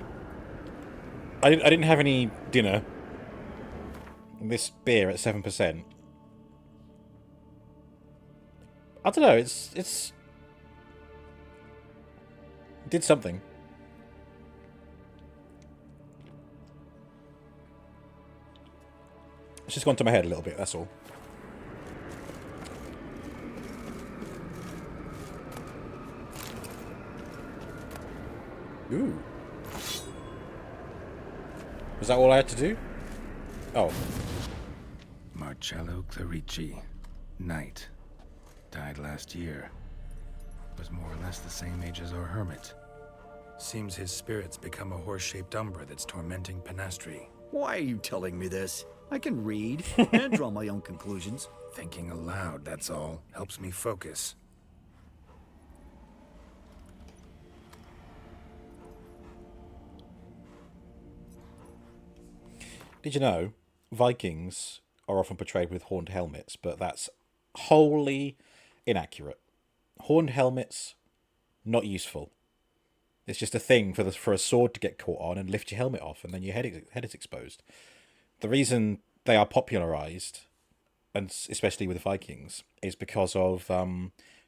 I didn't have any dinner. This beer at 7%. I don't know, it's did something. It's just gone to my head a little bit, that's all. Ooh. Was that all I had to do? Oh. Marcello Clerici, knight. Died last year. Was more or less the same age as our hermit. Seems his spirit's become a horse-shaped umbra that's tormenting Penastri. Why are you telling me this? I can read and draw my own conclusions. Thinking aloud, that's all. Helps me focus. Did you know Vikings are often portrayed with horned helmets, but that's wholly inaccurate. Horned helmets, not useful. It's just a thing for a sword to get caught on and lift your helmet off, and then your head is exposed. The reason they are popularized, and especially with Vikings, is because of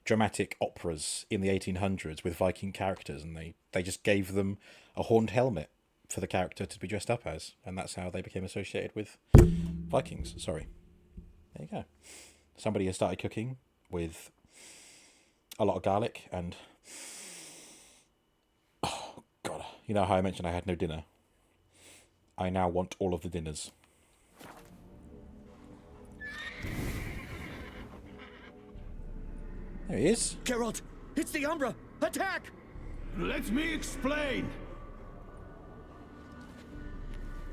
dramatic operas in the 1800s with Viking characters, and they just gave them a horned helmet for the character to be dressed up as, and that's how they became associated with Vikings. Sorry. There you go. Somebody has started cooking with a lot of garlic and... Oh, God. You know how I mentioned I had no dinner? I now want all of the dinners. There he is. Geralt, it's the Umbra! Attack! Let me explain.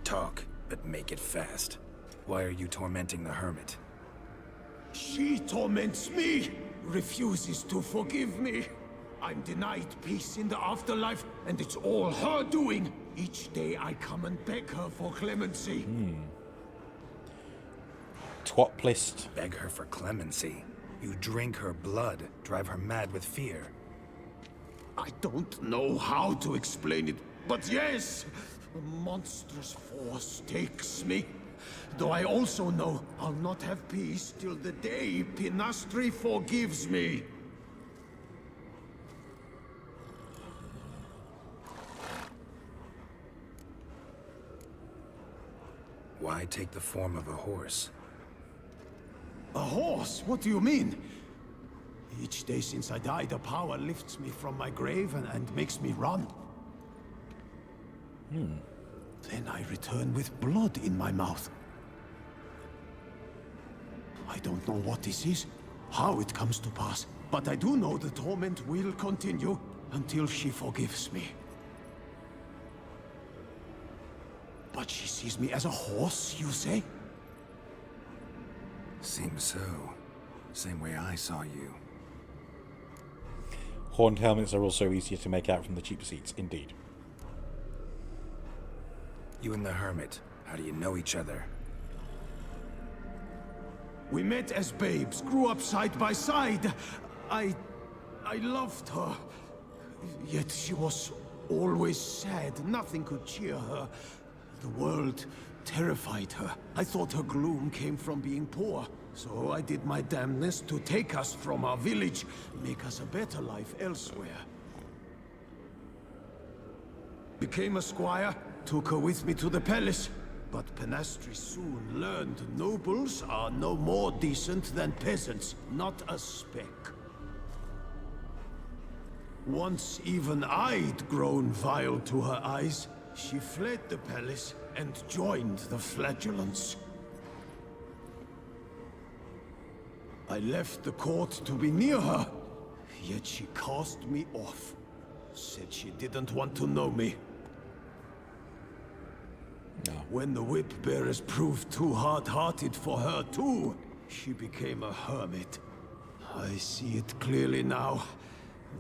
Talk, but make it fast. Why are you tormenting the hermit? She torments me, refuses to forgive me. I'm denied peace in the afterlife, and it's all her doing. Each day I come and beg her for clemency. Twatplist. Beg her for clemency. You drink her blood, drive her mad with fear. I don't know how to explain it, but yes, a monstrous force takes me. Though I also know I'll not have peace till the day Pinastri forgives me. Why take the form of a horse? A horse? What do you mean? Each day since I died, the power lifts me from my grave and makes me run. Then I return with blood in my mouth. I don't know what this is, how it comes to pass, but I do know the torment will continue until she forgives me. But she sees me as a horse, you say? Seems so. Same way I saw you. Horned helmets are also easier to make out from the cheap seats, indeed. You and the hermit, how do you know each other? We met as babes, grew up side by side. I loved her. Yet she was always sad. Nothing could cheer her. The world terrified her. I thought her gloom came from being poor. So I did my damnedest to take us from our village, make us a better life elsewhere. Became a squire, took her with me to the palace. But Pinastri soon learned nobles are no more decent than peasants, not a speck. Once even I'd grown vile to her eyes, she fled the palace and joined the flagellants. I left the court to be near her, yet she cast me off. Said she didn't want to know me. No. When the whip bearers proved too hard-hearted for her too, she became a hermit. I see it clearly now,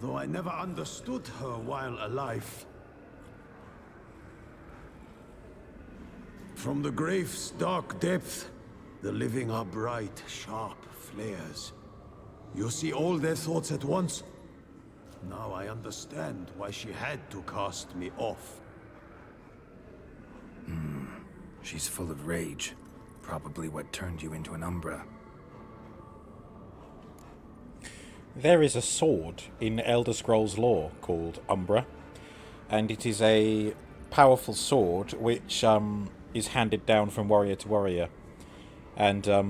though I never understood her while alive. From the grave's dark depth, the living are bright, sharp flares. You see all their thoughts at once. Now I understand why she had to cast me off. She's full of rage. Probably what turned you into an Umbra. There is a sword in Elder Scrolls lore called Umbra, and it is a powerful sword which is handed down from warrior to warrior. And I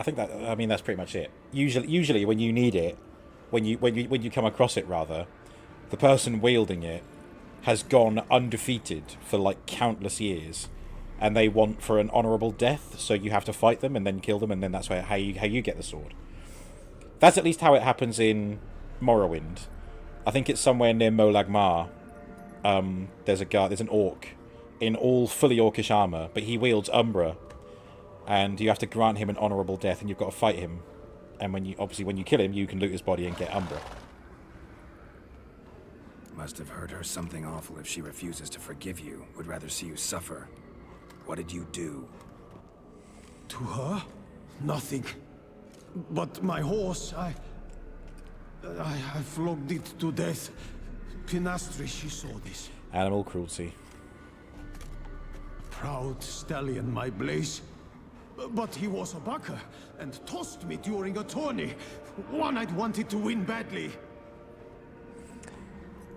think that's pretty much it. Usually when you need it, when you come across it rather, the person wielding it has gone undefeated for like countless years, and they want for an honourable death, so you have to fight them and then kill them, and then that's how you get the sword. That's at least how it happens in Morrowind. I think it's somewhere near Molag Mar. There's an orc in all fully orcish armour, but he wields Umbra, and you have to grant him an honourable death, and you've got to fight him. And when you kill him, you can loot his body and get Umbra. Must have heard her something awful if she refuses to forgive you. Would rather see you suffer. What did you do? To her? Nothing. But my horse, I flogged it to death. Pinastri, she saw this. Animal cruelty. Proud stallion, my Blaze. But he was a bucker, and tossed me during a tourney. One I'd wanted to win badly.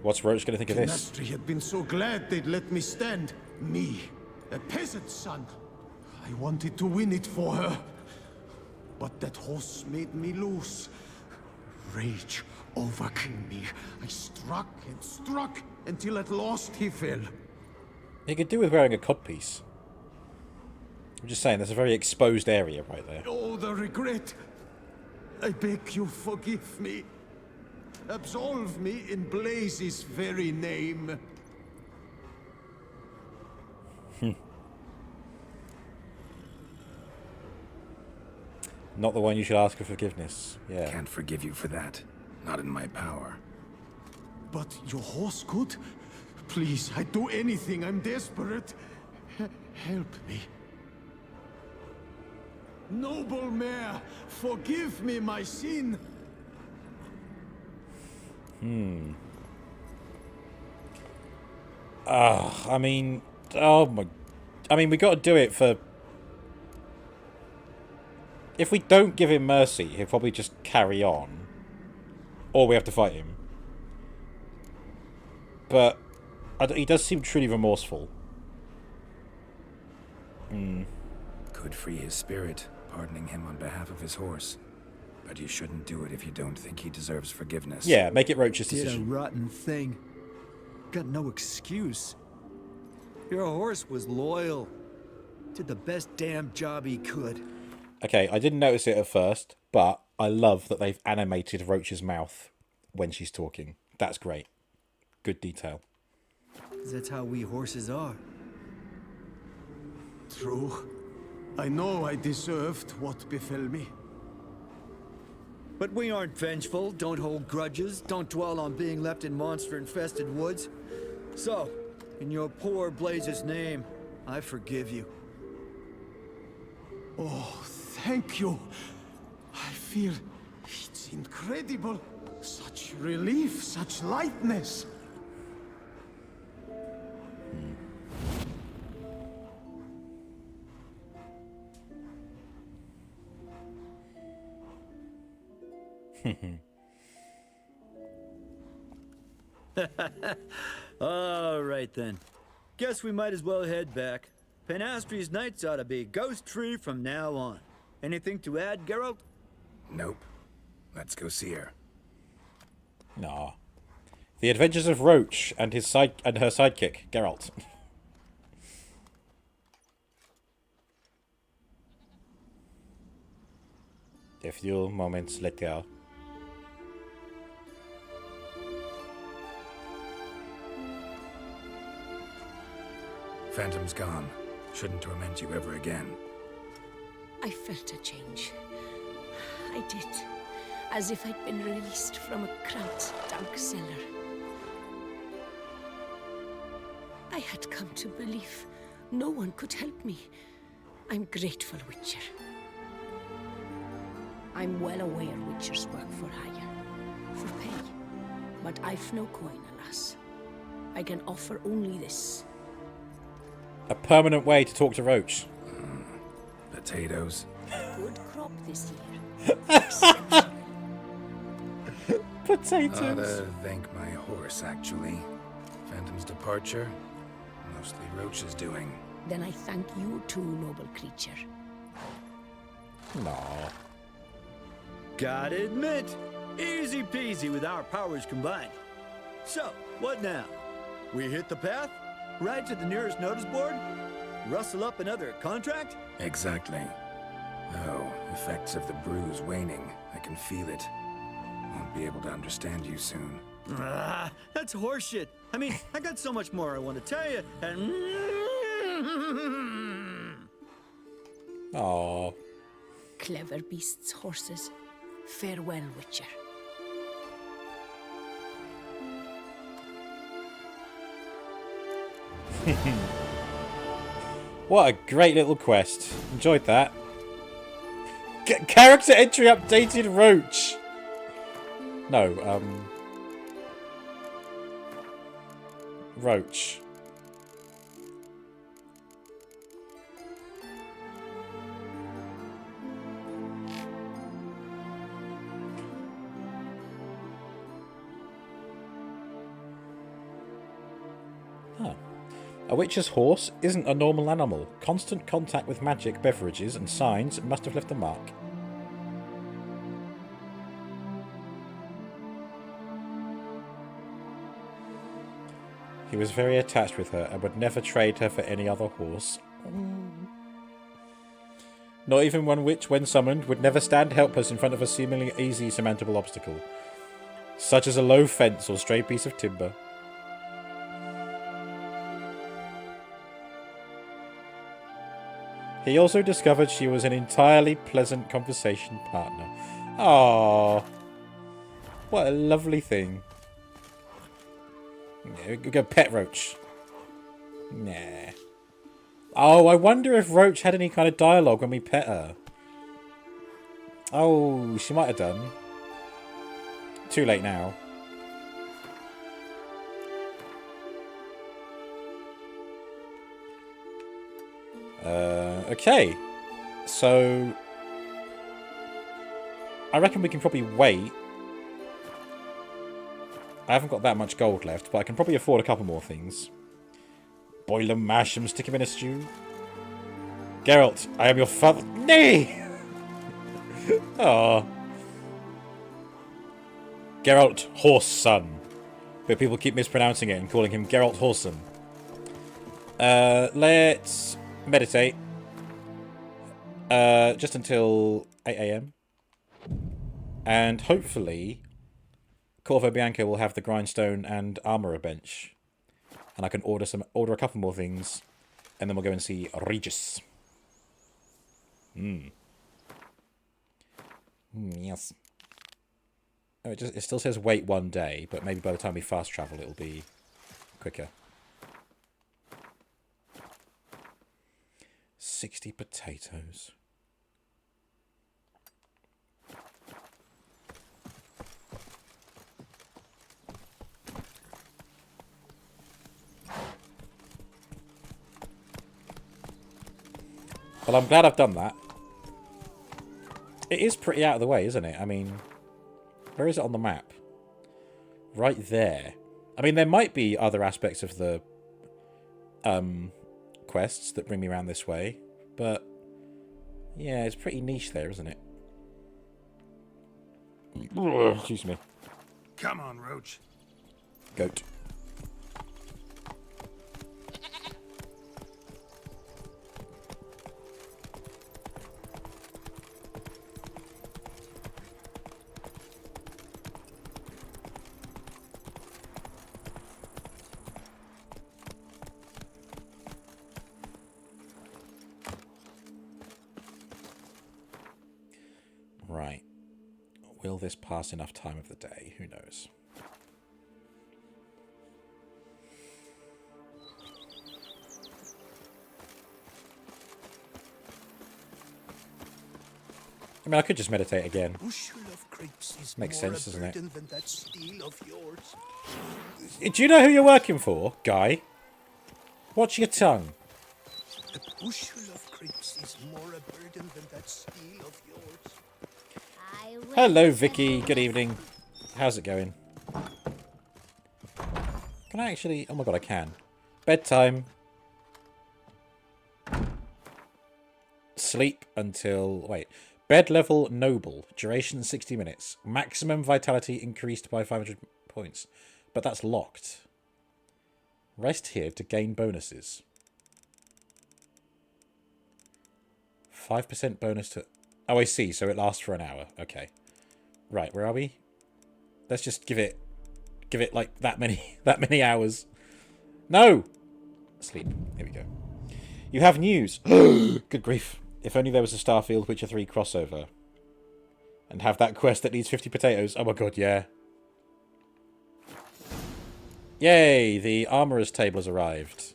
What's Roach going to think of this? Pinastri had been so glad they'd let me stand. Me, a peasant's son. I wanted to win it for her. But that horse made me lose. Rage overcame me. I struck and struck until at last he fell. He could do with wearing a codpiece. I'm just saying, there's a very exposed area right there. Oh, the regret. I beg you forgive me. Absolve me in Blaze's very name. Not the one you should ask for forgiveness. Yeah. Can't forgive you for that. Not in my power. But your horse could? Please, I'd do anything. I'm desperate. Help me. Noble mare, forgive me my sin. I mean, oh my... I mean, we got to do it for... If we don't give him mercy, he'll probably just carry on. Or we have to fight him. But he does seem truly remorseful. Could free his spirit, pardoning him on behalf of his horse. But you shouldn't do it if you don't think he deserves forgiveness. Yeah, make it Roach's Did a decision. rotten thing. Got no excuse. Your horse was loyal. Did the best damn job he could. Okay, I didn't notice it at first, but I love that they've animated Roach's mouth when she's talking. That's great. Good detail. That's how we horses are. True. I know I deserved what befell me. But we aren't vengeful, don't hold grudges, don't dwell on being left in monster-infested woods. So, in your poor Blaze's name, I forgive you. Oh, thank you. I feel it's incredible. Such relief, such lightness. All right then. Guess we might as well head back. Penastri's nights ought to be ghost-free from now on. Anything to add, Geralt? Nope. Let's go see her. Nah. The Adventures of Roach and her sidekick, Geralt. A few moments later. Phantom's gone. Shouldn't torment you ever again. I felt a change. I did. As if I'd been released from a cramped, dark cellar. I had come to believe no one could help me. I'm grateful, Witcher. I'm well aware Witchers work for hire, for pay. But I've no coin, alas. I can offer only this. A permanent way to talk to Roach. Potatoes. Good crop this year. Potatoes. Ought to thank my horse, actually. Phantom's departure, mostly Roach's doing. Then I thank you too, noble creature. No. Gotta admit, easy peasy with our powers combined. So, what now? We hit the path? Right to the nearest notice board? Rustle up another contract? Exactly. Oh, effects of the bruise waning. I can feel it. Won't be able to understand you soon. Ah, that's horseshit. I mean, I got so much more I want to tell you, and... Aww. Clever beasts, horses. Farewell, Witcher. What a great little quest. Enjoyed that. Character entry updated Roach. No, Roach. Huh. A witch's horse isn't a normal animal. Constant contact with magic, beverages, and signs must have left a mark. He was very attached with her and would never trade her for any other horse. Not even one which, when summoned, would never stand helpless in front of a seemingly easy surmountable obstacle, such as a low fence or stray piece of timber. He also discovered she was an entirely pleasant conversation partner. Aww. What a lovely thing. Yeah, we go pet Roach. Nah. Oh, I wonder if Roach had any kind of dialogue when we pet her. Oh, she might have done. Too late now. Okay. So I reckon we can probably wait. I haven't got that much gold left, but I can probably afford a couple more things. Boil them, mash them, stick them in a stew. Geralt, I am your father. Nay! Aww. Geralt Horse Son. But people keep mispronouncing it and calling him Geralt Horson. Let's meditate. Just until 8 AM. And hopefully Corvo Bianco will have the grindstone and armorer bench. And I can order a couple more things. And then we'll go and see Regis. Yes. Oh, it still says wait 1 day, but maybe by the time we fast travel it'll be quicker. 60 potatoes. Well, I'm glad I've done that. It is pretty out of the way, isn't it? I mean, where is it on the map? Right there. I mean, there might be other aspects of the quests that bring me around this way, but yeah, it's pretty niche there, isn't it? Excuse me. Come on, Roach. Goat. Right. Will this pass enough time of the day? Who knows? I mean, I could just meditate again. Makes sense, doesn't it? Than that steel of yours. Do you know who you're working for, guy? Watch your tongue. A bushel of grapes is more a burden than that steel of yours. Hello, Vicky. Good evening. How's it going? Can I actually... Oh my god, I can. Bedtime. Sleep until... Wait. Bed level noble. Duration 60 minutes. Maximum vitality increased by 500 points. But that's locked. Rest here to gain bonuses. 5% bonus to... Oh, I see. So it lasts for an hour. Okay. Right, where are we? Let's just give it like that many hours. No! Sleep. Here we go. You have news. Good grief. If only there was a Starfield Witcher 3 crossover. And have that quest that needs 50 potatoes. Oh my god, yeah. Yay! The armorer's table has arrived.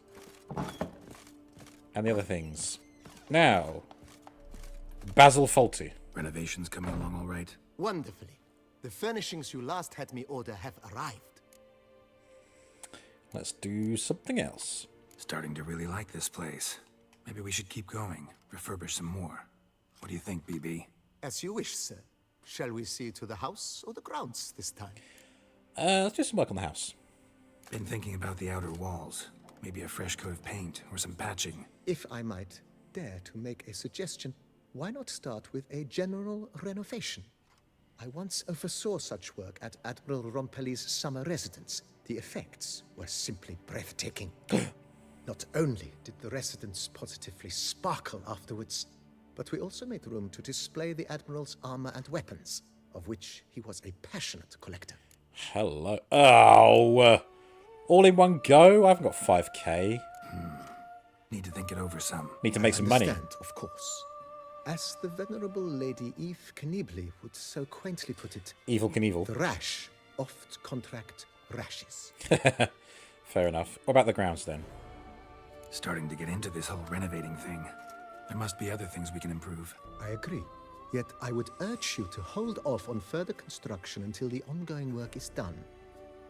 And the other things. Now... Basil Faulty. Renovations coming along all right? Wonderfully. The furnishings you last had me order have arrived. Let's do something else. Starting to really like this place. Maybe we should keep going. Refurbish some more. What do you think, BB? As you wish, sir. Shall we see to the house or the grounds this time? Let's do some work on the house. Been thinking about the outer walls. Maybe a fresh coat of paint or some patching. If I might dare to make a suggestion, why not start with a general renovation? I once oversaw such work at Admiral Rompelli's summer residence. The effects were simply breathtaking. Not only did the residence positively sparkle afterwards, but we also made room to display the Admiral's armor and weapons, of which he was a passionate collector. Need to think it over some. Need to make some money. Understand, of course. As the venerable Lady Eve Knievel would so quaintly put it, Evil Knievel. the rash oft contract rashes. Fair enough. What about the grounds then? Starting to get into this whole renovating thing. There must be other things we can improve. I agree. Yet I would urge you to hold off on further construction until the ongoing work is done.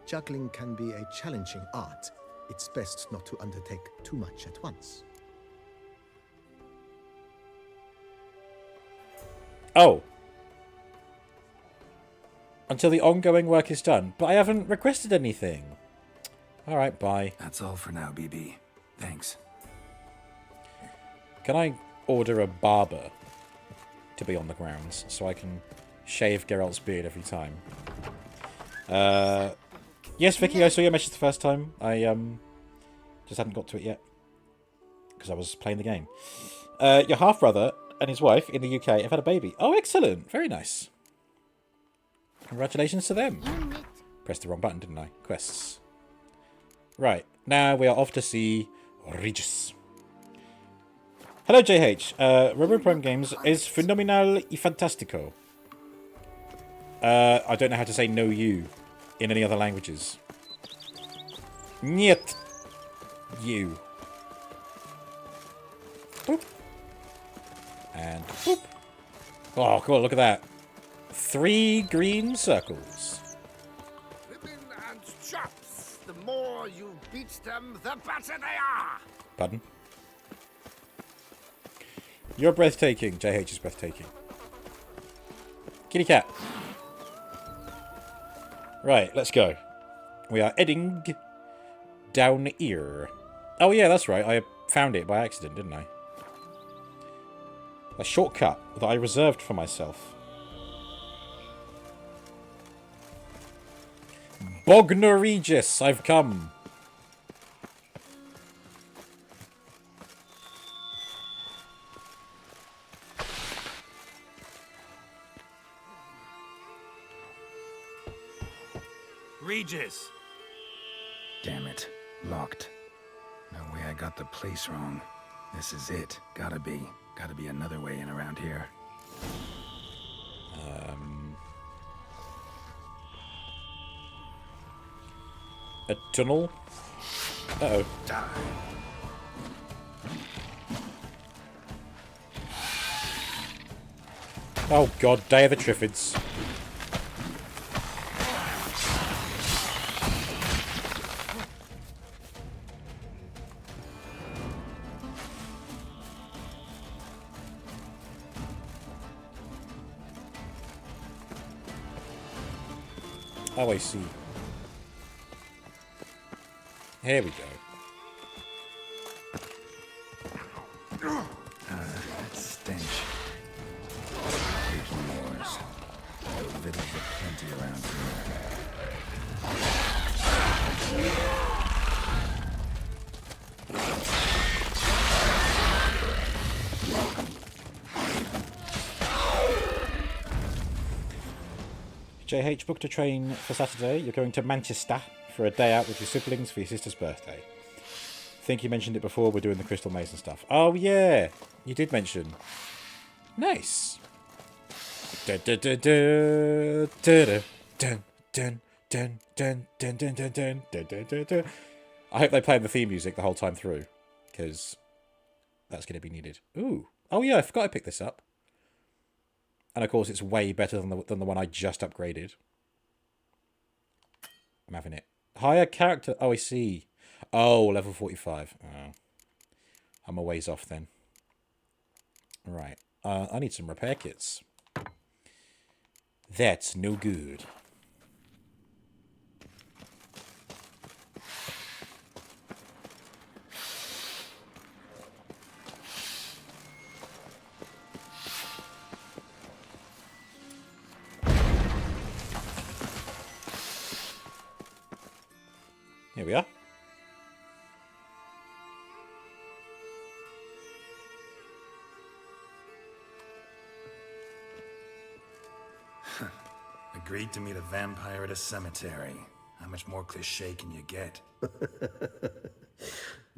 Juggling can be a challenging art. It's best not to undertake too much at once. Oh. Until the ongoing work is done. But I haven't requested anything. Alright, bye. That's all for now, BB. Thanks. Can I order a barber to be on the grounds so I can shave Geralt's beard every time? Yes, Vicky, I saw your message the first time. I just hadn't got to it yet because I was playing the game. Your half-brother and his wife in the UK have had a baby. Oh, excellent. Very nice. Congratulations to them. Pressed the wrong button, didn't I? Quests. Right. Now we are off to see Regis. Hello, JH. Robo Prime Games is phenomenal y fantastico. I don't know how to say no you in any other languages. Niet. You. Boop. And boop. Oh, cool. Look at that. 3 green circles. Ribbon and chops. The more you beat them, the better they are. Pardon? You're breathtaking. JH is breathtaking. Kitty cat. Right, let's go. We are heading down here. Oh yeah, that's right. I found it by accident, didn't I? A shortcut that I reserved for myself. Bognor Regis, I've come. Regis! Damn it. Locked. No way I got the place wrong. This is it. Gotta be. Gotta be another way in around here. A tunnel? Uh-oh. Die. Oh god, Day of the Triffids. Oh, I see. Here we go. That stench. Taking wars. Victuals are plenty around JH booked a train for Saturday. You're going to Manchester for a day out with your siblings for your sister's birthday. Think you mentioned it before. We're doing the Crystal Maze and stuff. Oh yeah, you did mention. Nice. I hope they play the theme music the whole time through, because that's going to be needed. Ooh. Oh yeah, I forgot I picked this up. And of course, it's way better than the one I just upgraded. I'm having it. Higher character. Oh, I see. Oh, level 45. Oh. I'm a ways off then. Right. I need some repair kits. That's no good. Here we are. Agreed to meet a vampire at a cemetery. How much more cliché can you get?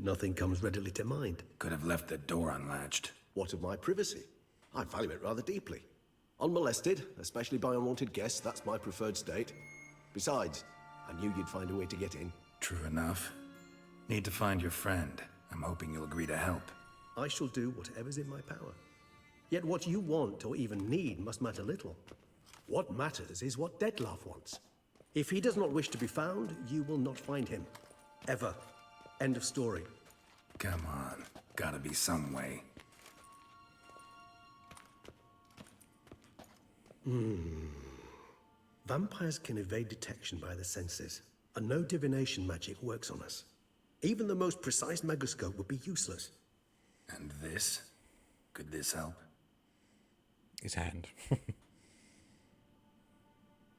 Nothing comes readily to mind. Could have left the door unlatched. What of my privacy? I value it rather deeply. Unmolested, especially by unwanted guests, that's my preferred state. Besides, I knew you'd find a way to get in. True enough. Need to find your friend. I'm hoping you'll agree to help. I shall do whatever's in my power. Yet what you want or even need must matter little. What matters is what Dettlaff wants. If he does not wish to be found, you will not find him. Ever. End of story. Come on. Gotta be some way. Vampires can evade detection by the senses, and no divination magic works on us. Even the most precise megascope would be useless. And this? Could this help? His hand.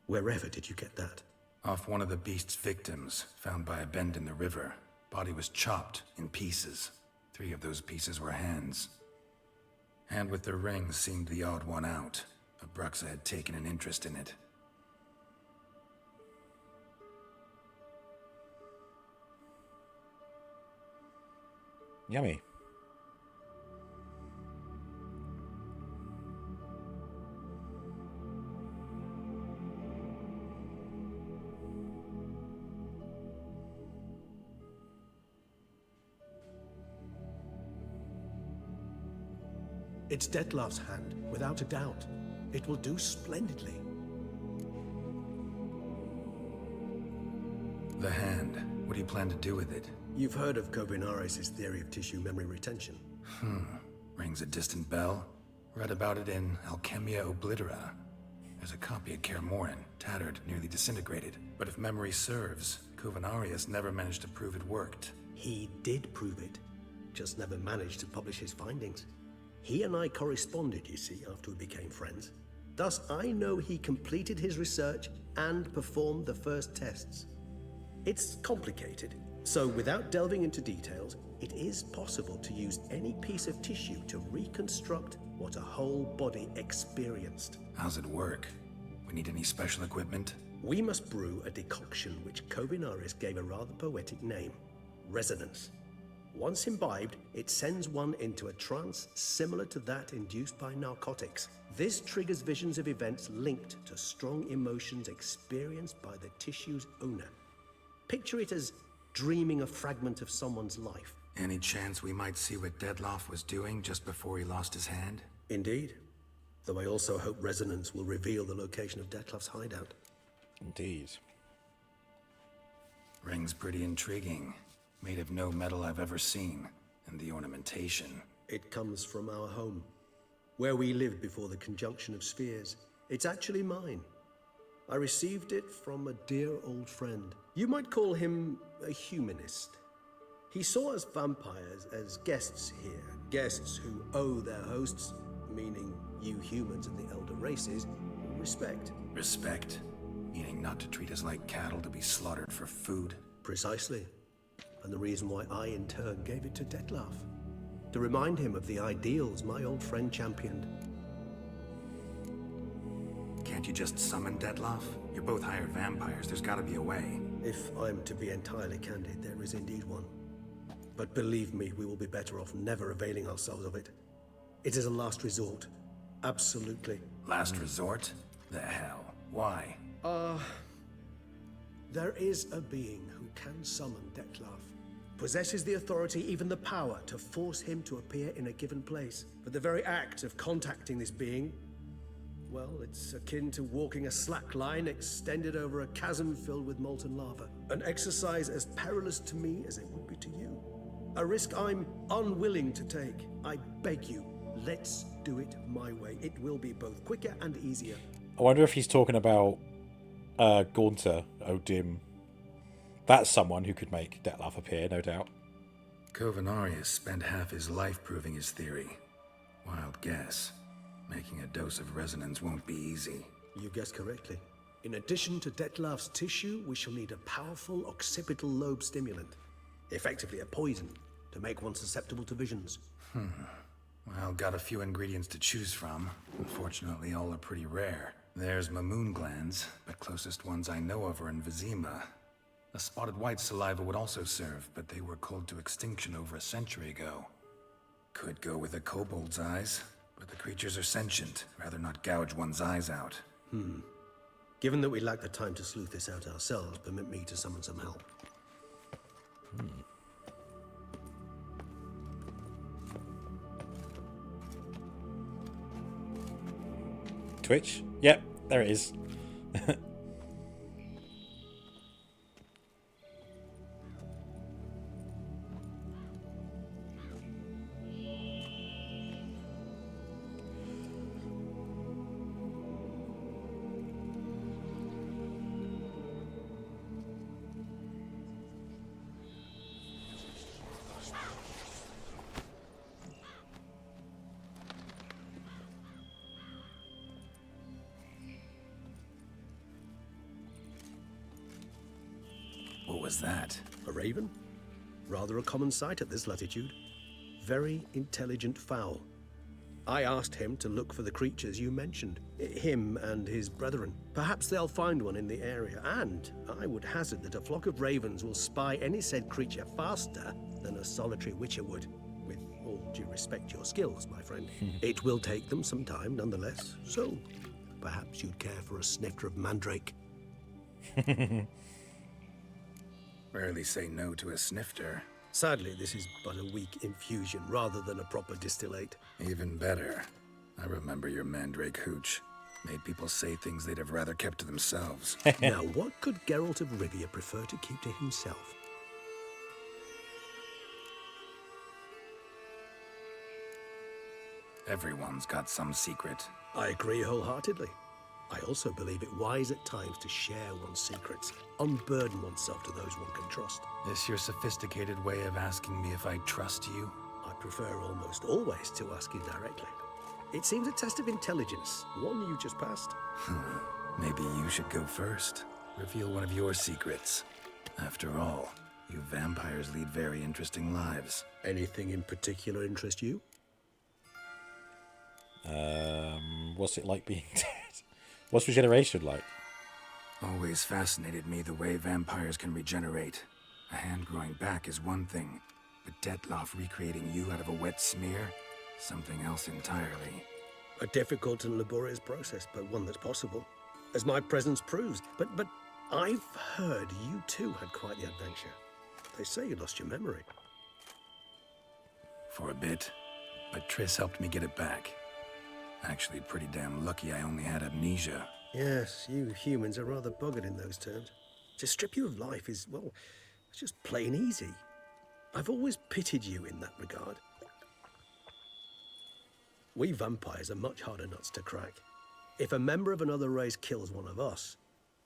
Wherever did you get that? Off one of the beast's victims, found by a bend in the river. Body was chopped in pieces. 3 of those pieces were hands. Hand with the ring seemed the odd one out. Abruxa had taken an interest in it. Yummy. It's Dettlaff's hand, without a doubt. It will do splendidly. The hand. What do you plan to do with it? You've heard of Kovinaris' theory of tissue memory retention. Rings a distant bell. Read about it in Alchemia Oblitera. There's a copy of Kermoran, tattered, nearly disintegrated. But if memory serves, Kovinaris never managed to prove it worked. He did prove it, just never managed to publish his findings. He and I corresponded, you see, after we became friends. Thus, I know he completed his research and performed the first tests. It's complicated, so without delving into details, it is possible to use any piece of tissue to reconstruct what a whole body experienced. How's it work? We need any special equipment? We must brew a decoction which Kovinaris gave a rather poetic name, resonance. Once imbibed, it sends one into a trance similar to that induced by narcotics. This triggers visions of events linked to strong emotions experienced by the tissue's owner. Picture it as dreaming a fragment of someone's life. Any chance we might see what Dettlaff was doing just before he lost his hand? Indeed. Though I also hope resonance will reveal the location of Dettlaff's hideout. Indeed. Ring's pretty intriguing. Made of no metal I've ever seen. And the ornamentation. It comes from our home, where we lived before the conjunction of spheres. It's actually mine. I received it from a dear old friend. You might call him a humanist. He saw us vampires as guests here, guests who owe their hosts, meaning you humans and the elder races, respect. Respect? Meaning not to treat us like cattle to be slaughtered for food? Precisely. And the reason why I, in turn, gave it to Dettlaff. To remind him of the ideals my old friend championed. Can't you just summon Dettlaff? You're both hired vampires. There's gotta be a way. If I'm to be entirely candid, there is indeed one. But believe me, we will be better off never availing ourselves of it. It is a last resort. Absolutely. Last resort? The hell? Why? There is a being who can summon Dettlaff. Possesses the authority, even the power, to force him to appear in a given place. But the very act of contacting this being, well, it's akin to walking a slack line extended over a chasm filled with molten lava. An exercise as perilous to me as it would be to you. A risk I'm unwilling to take. I beg you, let's do it my way. It will be both quicker and easier. I wonder if he's talking about Gaunter O'Dim. That's someone who could make Dettlaff appear, no doubt. Kovinaris spent half his life proving his theory. Wild guess. Making a dose of resonance won't be easy. You guessed correctly. In addition to Dettlaff's tissue, we shall need a powerful occipital lobe stimulant. Effectively a poison, to make one susceptible to visions. Well, got a few ingredients to choose from. Unfortunately, all are pretty rare. There's Mamoon glands, but closest ones I know of are in Vizima. A spotted white saliva would also serve, but they were culled to extinction over a century ago. Could go with a kobold's eyes, but the creatures are sentient. Rather not gouge one's eyes out. Given that we lack the time to sleuth this out ourselves, permit me to summon some help. Twitch? Yep, there it is. What was that? A raven? Rather a common sight at this latitude. Very intelligent fowl. I asked him to look for the creatures you mentioned. Him and his brethren. Perhaps they'll find one in the area, and I would hazard that a flock of ravens will spy any said creature faster than a solitary witcher would. With all due respect to your skills, my friend. It will take them some time, nonetheless. So, perhaps you'd care for a snifter of mandrake. Rarely say no to a snifter. Sadly, this is but a weak infusion rather than a proper distillate. Even better. I remember your mandrake hooch. Made people say things they'd have rather kept to themselves. Now, what could Geralt of Rivia prefer to keep to himself? Everyone's got some secret. I agree wholeheartedly. I also believe it wise at times to share one's secrets, unburden oneself to those one can trust. This your sophisticated way of asking me if I trust you? I prefer almost always to ask you directly. It seems a test of intelligence, one you just passed. Maybe you should go first. Reveal one of your secrets. After all, you vampires lead very interesting lives. Anything in particular interest you? What's it like being dead? What's regeneration like? Always fascinated me the way vampires can regenerate. A hand growing back is one thing, but Detloff recreating you out of a wet smear? Something else entirely. A difficult and laborious process, but one that's possible, as my presence proves. But I've heard you too had quite the adventure. They say you lost your memory. For a bit, but Triss helped me get it back. Actually, pretty damn lucky I only had amnesia. Yes, you humans are rather buggered in those terms. To strip you of life is, well, it's just plain easy. I've always pitied you in that regard. We vampires are much harder nuts to crack. If a member of another race kills one of us,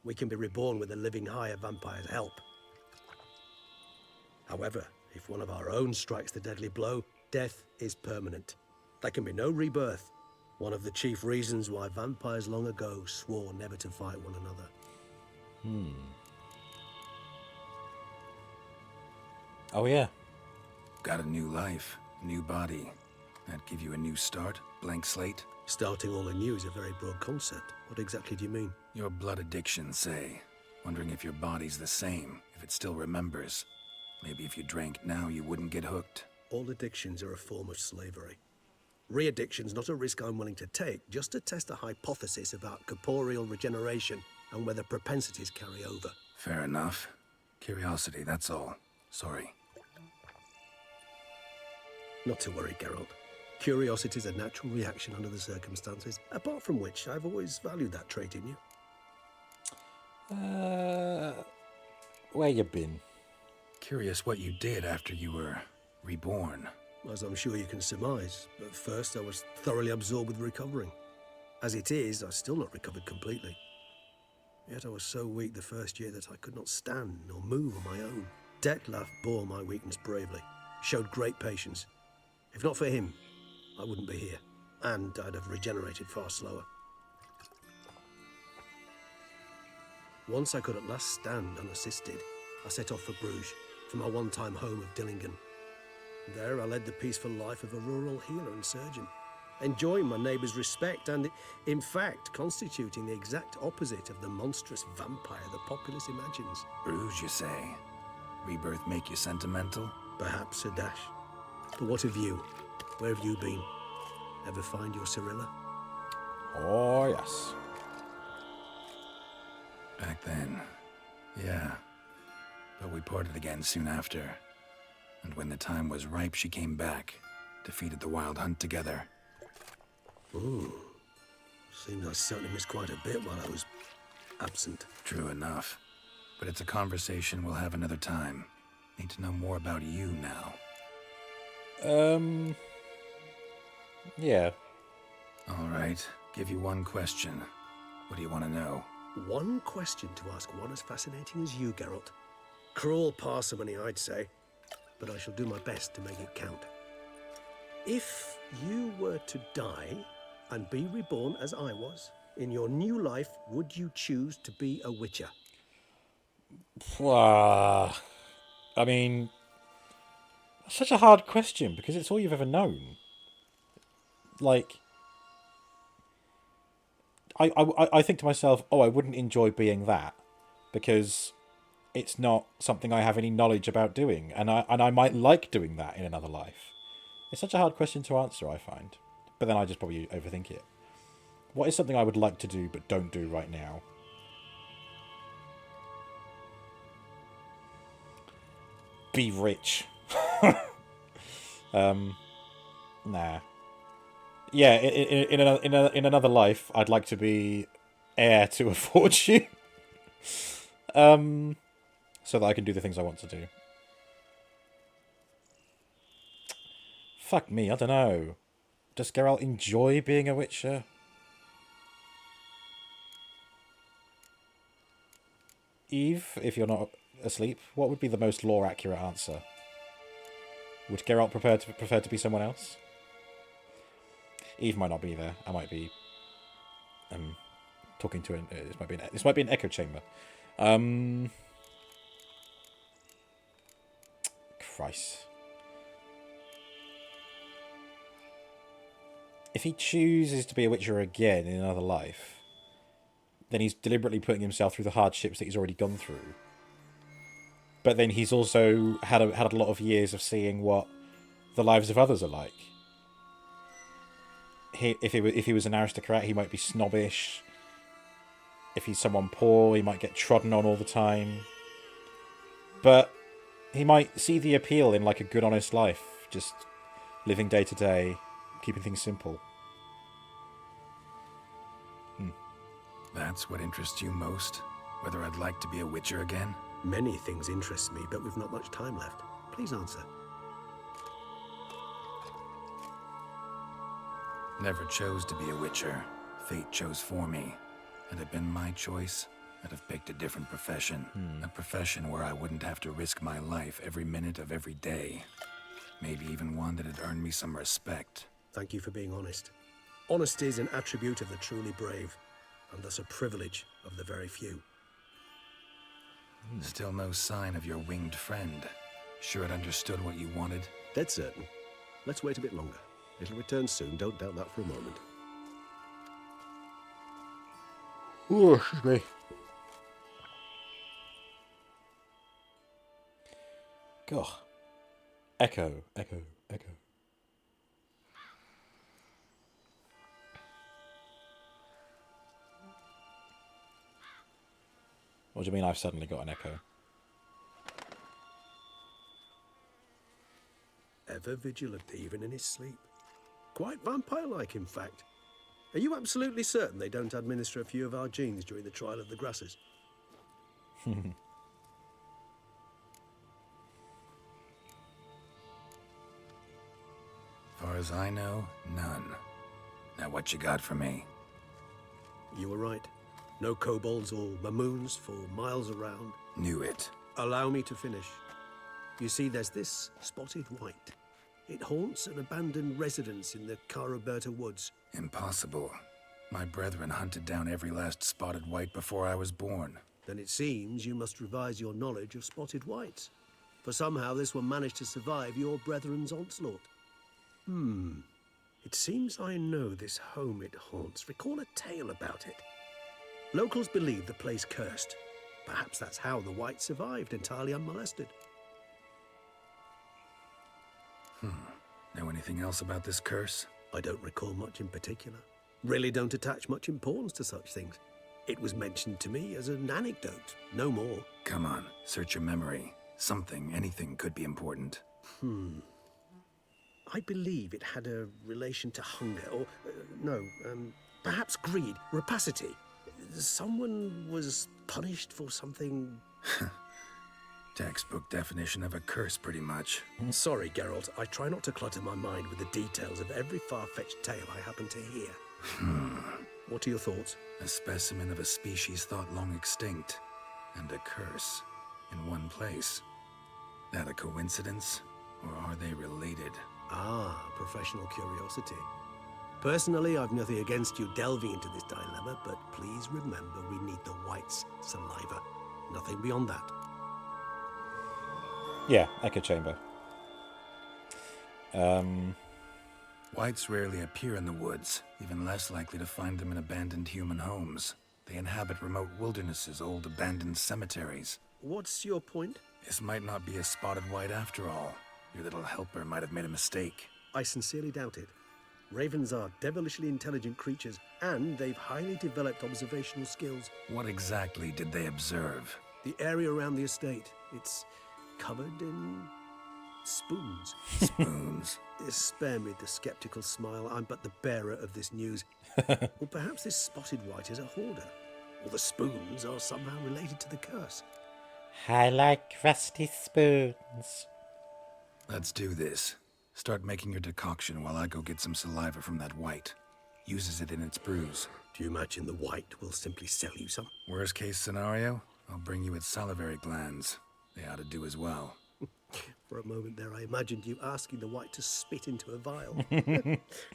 we can be reborn with a living higher vampire's help. However, if one of our own strikes the deadly blow, death is permanent. There can be no rebirth. One of the chief reasons why vampires long ago swore never to fight one another. Oh, yeah. Got a new life, new body. That give you a new start? Blank slate? Starting all anew is a very broad concept. What exactly do you mean? Your blood addiction, say. Wondering if your body's the same, if it still remembers. Maybe if you drank now, you wouldn't get hooked. All addictions are a form of slavery. Re-addiction's not a risk I'm willing to take, just to test a hypothesis about corporeal regeneration and whether propensities carry over. Fair enough. Curiosity, that's all. Sorry. Not to worry, Geralt. Curiosity's a natural reaction under the circumstances, apart from which I've always valued that trait in you. Where you been? Curious what you did after you were reborn. As I'm sure you can surmise, at first I was thoroughly absorbed with recovering. As it is, I've still not recovered completely. Yet I was so weak the first year that I could not stand nor move on my own. Detloff bore my weakness bravely, showed great patience. If not for him, I wouldn't be here, and I'd have regenerated far slower. Once I could at last stand unassisted, I set off for Bruges, for my one-time home of Dillingen. There I led the peaceful life of a rural healer and surgeon. enjoying my neighbour's respect and, in fact, constituting the exact opposite of the monstrous vampire the populace imagines. Bruges, you say? Rebirth make you sentimental? Perhaps a dash. But what of you? Where have you been? Ever find your Cyrilla? Oh, yes. Back then, yeah. But we parted again soon after. And when the time was ripe, she came back. Defeated the Wild Hunt together. Ooh. Seems I certainly missed quite a bit while I was absent. True enough. But it's a conversation we'll have another time. Need to know more about you now. Yeah. All right. Give you one question. What do you want to know? One question to ask one as fascinating as you, Geralt. Cruel parsimony, I'd say. But I shall do my best to make it count. If you were to die and be reborn as I was, in your new life, would you choose to be a Witcher? I mean, that's such a hard question because it's all you've ever known. Like, I think to myself, oh, I wouldn't enjoy being that because it's not something I have any knowledge about doing, and I might like doing that in another life. It's such a hard question to answer, I find. But then I just probably overthink it. What is something I would like to do but don't do right now? Be rich. Nah. Yeah, in another life, I'd like to be heir to a fortune. So that I can do the things I want to do. Fuck me, I don't know. Does Geralt enjoy being a Witcher? Eve, if you're not asleep, what would be the most lore-accurate answer? Would Geralt prefer to be someone else? Eve might not be there. I might be talking to an. This might be an echo chamber. Christ. If he chooses to be a Witcher again in another life, then he's deliberately putting himself through the hardships that he's already gone through. But then he's also had a lot of years of seeing what the lives of others are like. If he was an aristocrat, he might be snobbish. If he's someone poor, he might get trodden on all the time. But he might see the appeal in like a good, honest life, just living day to day, keeping things simple. That's what interests you most? Whether I'd like to be a Witcher again? Many things interest me, but we've not much time left. Please answer. Never chose to be a Witcher. Fate chose for me. Had it been my choice, I'd have picked a different profession. A profession where I wouldn't have to risk my life every minute of every day. Maybe even one that'd earn me some respect. Thank you for being honest. Honesty is an attribute of the truly brave, and thus a privilege of the very few. Still no sign of your winged friend. Sure it understood what you wanted? Dead certain. Let's wait a bit longer. It'll return soon, don't doubt that for a moment. Ooh, excuse me. God. Echo. What do you mean I've suddenly got an echo? Ever vigilant, even in his sleep. Quite vampire-like, in fact. Are you absolutely certain they don't administer a few of our genes during the trial of the grasses? Far as I know, none. Now what you got for me? You were right. No kobolds or mamoons for miles around. Knew it. Allow me to finish. You see, there's this spotted white. It haunts an abandoned residence in the Caraberta woods. Impossible. My brethren hunted down every last spotted white before I was born. Then it seems you must revise your knowledge of spotted whites. For somehow this one managed to survive your brethren's onslaught. It seems I know this home it haunts. Recall a tale about it. Locals believe the place cursed. Perhaps that's how the Whites survived entirely unmolested. Know anything else about this curse? I don't recall much in particular. Really don't attach much importance to such things. It was mentioned to me as an anecdote, no more. Come on, search your memory. Something, anything could be important. I believe it had a relation to hunger, or, perhaps greed, rapacity. Someone was punished for something... Textbook definition of a curse, pretty much. Sorry, Geralt. I try not to clutter my mind with the details of every far-fetched tale I happen to hear. What are your thoughts? A specimen of a species thought long extinct, and a curse in one place. That a coincidence, or are they related? Ah, professional curiosity. Personally, I've nothing against you delving into this dilemma, but please remember we need the White's saliva. Nothing beyond that. Yeah, echo chamber. Whites rarely appear in the woods, even less likely to find them in abandoned human homes. They inhabit remote wildernesses, old abandoned cemeteries. What's your point? This might not be a spotted white after all. Your little helper might have made a mistake. I sincerely doubt it. Ravens are devilishly intelligent creatures, and they've highly developed observational skills. What exactly did they observe? The area around the estate. It's covered in spoons. Spoons? Spare me the skeptical smile. I'm but the bearer of this news. Or perhaps this spotted white is a hoarder. Or the spoons are somehow related to the curse. I like rusty spoons. Let's do this. Start making your decoction while I go get some saliva from that white. Uses it in its brews. Do you imagine the white will simply sell you some? Worst case scenario, I'll bring you its salivary glands. They ought to do as well. For a moment there, I imagined you asking the white to spit into a vial.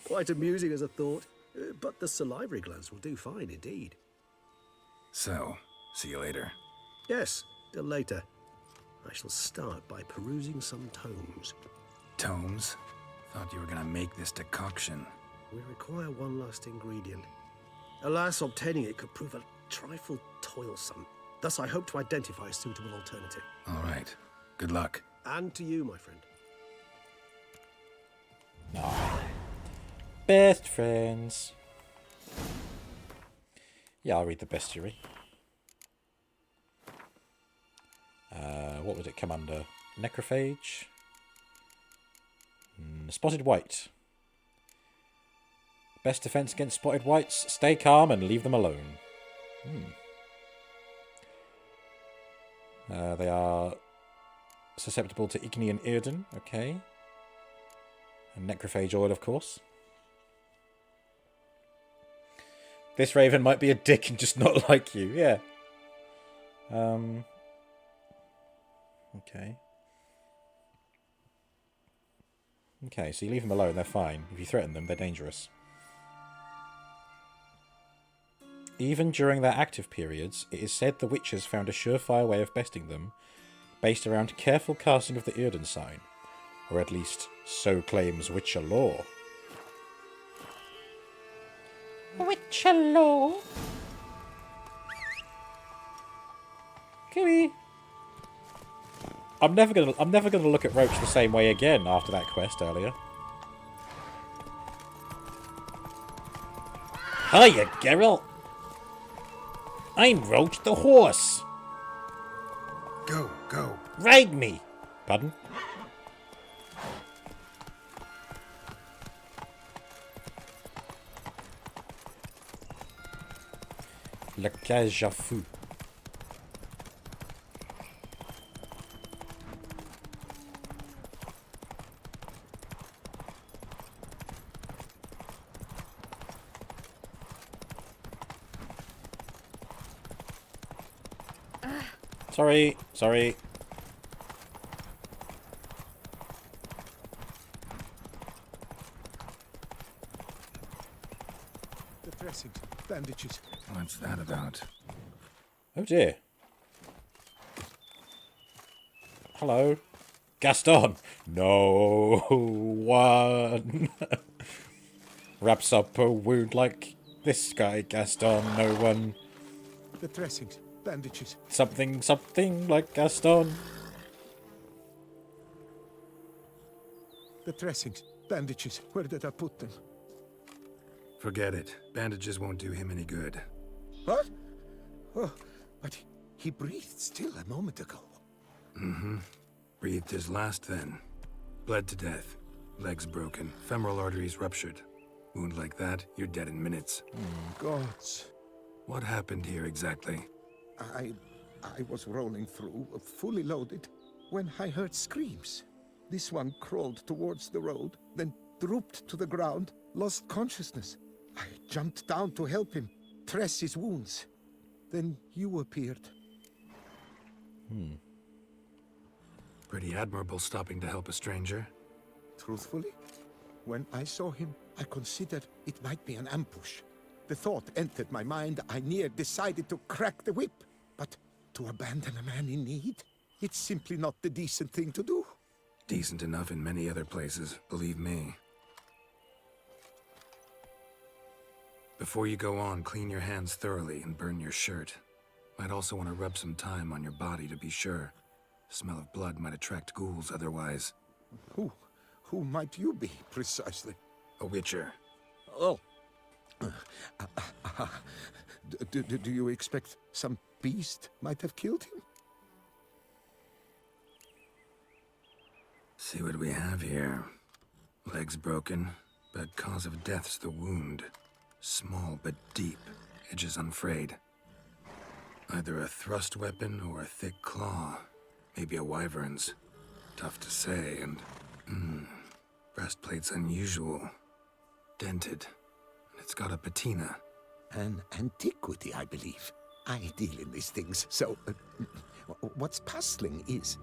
Quite amusing as a thought, but the salivary glands will do fine indeed. So, see you later. Yes, till later. I shall start by perusing some tomes. Tomes? Thought you were gonna make this decoction. We require one last ingredient. Alas, obtaining it could prove a trifle toilsome. Thus, I hope to identify a suitable alternative. All right. Good luck. And to you, my friend. Best friends. Yeah, I'll read the bestiary. What would it come under? Necrophage? Spotted white. Best defense against spotted whites, stay calm and leave them alone. They are susceptible to Ignean Irden, okay. And necrophage oil, of course. This raven might be a dick and just not like you, yeah. Okay. Okay, so you leave them alone, they're fine. If you threaten them, they're dangerous. Even during their active periods, it is said the witches found a surefire way of besting them, based around careful casting of the Irden sign. Or at least, so claims Witcher lore. Witcher lore? Gooey. I'm never gonna look at Roach the same way again after that quest earlier. Hiya, Geralt. I'm Roach the horse. Go, go. Ride me. Pardon? Le cage à fou. Sorry, sorry. The dressings, bandages. What's that about? Oh dear. Hello. Gaston. No one. wraps up a wound like this guy, Gaston. No one. The dressings, bandages. Something like Gaston. The dressings, bandages. Where did I put them? Forget it. Bandages won't do him any good. What? Oh, but he breathed still a moment ago. Mm-hmm. Breathed his last then. Bled to death. Legs broken. Femoral arteries ruptured. Wound like that, you're dead in minutes. Gods. What happened here exactly? I was rolling through, fully loaded, when I heard screams. This one crawled towards the road, then drooped to the ground, lost consciousness. I jumped down to help him, dress his wounds. Then you appeared. Pretty admirable stopping to help a stranger. Truthfully, when I saw him, I considered it might be an ambush. The thought entered my mind, I near decided to crack the whip. But to abandon a man in need? It's simply not the decent thing to do. Decent enough in many other places, believe me. Before you go on, clean your hands thoroughly and burn your shirt. Might also want to rub some thyme on your body to be sure. Smell of blood might attract ghouls otherwise. Who might you be, precisely? A witcher. Oh. Do you expect some beast might have killed him? See what we have here. Legs broken, but cause of death's the wound. Small but deep, edges unfrayed. Either a thrust weapon or a thick claw. Maybe a wyvern's. Tough to say, and... breastplate's unusual. Dented. And it's got a patina. An antiquity, I believe. I deal in these things, so... what's puzzling is,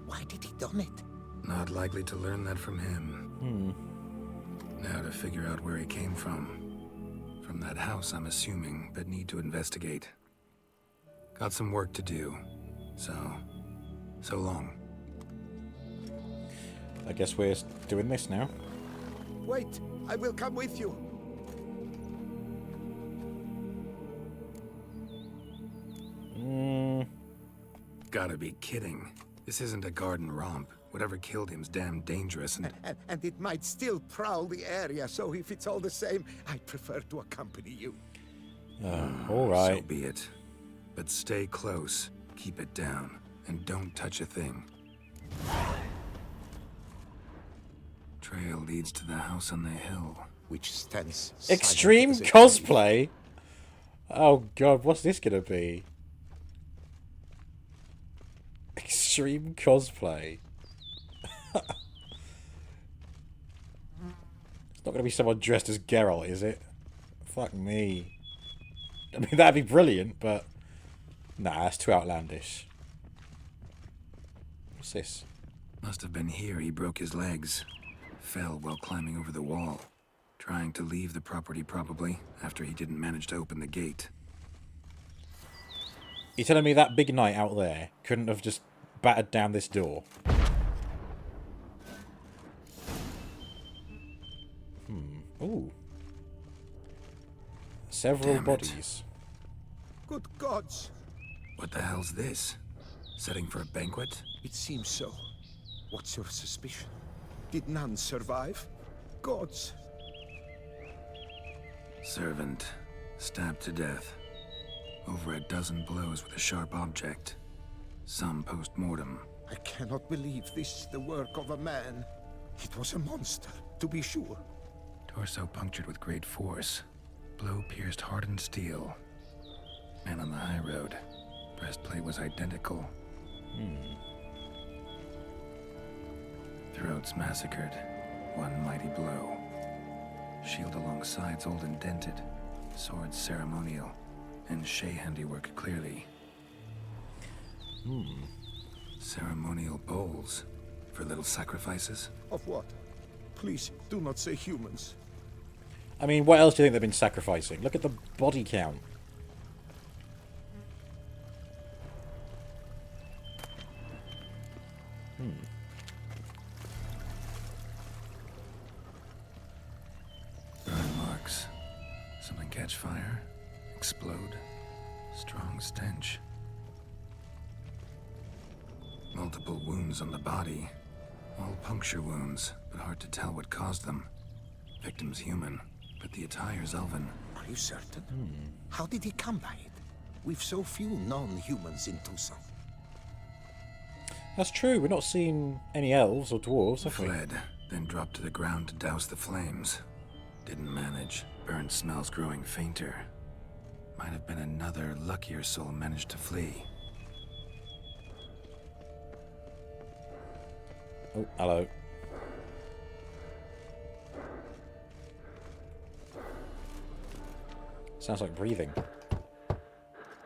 why did he don it? Not likely to learn that from him. Now to figure out where he came from. From that house, I'm assuming, but need to investigate. Got some work to do. So long. I guess we're doing this now. Wait, I will come with you. Gotta be kidding. This isn't a garden romp. Whatever killed him's damn dangerous and it might still prowl the area, so if it's all the same, I'd prefer to accompany you. All right. So be it. But stay close, keep it down, and don't touch a thing. Trail leads to the house on the hill. Which stands... Extreme cosplay? Oh god, what's this gonna be? Extreme cosplay. It's not going to be someone dressed as Geralt, is it? Fuck me. I mean, that'd be brilliant, but... Nah, that's too outlandish. What's this? Must have been here he broke his legs. Fell while climbing over the wall. Trying to leave the property, probably, after he didn't manage to open the gate. You're telling me that big knight out there couldn't have just battered down this door? Ooh. Several bodies. Good gods! What the hell's this? Setting for a banquet? It seems so. What's your suspicion? Did none survive? Gods! Servant. Stabbed to death. Over a dozen blows with a sharp object. Some post-mortem. I cannot believe this is the work of a man. It was a monster, to be sure. Torso punctured with great force. Blow pierced hardened steel. Man on the high road. Breastplate was identical. Throats massacred. One mighty blow. Shield along sides old and dented. Swords ceremonial. And Shay handiwork clearly. Ceremonial bowls. For little sacrifices? Of what? Please, do not say humans. I mean, what else do you think they've been sacrificing? Look at the body count. Burn Catch fire, explode, strong stench. Multiple wounds on the body, all puncture wounds, but hard to tell what caused them. Victim's human, but the attire's elven. Are you certain? How did he come by it? We've so few non-humans in Tucson. That's true. We're not seeing any elves or dwarves, have we? Fled, then dropped to the ground to douse the flames. Didn't manage. Burnt smells growing fainter. Might have been another luckier soul managed to flee. Oh, hello. Sounds like breathing.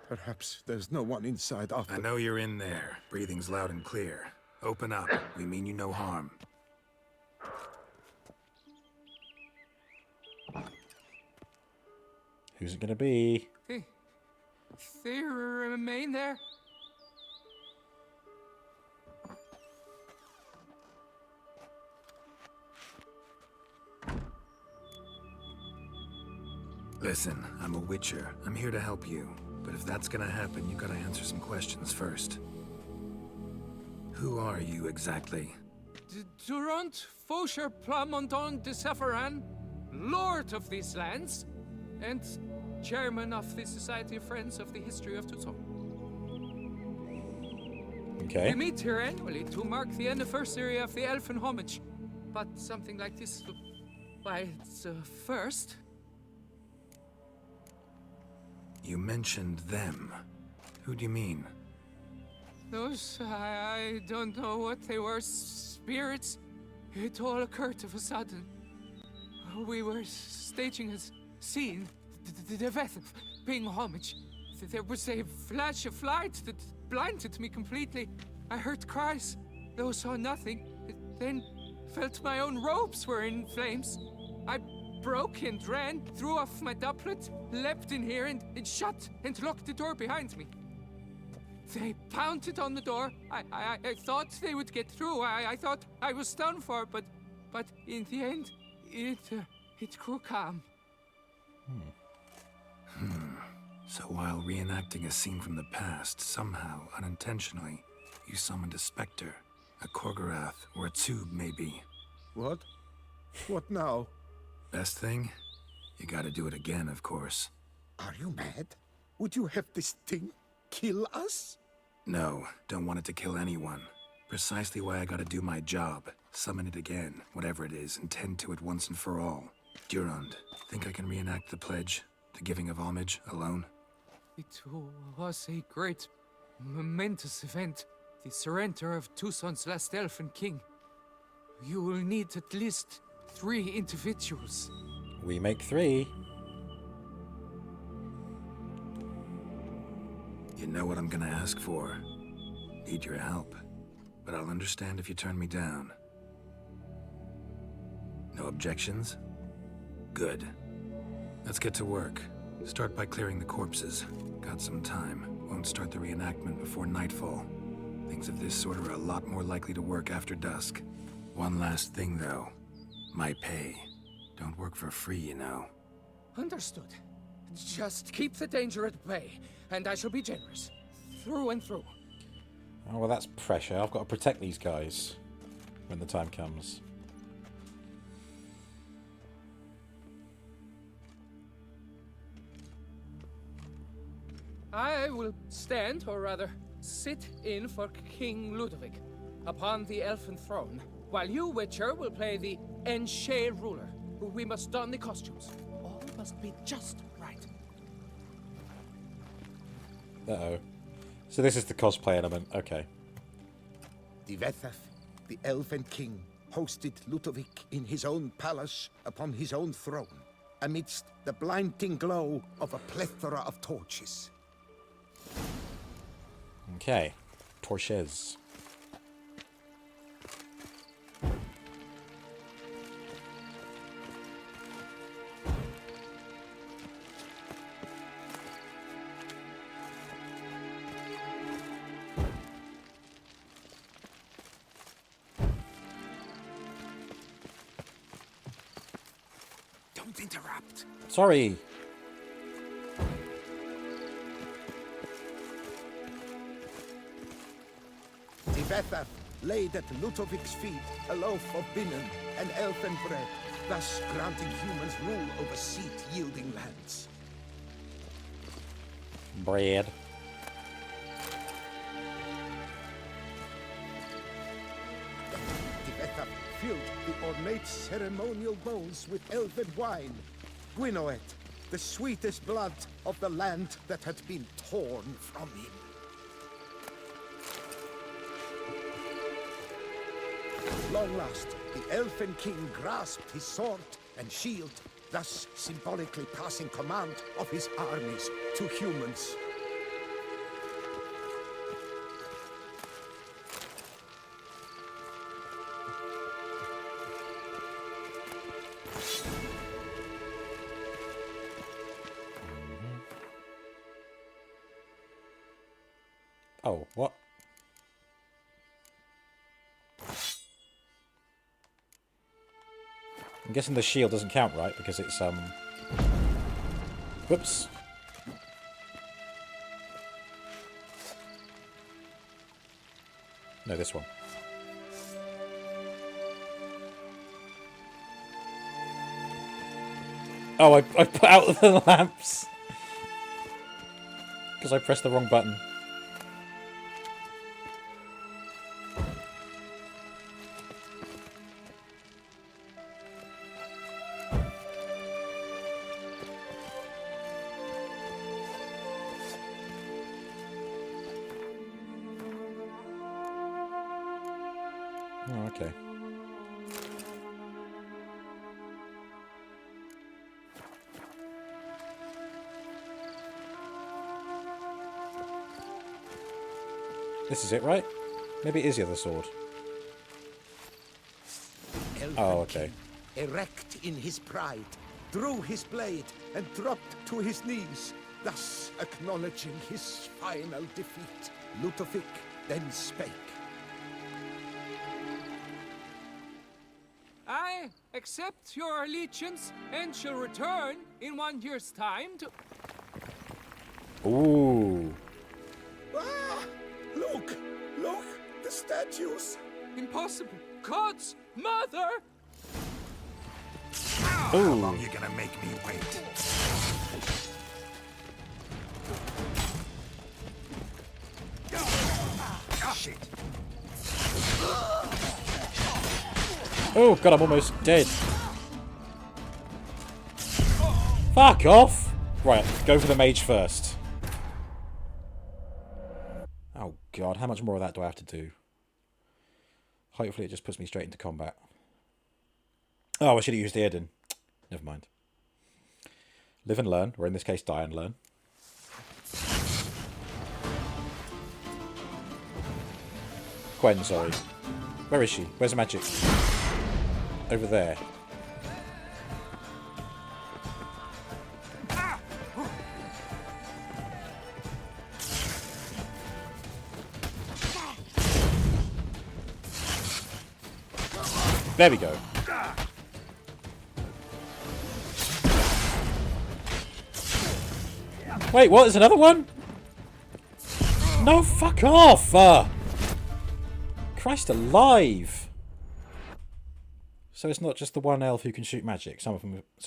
Perhaps there's no one inside after... I know you're in there. Breathing's loud and clear. Open up. We mean you no harm. Who's it gonna be? They remain there? Listen, I'm a witcher. I'm here to help you. But if that's gonna happen, you gotta answer some questions first. Who are you exactly? Durant Faucher Plamondon de Sepharan, Lord of these lands, and Chairman of the Society of Friends of the History of Tucson. Okay. We meet here annually to mark the anniversary of the Elfin Homage. But something like this, why, it's a first. You mentioned them. Who do you mean? Those, I don't know what they were, spirits. It all occurred of a sudden. We were staging a scene, the death of paying homage. There was a flash of light that blinded me completely. I heard cries, though saw nothing. Then felt my own robes were in flames. I broke and ran, threw off my doublet, leapt in here and shut and locked the door behind me. They pounded on the door. I thought they would get through. I thought I was done for, but in the end, it grew calm. So while reenacting a scene from the past, somehow, unintentionally, you summoned a specter, a Korgorath, or a tube, maybe. What? What now? Best thing? You gotta do it again, of course. Are you mad? Would you have this thing kill us? No, don't want it to kill anyone. Precisely why I gotta do my job. Summon it again, whatever it is, and tend to it once and for all. Durand, think I can reenact the pledge, the giving of homage, alone? It was a great, momentous event. The surrender of Tucson's last elfin king. You will need at least 3 individuals. We make 3. You know what I'm gonna ask for. Need your help. But I'll understand if you turn me down. No objections? Good. Let's get to work. Start by clearing the corpses. Got some time. Won't start the reenactment before nightfall. Things of this sort are a lot more likely to work after dusk. One last thing, though. My pay. Don't work for free, you know. Understood. Just keep the danger at bay, and I shall be generous. Through and through. Oh, well, that's pressure. I've got to protect these guys when the time comes. I will stand, or rather, sit in for King Ludovic upon the elfin throne, while you, Witcher, will play the Enche ruler. We must don the costumes. All must be just right. Uh-oh. So this is the cosplay element. Okay. Divethaf, the Elven King, hosted Ludovic in his own palace upon his own throne, amidst the blinding glow of a plethora of torches. Okay. Torches. Don't interrupt. Sorry. Tivethaf laid at Ludovic's feet a loaf of binnen and elfin bread, thus granting humans rule over seat-yielding lands. Bread. Tivethaf filled the ornate ceremonial bowls with elven wine. Gwinoet, the sweetest blood of the land that had been torn from him. At long last, the elfin king grasped his sword and shield, thus symbolically passing command of his armies to humans. Oh, what? I'm guessing the shield doesn't count, right? Because it's, whoops. No, this one. Oh, I put out the lamps. Because I pressed the wrong button. Oh, okay. This is it, right? Maybe it is the other sword. Oh, okay. Erect in his pride, drew his blade and dropped to his knees, thus acknowledging his final defeat. Ludovic then spake. I accept your allegiance and shall return in 1 year's time to... Ooh. Ah! Look! Look! The statues! Impossible! God's mother! How long you gonna make me wait? Shit. Oh god, I'm almost dead. Fuck off! Right, go for the mage first. Oh god, how much more of that do I have to do? Hopefully it just puts me straight into combat. Oh, I should have used Earden. Never mind. Live and learn, or in this case, die and learn. Gwen, sorry. Where is she? Where's the magic? Over there. There we go. Wait, what? There's another one? No, fuck off! Christ alive! So it's not just the one elf who can shoot magic. Some of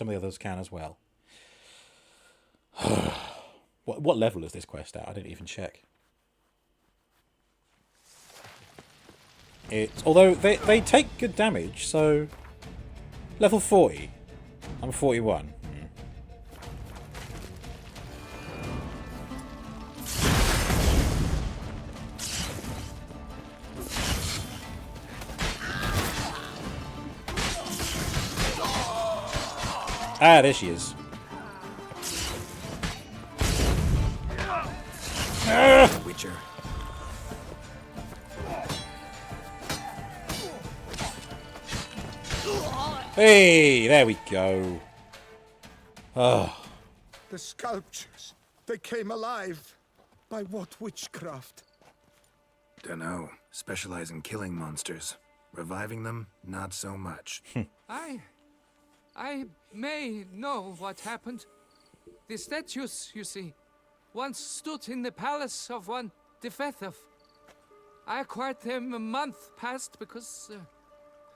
the others can as well. What level is this quest at? I didn't even check. Although they take good damage, so level 40. I'm 41. Ah, there she is. Witcher. Hey, there we go. Oh. The sculptures, they came alive. By what witchcraft? Dunno. Specialize in killing monsters. Reviving them, not so much. I may know what happened. The statues, you see, once stood in the palace of one Tivethaf. I acquired them a month past because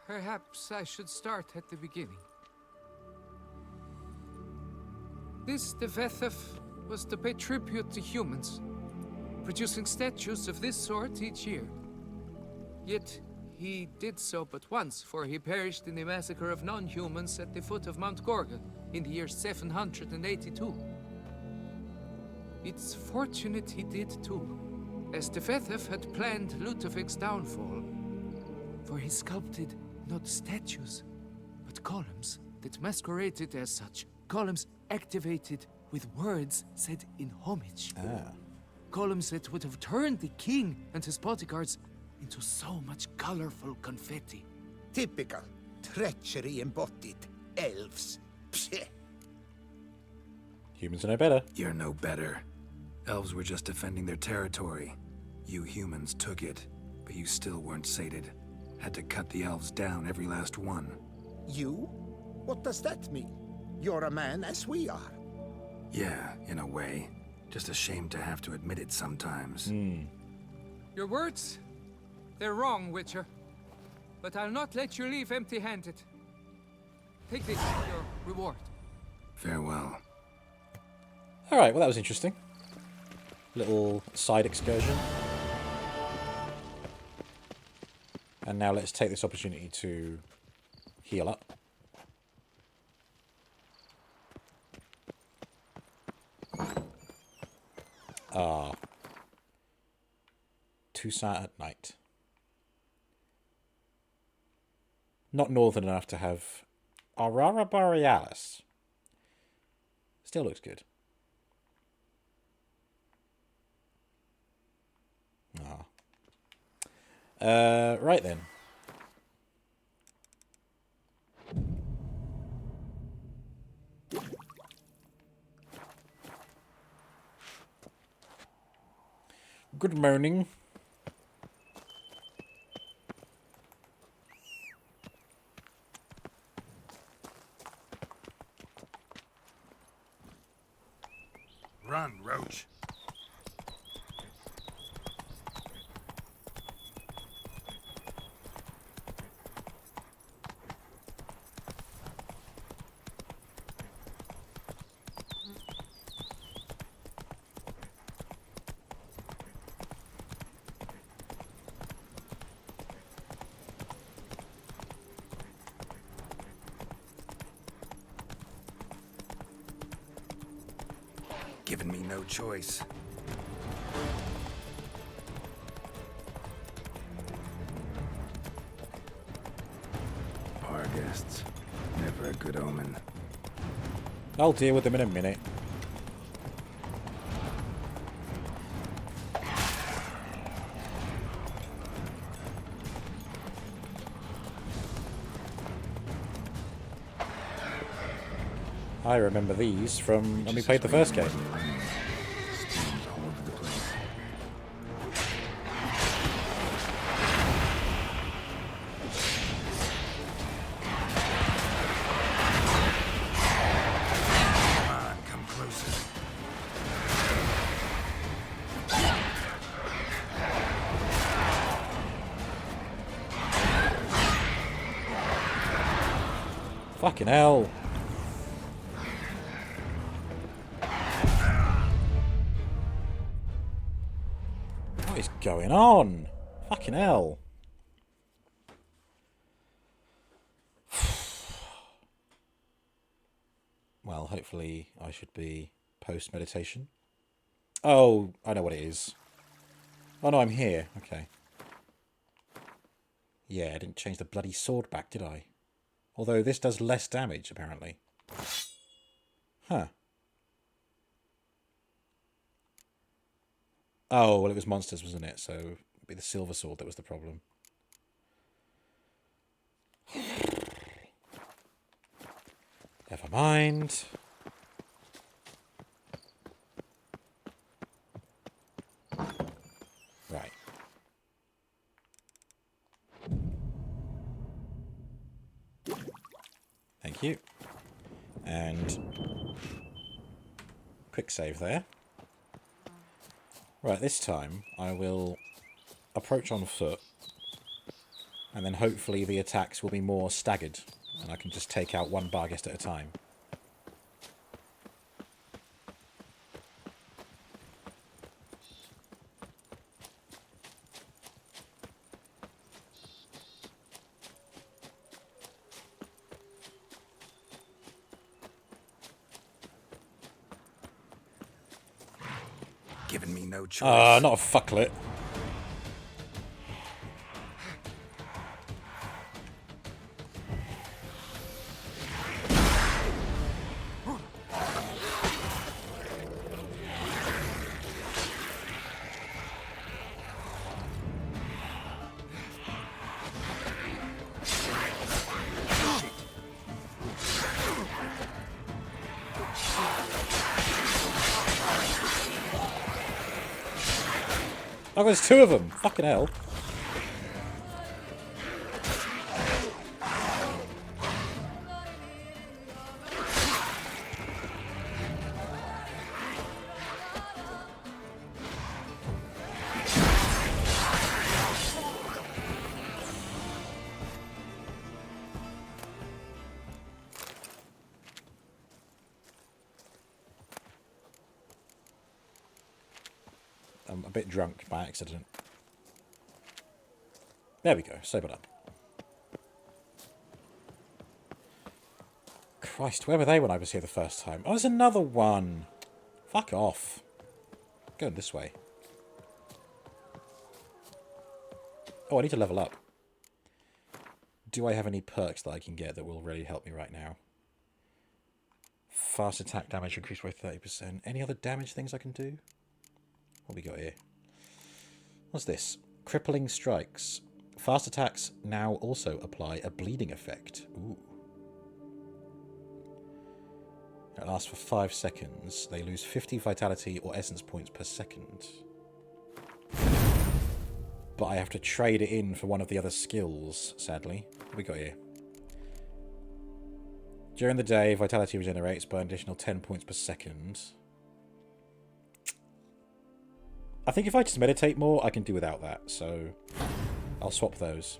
perhaps I should start at the beginning. This Devethef was to pay tribute to humans, producing statues of this sort each year. Yet he did so but once, for he perished in the massacre of non-humans at the foot of Mount Gorgon in the year 782. It's fortunate he did too, as Devethef had planned Ludovic's downfall, for he sculpted not statues, but columns that masqueraded as such. Columns activated with words said in homage. Columns that would have turned the king and his bodyguards into so much colorful confetti. Typical. Treachery embodied. Elves. Psheh. Humans are no better. You're no better. Elves were just defending their territory. You humans took it, but you still weren't sated. Had to cut the elves down, every last one. You? What does that mean? You're a man as we are. Yeah, in a way. Just ashamed to have to admit it sometimes. Your words? They're wrong, Witcher. But I'll not let you leave empty-handed. Take this as your reward. Farewell. Alright, well that was interesting. Little side excursion. And now let's take this opportunity to heal up. Toussaint at night. Not northern enough to have Aurora Borealis. Still looks good. Right then. Good morning. Run, Roach. Given me no choice. Our guests. Never a good omen. I'll deal with them in a minute. I remember these from when we played the first game. Fucking hell. What is going on? Fucking hell. Well, hopefully I should be post-meditation. Oh, I know what it is. Oh no, I'm here. Okay. Yeah, I didn't change the bloody sword back, did I? Although this does less damage, apparently. Huh. Oh, well, it was monsters, wasn't it? So it'd be the silver sword that was the problem. Never mind. Right. Thank you. And quick save there. Right, this time I will approach on foot, and then hopefully the attacks will be more staggered, and I can just take out one Barghest at a time. Giving me no choice. Not a fucklet. Oh, there's two of them. Fucking hell. I'm a bit drunk by accident. There we go, sobered up. Christ, where were they when I was here the first time? Oh, there's another one. Fuck off. Going this way. Oh, I need to level up. Do I have any perks that I can get that will really help me right now? Fast attack damage increased by 30%. Any other damage things I can do? What we got here? What's this? Crippling strikes. Fast attacks now also apply a bleeding effect. Ooh. It lasts for 5 seconds. They lose 50 vitality or essence points per second. But I have to trade it in for one of the other skills, sadly. What we got here? During the day, vitality regenerates by an additional 10 points per second. I think if I just meditate more, I can do without that, so I'll swap those.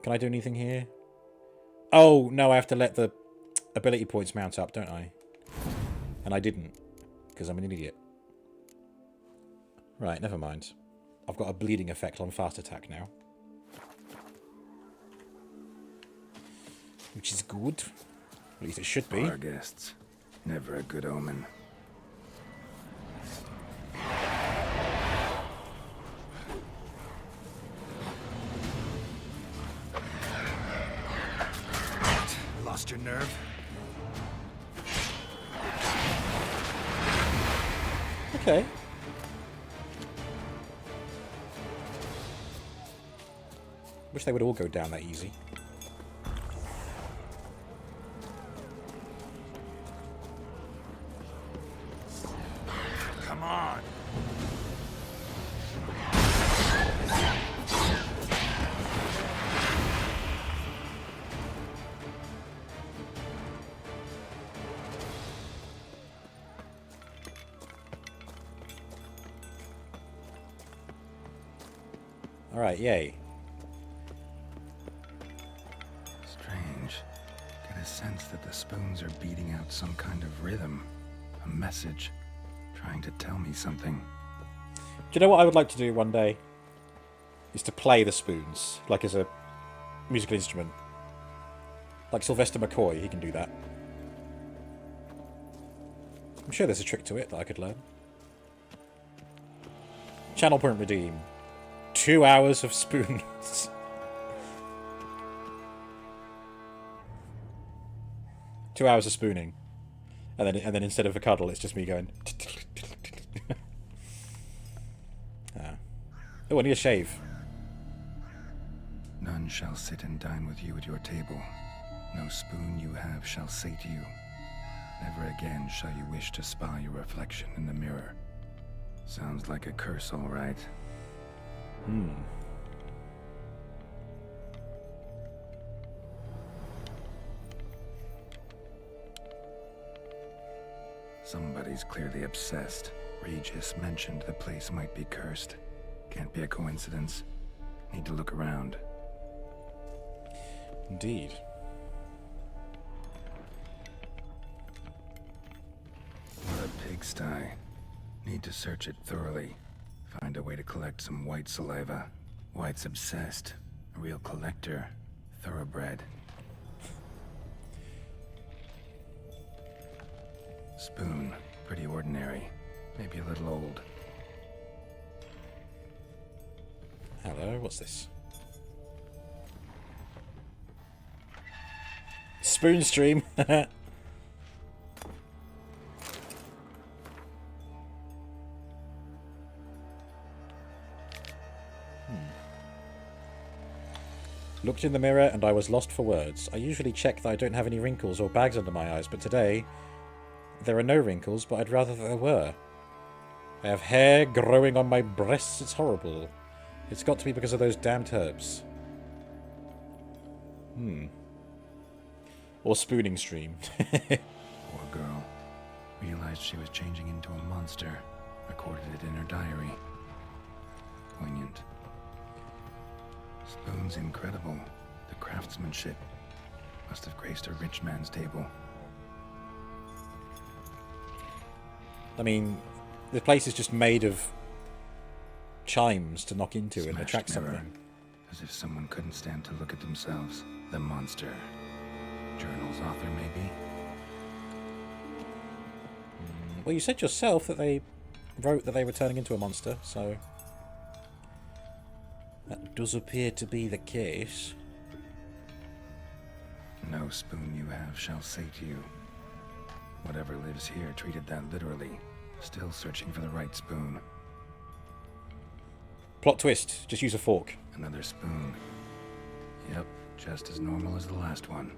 Can I do anything here? Oh, no, I have to let the ability points mount up, don't I? And I didn't, because I'm an idiot. Right, never mind. I've got a bleeding effect on fast attack now. Which is good. At least it should be. Our guests. Never a good omen. Lost your nerve? Okay. Wish they would all go down that easy. Come on. All right, yay. Strange. Get a sense that the spoons are beating out some kind of rhythm. A message. Trying to tell me something. Do you know what I would like to do one day? Is to play the spoons, like as a musical instrument. Like Sylvester McCoy, he can do that. I'm sure there's a trick to it that I could learn. Channel point redeem. 2 hours of spoons. Two hours of spooning. And then instead of a cuddle, it's just me going. Oh, I need a shave. None shall sit and dine with you at your table. No spoon you have shall say to you. Never again shall you wish to spy your reflection in the mirror. Sounds like a curse, all right. Somebody's clearly obsessed. Regis mentioned the place might be cursed. Can't be a coincidence. Need to look around. Indeed. What a pigsty. Need to search it thoroughly. Find a way to collect some white saliva. White's obsessed. A real collector. Thoroughbred. Spoon. Pretty ordinary. Maybe a little old. Hello, what's this? Spoon stream. Looked in the mirror and I was lost for words. I usually check that I don't have any wrinkles or bags under my eyes, but today there are no wrinkles, but I'd rather that there were. I have hair growing on my breasts. It's horrible. It's got to be because of those damned herbs. Or spooning stream. Poor girl. Realized she was changing into a monster. Recorded it in her diary. Poignant. Spoon's incredible. The craftsmanship. Must have graced a rich man's table. I mean, the place is just made of chimes to knock into and attract Smashed mirror. something. As if someone couldn't stand to look at themselves. The monster. Journal's author, maybe? Well, you said yourself that they wrote that they were turning into a monster, so that does appear to be the case. No spoon you have shall say to you. Whatever lives here treated that literally. Still searching for the right spoon. Plot twist, just use a fork. Another spoon. Yep, just as normal as the last one.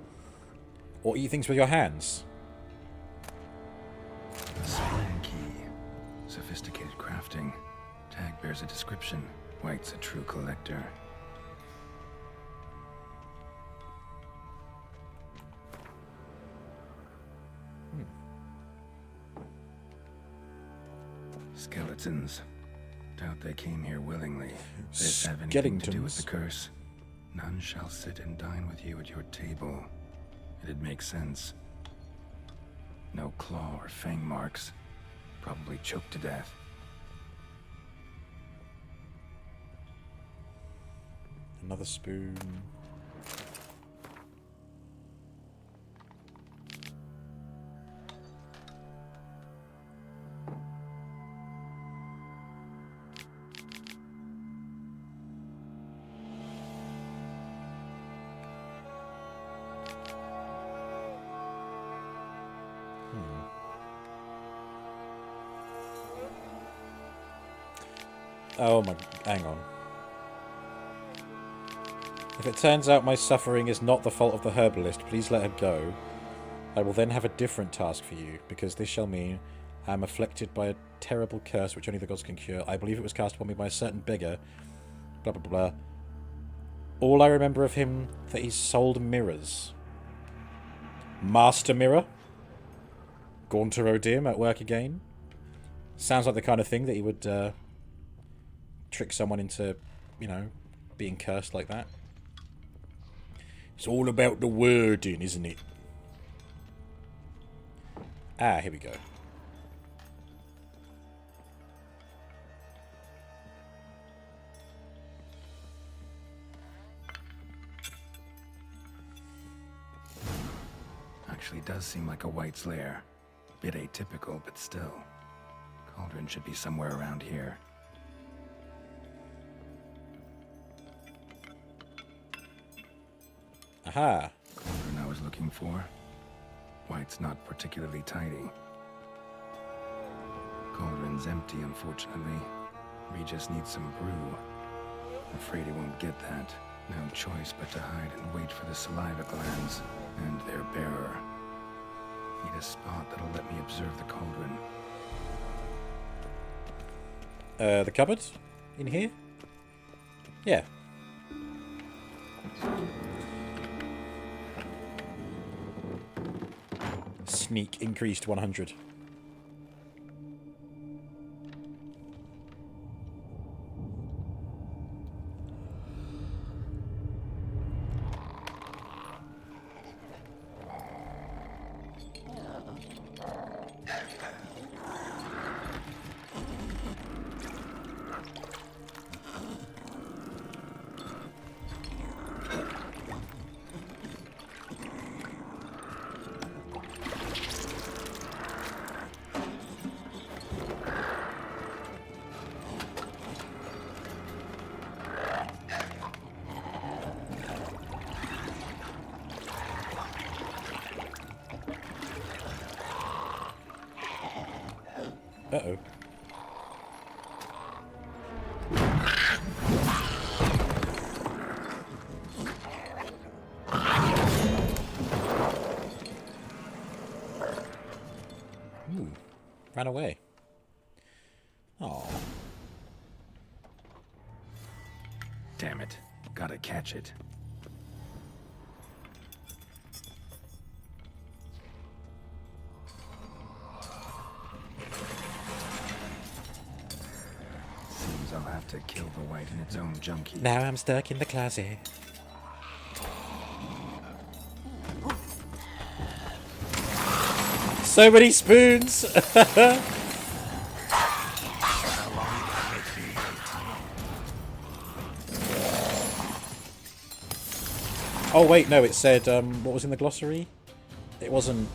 Or eat things with your hands. The spoon key. Sophisticated crafting. Tag bears a description. White's a true collector. Skeletons. Doubt they came here willingly. This have anything to do with the curse. None shall sit and dine with you at your table. It'd make sense. No claw or fang marks. Probably choked to death. Another spoon. Oh my... hang on. If it turns out my suffering is not the fault of the herbalist, please let her go. I will then have a different task for you, because this shall mean I am afflicted by a terrible curse which only the gods can cure. I believe it was cast upon me by a certain beggar. Blah, blah, blah. All I remember of him, that he sold mirrors. Master Mirror? Gaunter O'Dim at work again? Sounds like the kind of thing that he would trick someone into, you know, being cursed like that. It's all about the wording, isn't it? Ah, here we go. Actually does seem like a White's lair. Bit atypical, but still. Cauldron should be somewhere around here. Aha. Cauldron I was looking for. White's not particularly tidy. Cauldron's empty, unfortunately. Regis needs some brew. Afraid he won't get that. No choice but to hide and wait for the saliva glands and their bearer. Need a spot that'll let me observe the cauldron. The cupboard? In here? Yeah. Sneak increased 100. Uh-oh. Ooh, ran away. Oh. Damn it. Gotta catch it. Seems I'll have to kill the white in its own junkie. Now I'm stuck in the closet. So many spoons! Oh wait, no, it said, what was in the glossary? It wasn't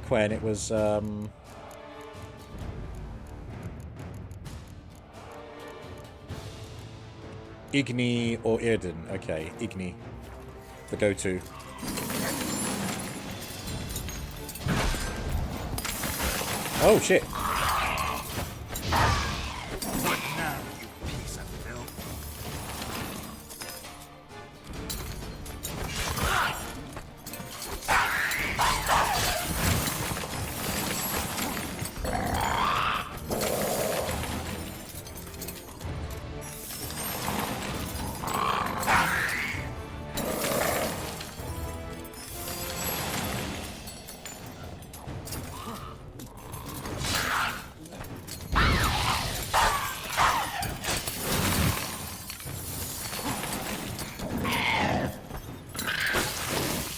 Quen, it was, Igni or Irden. Okay, Igni. The go-to. Oh, shit. What now, you piece of filth?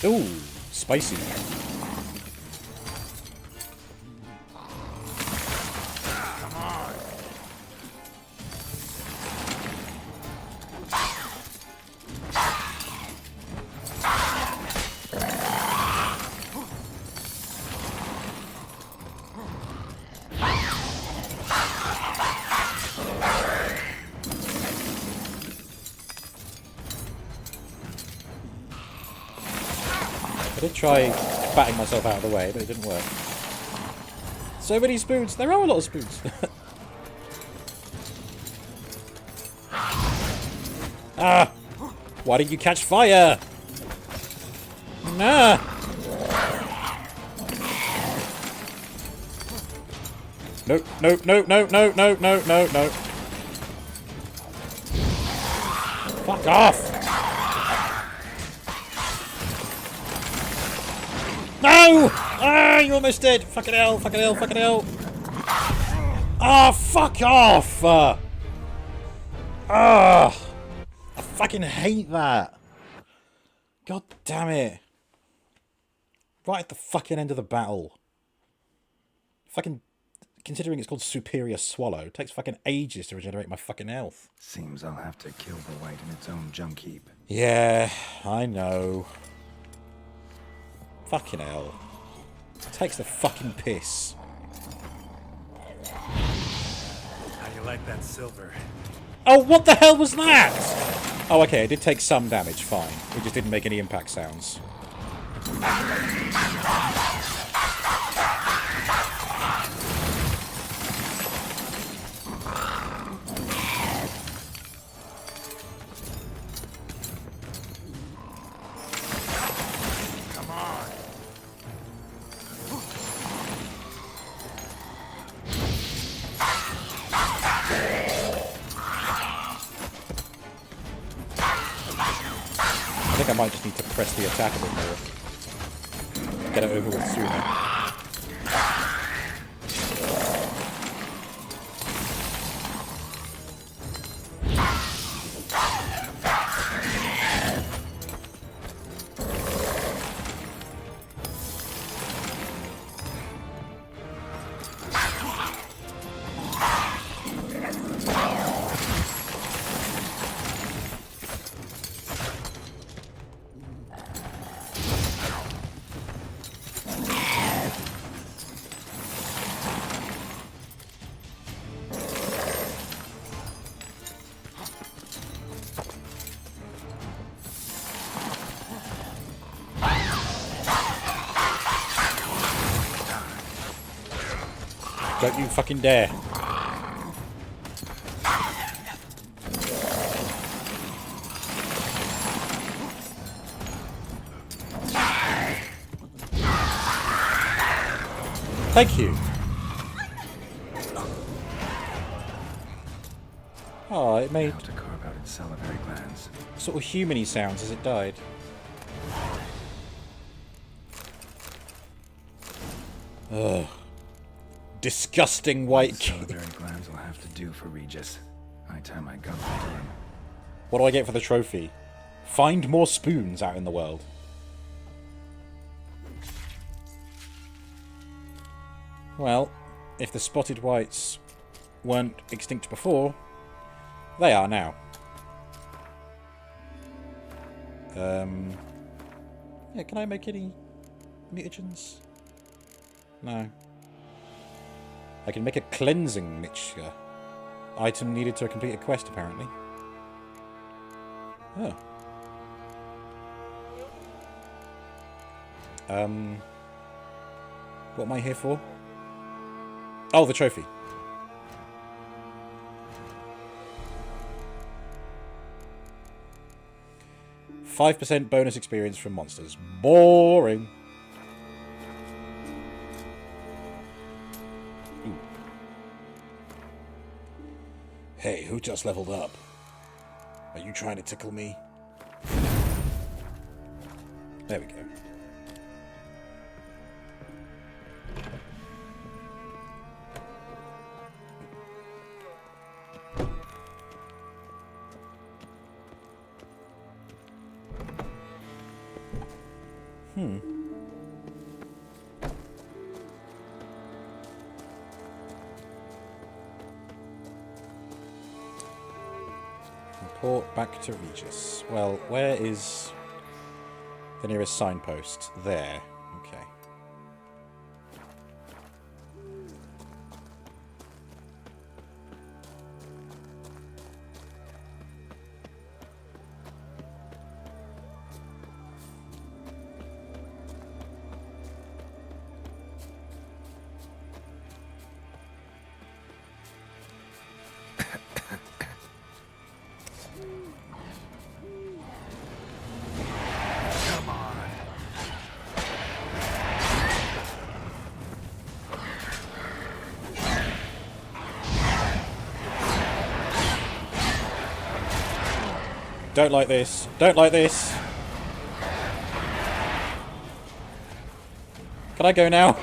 Ooh, spicy. Come on. I did try batting myself out of the way, but it didn't work. So many spoons! There are a lot of spoons! Ah! Why didn't you catch fire? Nah! No, no, no, no, no, no, no, no, no. Fuck off! No! Ah, you almost did! Fucking hell, fucking hell, fucking hell! Ah, fuck off! I fucking hate that! God damn it! Right at the fucking end of the battle. Fucking... Considering it's called Superior Swallow, it takes fucking ages to regenerate my fucking health. Seems I'll have to kill the white in its own junk heap. Yeah, I know. Fucking hell. It takes the fucking piss. How do you like that silver? Oh, what the hell was that? Oh, okay, it did take some damage, fine. It just didn't make any impact sounds. I think I might just need to press the attack a bit more. Get it over with sooner. Don't you fucking dare. Thank you. Oh, it made to carve out its salivary glands. sort of human-y sounds as it died. Ugh. Disgusting white key. Salivary glands will have to do for Regis. I tie my gun to him. What do I get for the trophy? Find more spoons out in the world. Well, if the spotted whites weren't extinct before, they are now. Yeah, can I make any mutagens? No. I can make a cleansing mixture. Item needed to complete a quest, apparently. Oh. What am I here for? Oh, the trophy. %5 bonus experience from monsters. Boring. Ooh. Hey, who just leveled up? Are you trying to tickle me? There we go. Report back to Regis. Well, where is the nearest signpost? There. Okay. Don't like this. Don't like this. Can I go now?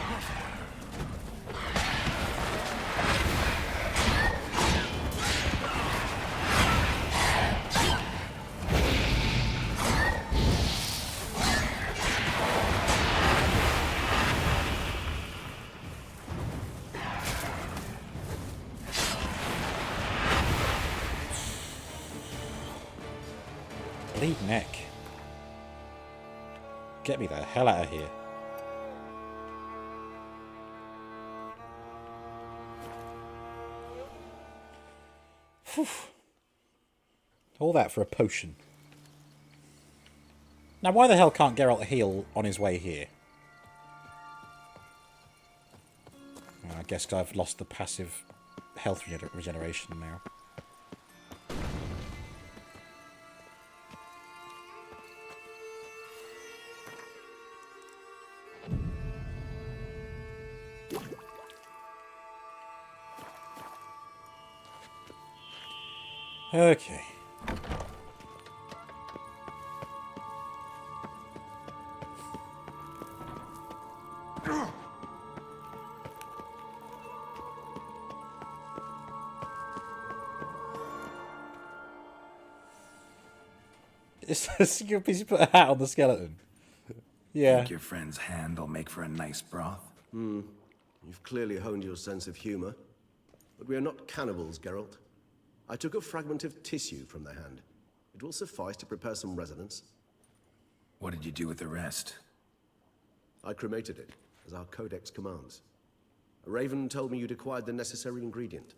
Bleed neck. Get me the hell out of here. Whew. All that for a potion. Now, why the hell can't Geralt heal on his way here? I guess I've lost the passive health regeneration now. Okay. It's you put a hat on the skeleton. Yeah. Think your friend's hand will make for a nice broth? You've clearly honed your sense of humor. But we are not cannibals, Geralt. I took a fragment of tissue from the hand. It will suffice to prepare some resonance. What did you do with the rest? I cremated it, as our codex commands. A raven told me you'd acquired the necessary ingredient.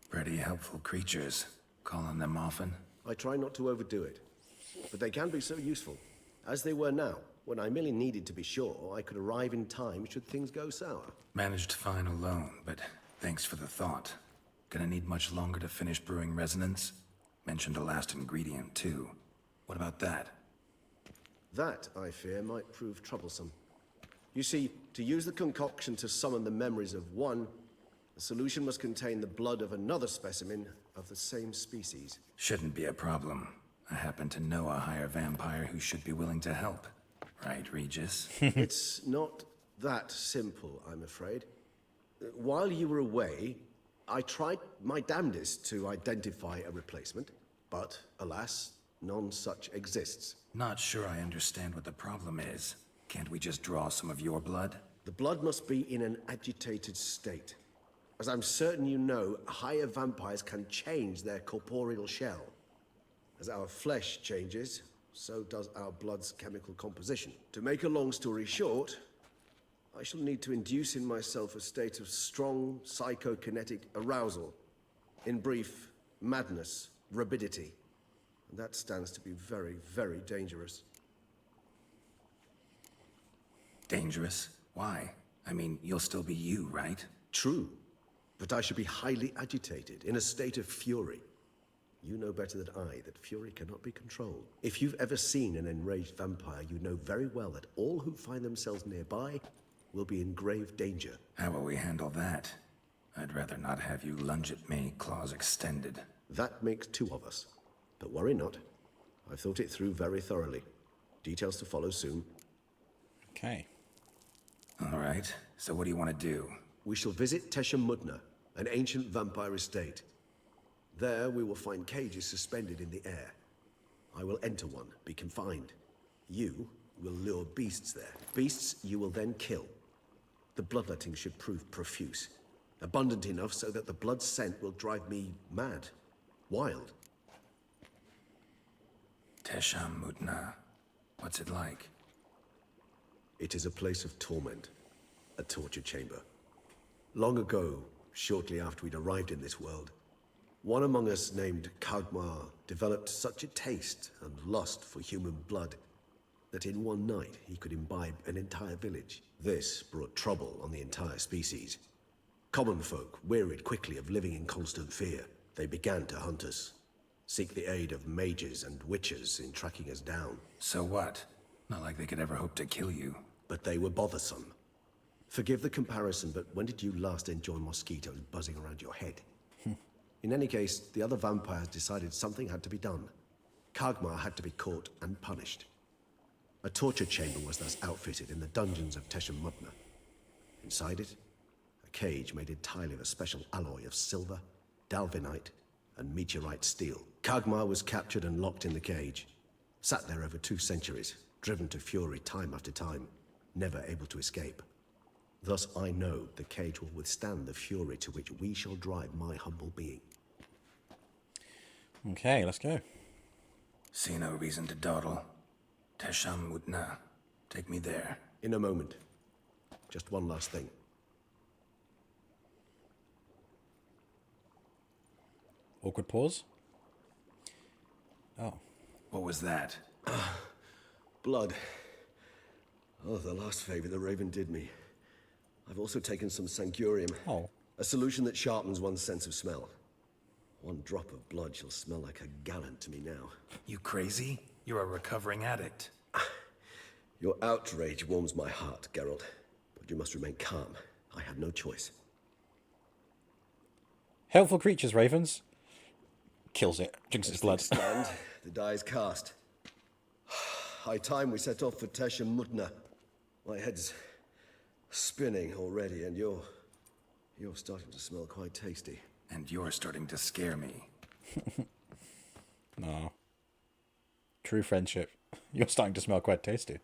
Pretty helpful creatures. Calling them often? I try not to overdo it, but they can be so useful. as they were now, when I merely needed to be sure I could arrive in time should things go sour. Managed fine alone, but thanks for the thought. Gonna need much longer to finish brewing resonance? Mentioned a last ingredient, too. What about that? That, I fear, might prove troublesome. You see, to use the concoction to summon the memories of one, the solution must contain the blood of another specimen of the same species. Shouldn't be a problem. I happen to know a higher vampire who should be willing to help. Right, Regis? It's not that simple, I'm afraid. While you were away, I tried my damnedest to identify a replacement, but alas, none such exists. Not sure I understand what the problem is. Can't we just draw some of your blood? The blood must be in an agitated state. As I'm certain you know, higher vampires can change their corporeal shell. As our flesh changes, so does our blood's chemical composition. To make a long story short, I shall need to induce in myself a state of strong psychokinetic arousal. In brief, madness, rabidity. And that stands to be very, very dangerous. Dangerous? Why? I mean, you'll still be you, right? True. But I should be highly agitated, in a state of fury. You know better than I that fury cannot be controlled. If you've ever seen an enraged vampire, you know very well that all who find themselves nearby will be in grave danger. How will we handle that? I'd rather not have you lunge at me, claws extended. That makes two of us. But worry not. I've thought it through very thoroughly. Details to follow soon. Okay. All right. So what do you want to do? We shall visit Tesha Mudna, an ancient vampire estate. There we will find cages suspended in the air. I will enter one, be confined. You will lure beasts there. Beasts you will then kill. The bloodletting should prove profuse. Abundant enough so that the blood scent will drive me mad. Wild. Tesha Mudna. What's it like? It is a place of torment. A torture chamber. Long ago, shortly after we'd arrived in this world, one among us named Kagmar developed such a taste and lust for human blood that in one night he could imbibe an entire village. This brought trouble on the entire species. Common folk wearied quickly of living in constant fear. They began to hunt us, seek the aid of mages and witches in tracking us down. So what? Not like they could ever hope to kill you. But they were bothersome. Forgive the comparison, but when did you last enjoy mosquitoes buzzing around your head? In any case, the other vampires decided something had to be done. Kagmar had to be caught and punished. A torture chamber was thus outfitted in the dungeons of Tesha Mudna. Inside it, a cage made entirely of a special alloy of silver, dalvinite, and meteorite steel. Kagmar was captured and locked in the cage. Sat there over 2 centuries, driven to fury time after time, never able to escape. Thus I know the cage will withstand the fury to which we shall drive my humble being. Okay, let's go. See no reason to dawdle. Tesha Mudna. Take me there. In a moment. Just one last thing. Awkward pause. Oh. What was that? Blood. Oh, the last favor the Raven did me. I've also taken some Sancurium. Oh. A solution that sharpens one's sense of smell. One drop of blood shall smell like a gallon to me now. You crazy? You're a recovering addict. Your outrage warms my heart, Geralt. But you must remain calm. I had no choice. Helpful creatures, ravens. Kills it. Drinks its blood. Stand, the die is cast. High time we set off for Tesha Mudna. My head's spinning already, and you're starting to smell quite tasty. And you're starting to scare me. No. True friendship. You're starting to smell quite tasty.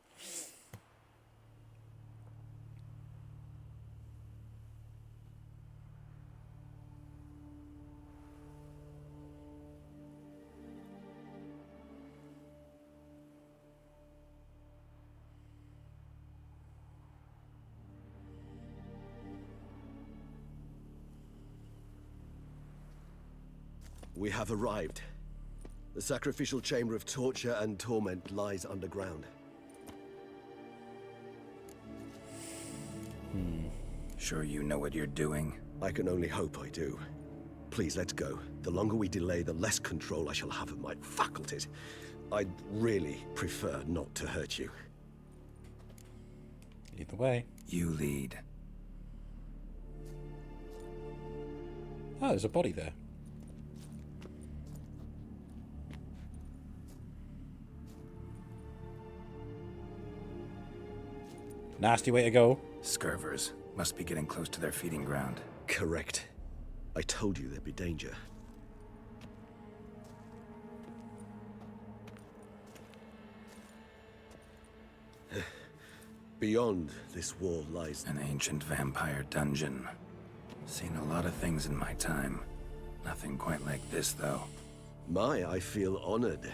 We have arrived. The sacrificial chamber of torture and torment lies underground. Sure you know what you're doing? I can only hope I do. Please, let's go. The longer we delay, the less control I shall have of my faculties. I'd really prefer not to hurt you. Either way. You lead. Oh, there's a body there. Nasty way to go. Scurvers. Must be getting close to their feeding ground. Correct. I told you there'd be danger. Beyond this wall lies an ancient vampire dungeon. Seen a lot of things in my time. Nothing quite like this, though. I feel honored.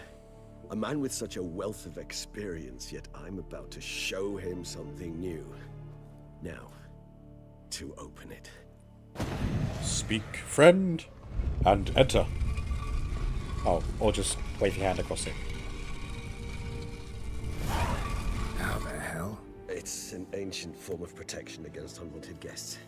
A man with such a wealth of experience, yet I'm about to show him something new. Now, to open it. Speak, friend, and enter. Oh, or just wave your hand across it. How the hell? It's an ancient form of protection against unwanted guests.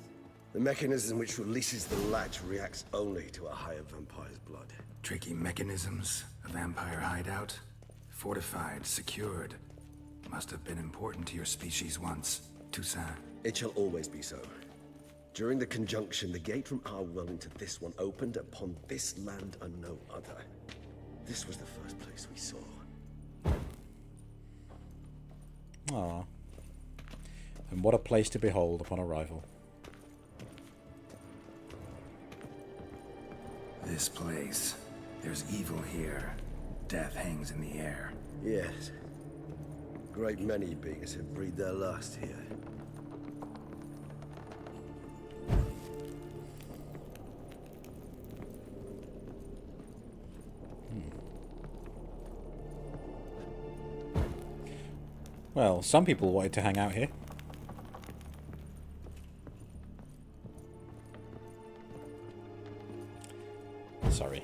The mechanism which releases the latch reacts only to a higher vampire's blood. Tricky mechanisms? A vampire hideout? Fortified, secured. Must have been important to your species once. Toussaint. It shall always be so. During the conjunction, the gate from our well into this one opened upon this land and no other. This was the first place we saw. Ah. And what a place to behold upon arrival. This place. There's evil here. Death hangs in the air. Yes. Great many beings have breathed their last here. Well, some people wanted to hang out here. Sorry.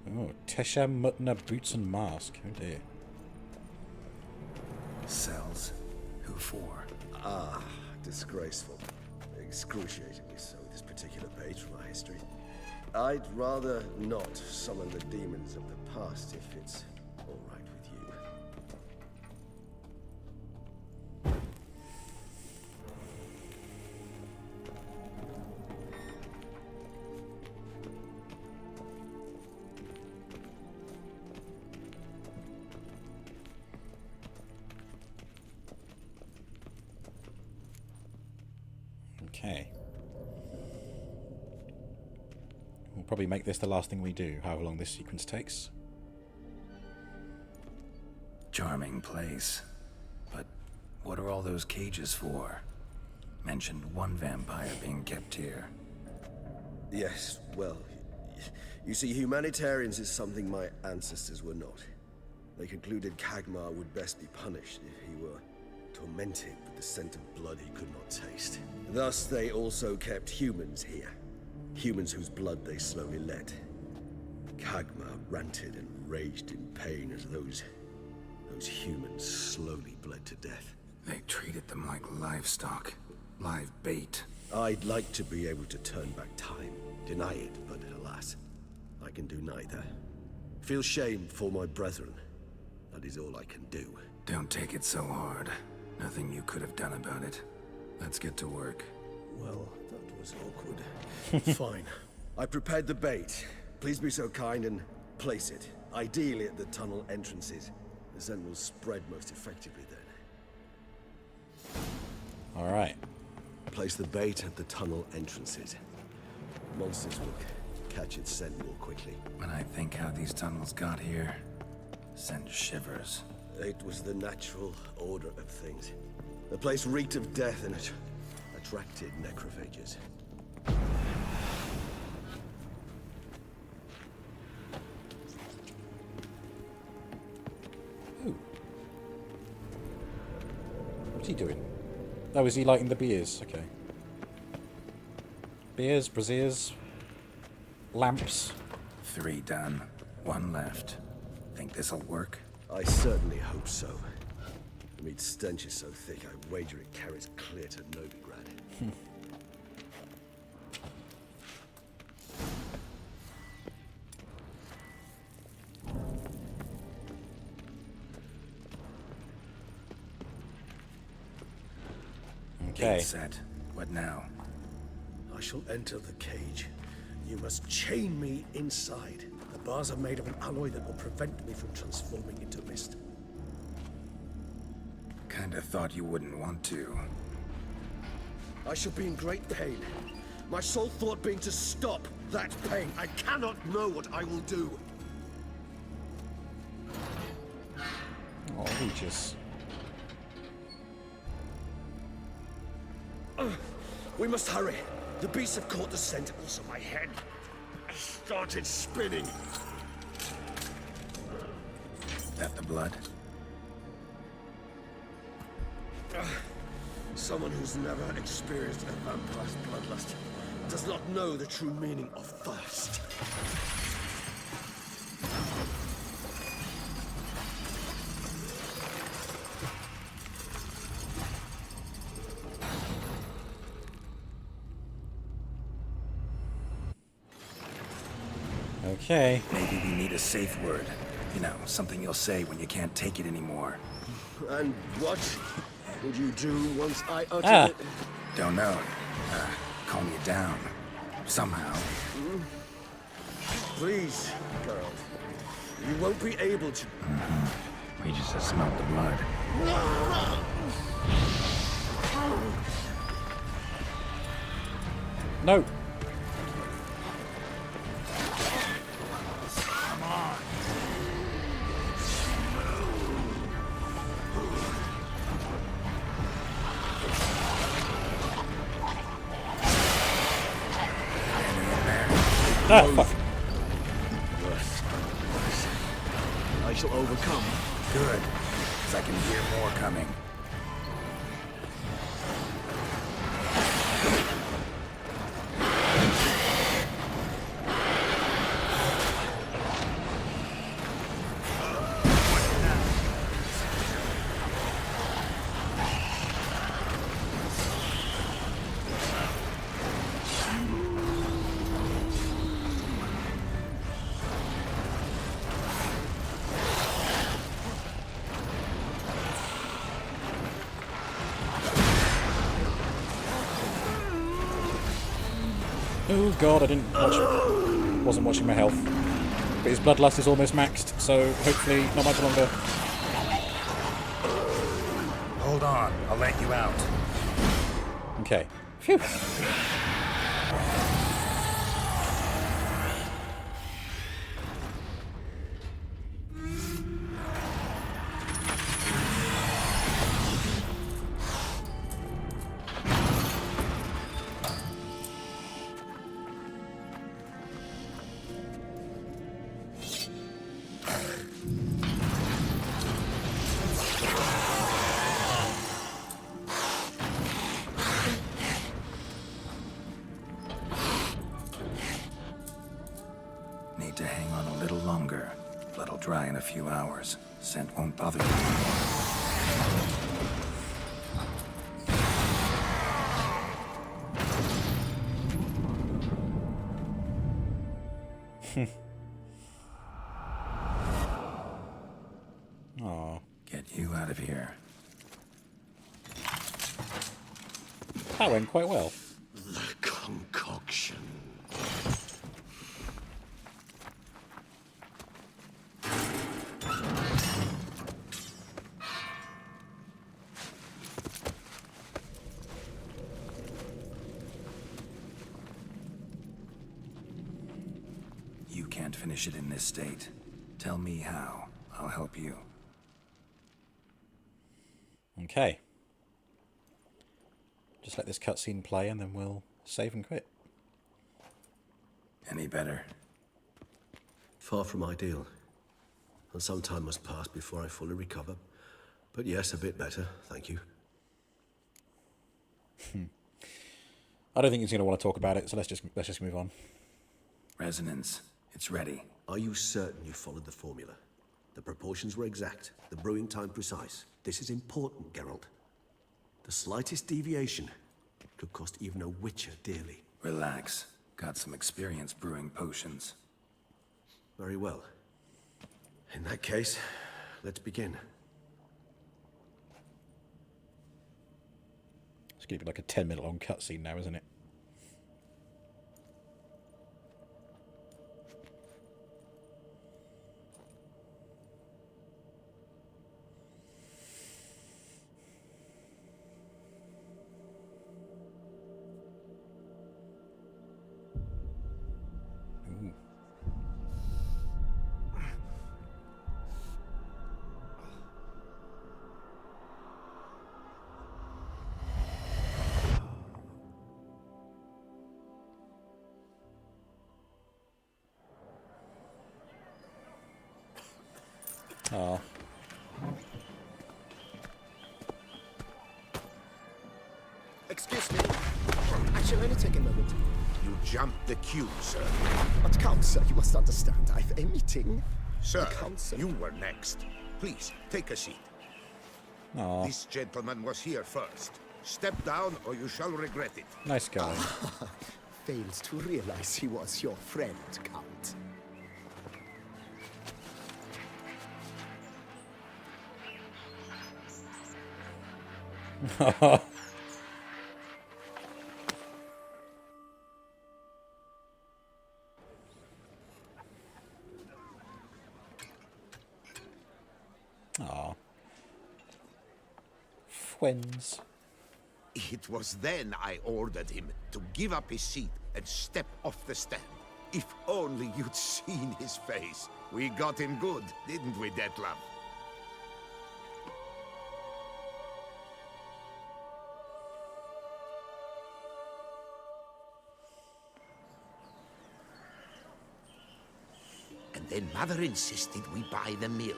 Oh, Tesha Mutna boots and mask. Oh dear. Cells? Who for? Ah, disgraceful. Excruciatingly so, this particular page from our history. I'd rather not summon the demons of the past if it's all right with you. Okay. We'll probably make this the last thing we do, however long this sequence takes. Charming place. But what are all those cages for? Mentioned one vampire being kept here. Yes, well, you see, humanitarians is something my ancestors were not. They concluded Kagmar would best be punished if he were tormented with the scent of blood he could not taste. Thus, they also kept humans here. Humans whose blood they slowly let. Kagmar ranted and raged in pain as those humans slowly bled to death. They treated them like livestock. Live bait. I'd like to be able to turn back time. Deny it, but alas, I can do neither. Feel shame for my brethren. That is all I can do. Don't take it so hard. Nothing you could have done about it. Let's get to work. Well, that was awkward. Fine. I prepared the bait. Please be so kind and place it. Ideally at the tunnel entrances. The scent will spread most effectively then. Alright. Place the bait at the tunnel entrances. Monsters will catch its scent more quickly. When I think how these tunnels got here, send shivers. It was the natural order of things. The place reeked of death and it attracted necrophages. Ooh. What's he doing? Oh, is he lighting the beers? Okay. Beers, braziers, lamps. 3 done. 1 left. Think this'll work? I certainly hope so. The meat's stench is so thick, I wager it carries clear to Novigrad. Okay. Gate set. What now? I shall enter the cage. You must chain me inside. The bars are made of an alloy that will prevent me from transforming into mist. Kinda thought you wouldn't want to. I shall be in great pain. My sole thought being to stop that pain. I cannot know what I will do. Oh, Regis. We must hurry. The beasts have caught the scent. Also, my head started spinning. That the blood? Someone who's never experienced a vampire's bloodlust does not know the true meaning of thirst. Okay. Maybe we need a safe word. You know, something you'll say when you can't take it anymore. And what would you do once I uttered it? Don't know. Calm you down. Somehow. Please, girl. You won't be able to. We just have smelled the blood. No. Come on. Ah, fuck. I shall overcome. Good, because I can hear more coming. Oh god, I didn't watch. Wasn't watching my health. But his bloodlust is almost maxed, so hopefully not much longer. Hold on, I'll let you out. Okay. Phew. Need to hang on a little longer. Blood'll dry in a few hours. Scent won't bother you anymore. Aw. Get you out of here. That went quite well. The concoction. You can't finish it in this state. Tell me how. I'll help you. Okay. Just let this cutscene play and then we'll save and quit. Any better? Far from ideal. And some time must pass before I fully recover. But yes, a bit better, thank you. I don't think he's going to want to talk about it, so let's just move on. Resonance. It's ready. Are you certain you followed the formula? The proportions were exact, the brewing time precise. This is important, Geralt. The slightest deviation could cost even a witcher dearly. Relax. Got some experience brewing potions. Very well. In that case, let's begin. It's going to be like a 10-minute long cutscene now, isn't it? Oh. Excuse me. I shall only take a moment. You jumped the queue, sir. But Count, sir, you must understand. I've a meeting. Sir, Count, you were next. Please, take a seat. Aw. This gentleman was here first. Step down or you shall regret it. Nice guy. Fails to realize he was your friend, Count. Aw. Friends. It was then I ordered him to give up his seat and step off the stand. If only you'd seen his face. We got him good, didn't we, Detlef? And then Mother insisted we buy the mill.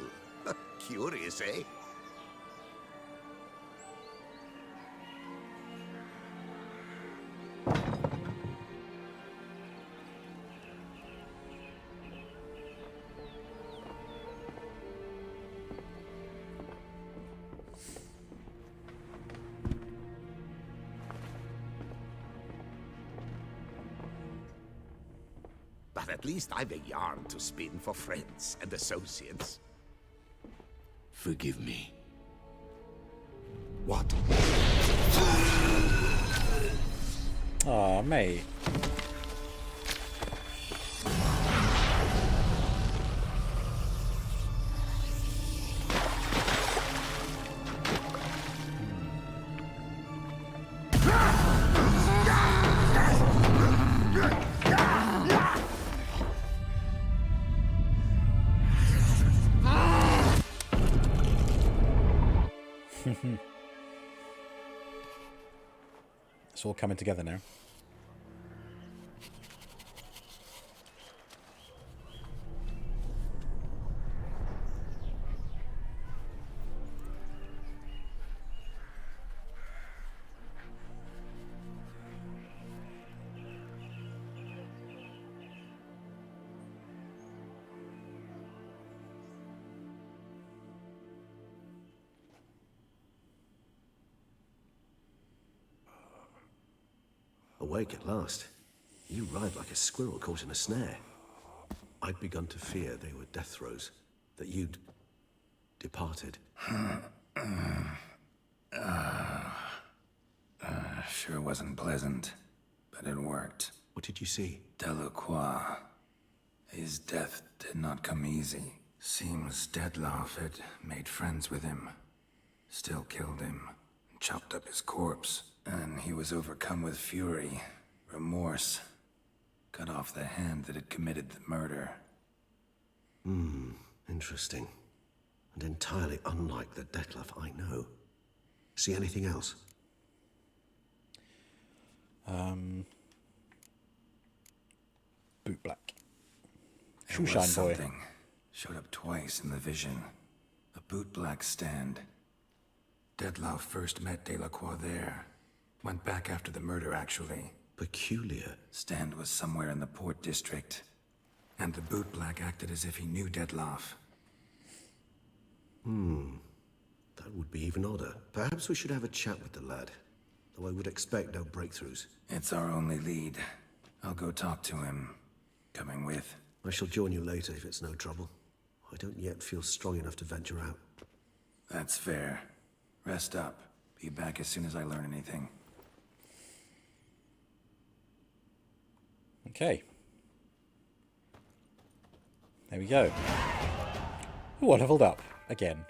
Curious, eh? But at least I've a yarn to spin for friends and associates. Forgive me. What? Aw, mate. It's all coming together now. Awake at last. You arrived like a squirrel caught in a snare. I'd begun to fear they were death throes, that you'd departed. Sure wasn't pleasant, but it worked. What did you see? Delacroix. His death did not come easy. Seems Detlef had made friends with him. Still killed him, chopped up his corpse. And he was overcome with fury, remorse. Cut off the hand that had committed the murder. Interesting. And entirely unlike the Detlef I know. See anything else? Boot black. There was Shoeshine boy. something. Showed up twice in the vision. A boot-black stand. Detlef first met Delacroix there. Went back after the murder, actually. Peculiar. Stand was somewhere in the port district, and the bootblack acted as if he knew Dettlaff. That would be even odder. Perhaps we should have a chat with the lad, though I would expect no breakthroughs. It's our only lead. I'll go talk to him. Coming with? I shall join you later if it's no trouble. I don't yet feel strong enough to venture out. That's fair. Rest up. Be back as soon as I learn anything. Okay. There we go. Ooh, I leveled up again.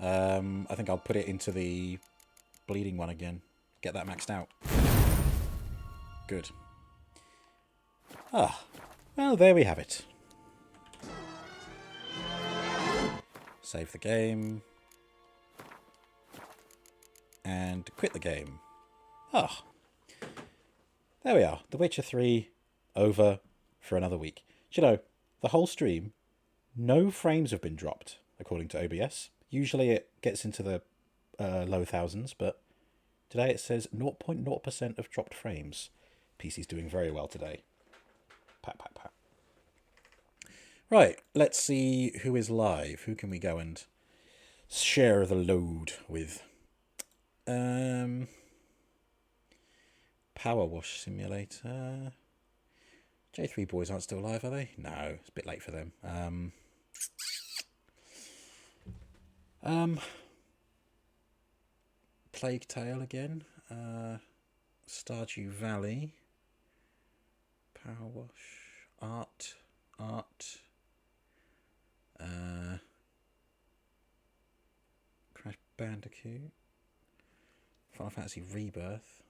I think I'll put it into the bleeding one again. Get that maxed out. Good. Ah, well, there we have it. Save the game. And quit the game. Ah. There we are. The Witcher 3 over for another week. Do you know, the whole stream, no frames have been dropped, according to OBS. Usually it gets into the low thousands, but today it says 0.0% of dropped frames. PC's doing very well today. Pat, pat, pat. Right, let's see who is live. Who can we go and share the load with? Power Wash Simulator. J3 Boys aren't still live, are they? No, it's a bit late for them. Plague Tale again. Stardew Valley. Power Wash. Art. Crash Bandicoot. Final Fantasy Rebirth.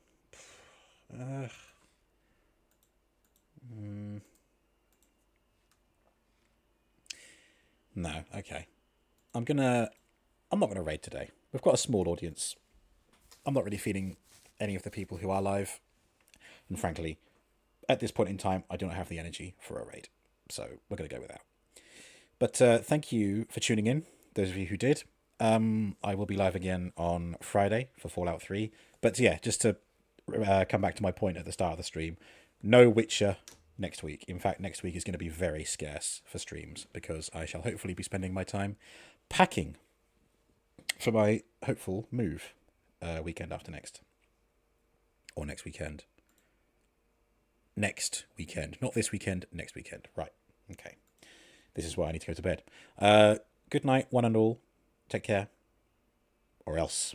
No, okay. I'm not gonna raid today. We've got a small audience. I'm not really feeling any of the people who are live. And frankly, at this point in time, I do not have the energy for a raid. So we're gonna go without. But thank you for tuning in, those of you who did. I will be live again on Friday for Fallout 3. But yeah, just to come back to my point at the start of the stream, no Witcher next week. In fact, next week is going to be very scarce for streams because I shall hopefully be spending my time packing for my hopeful move weekend after next. Or next weekend. Next weekend. Not this weekend, next weekend. Right. Okay. This is why I need to go to bed. Good night, one and all. Take care. Or else.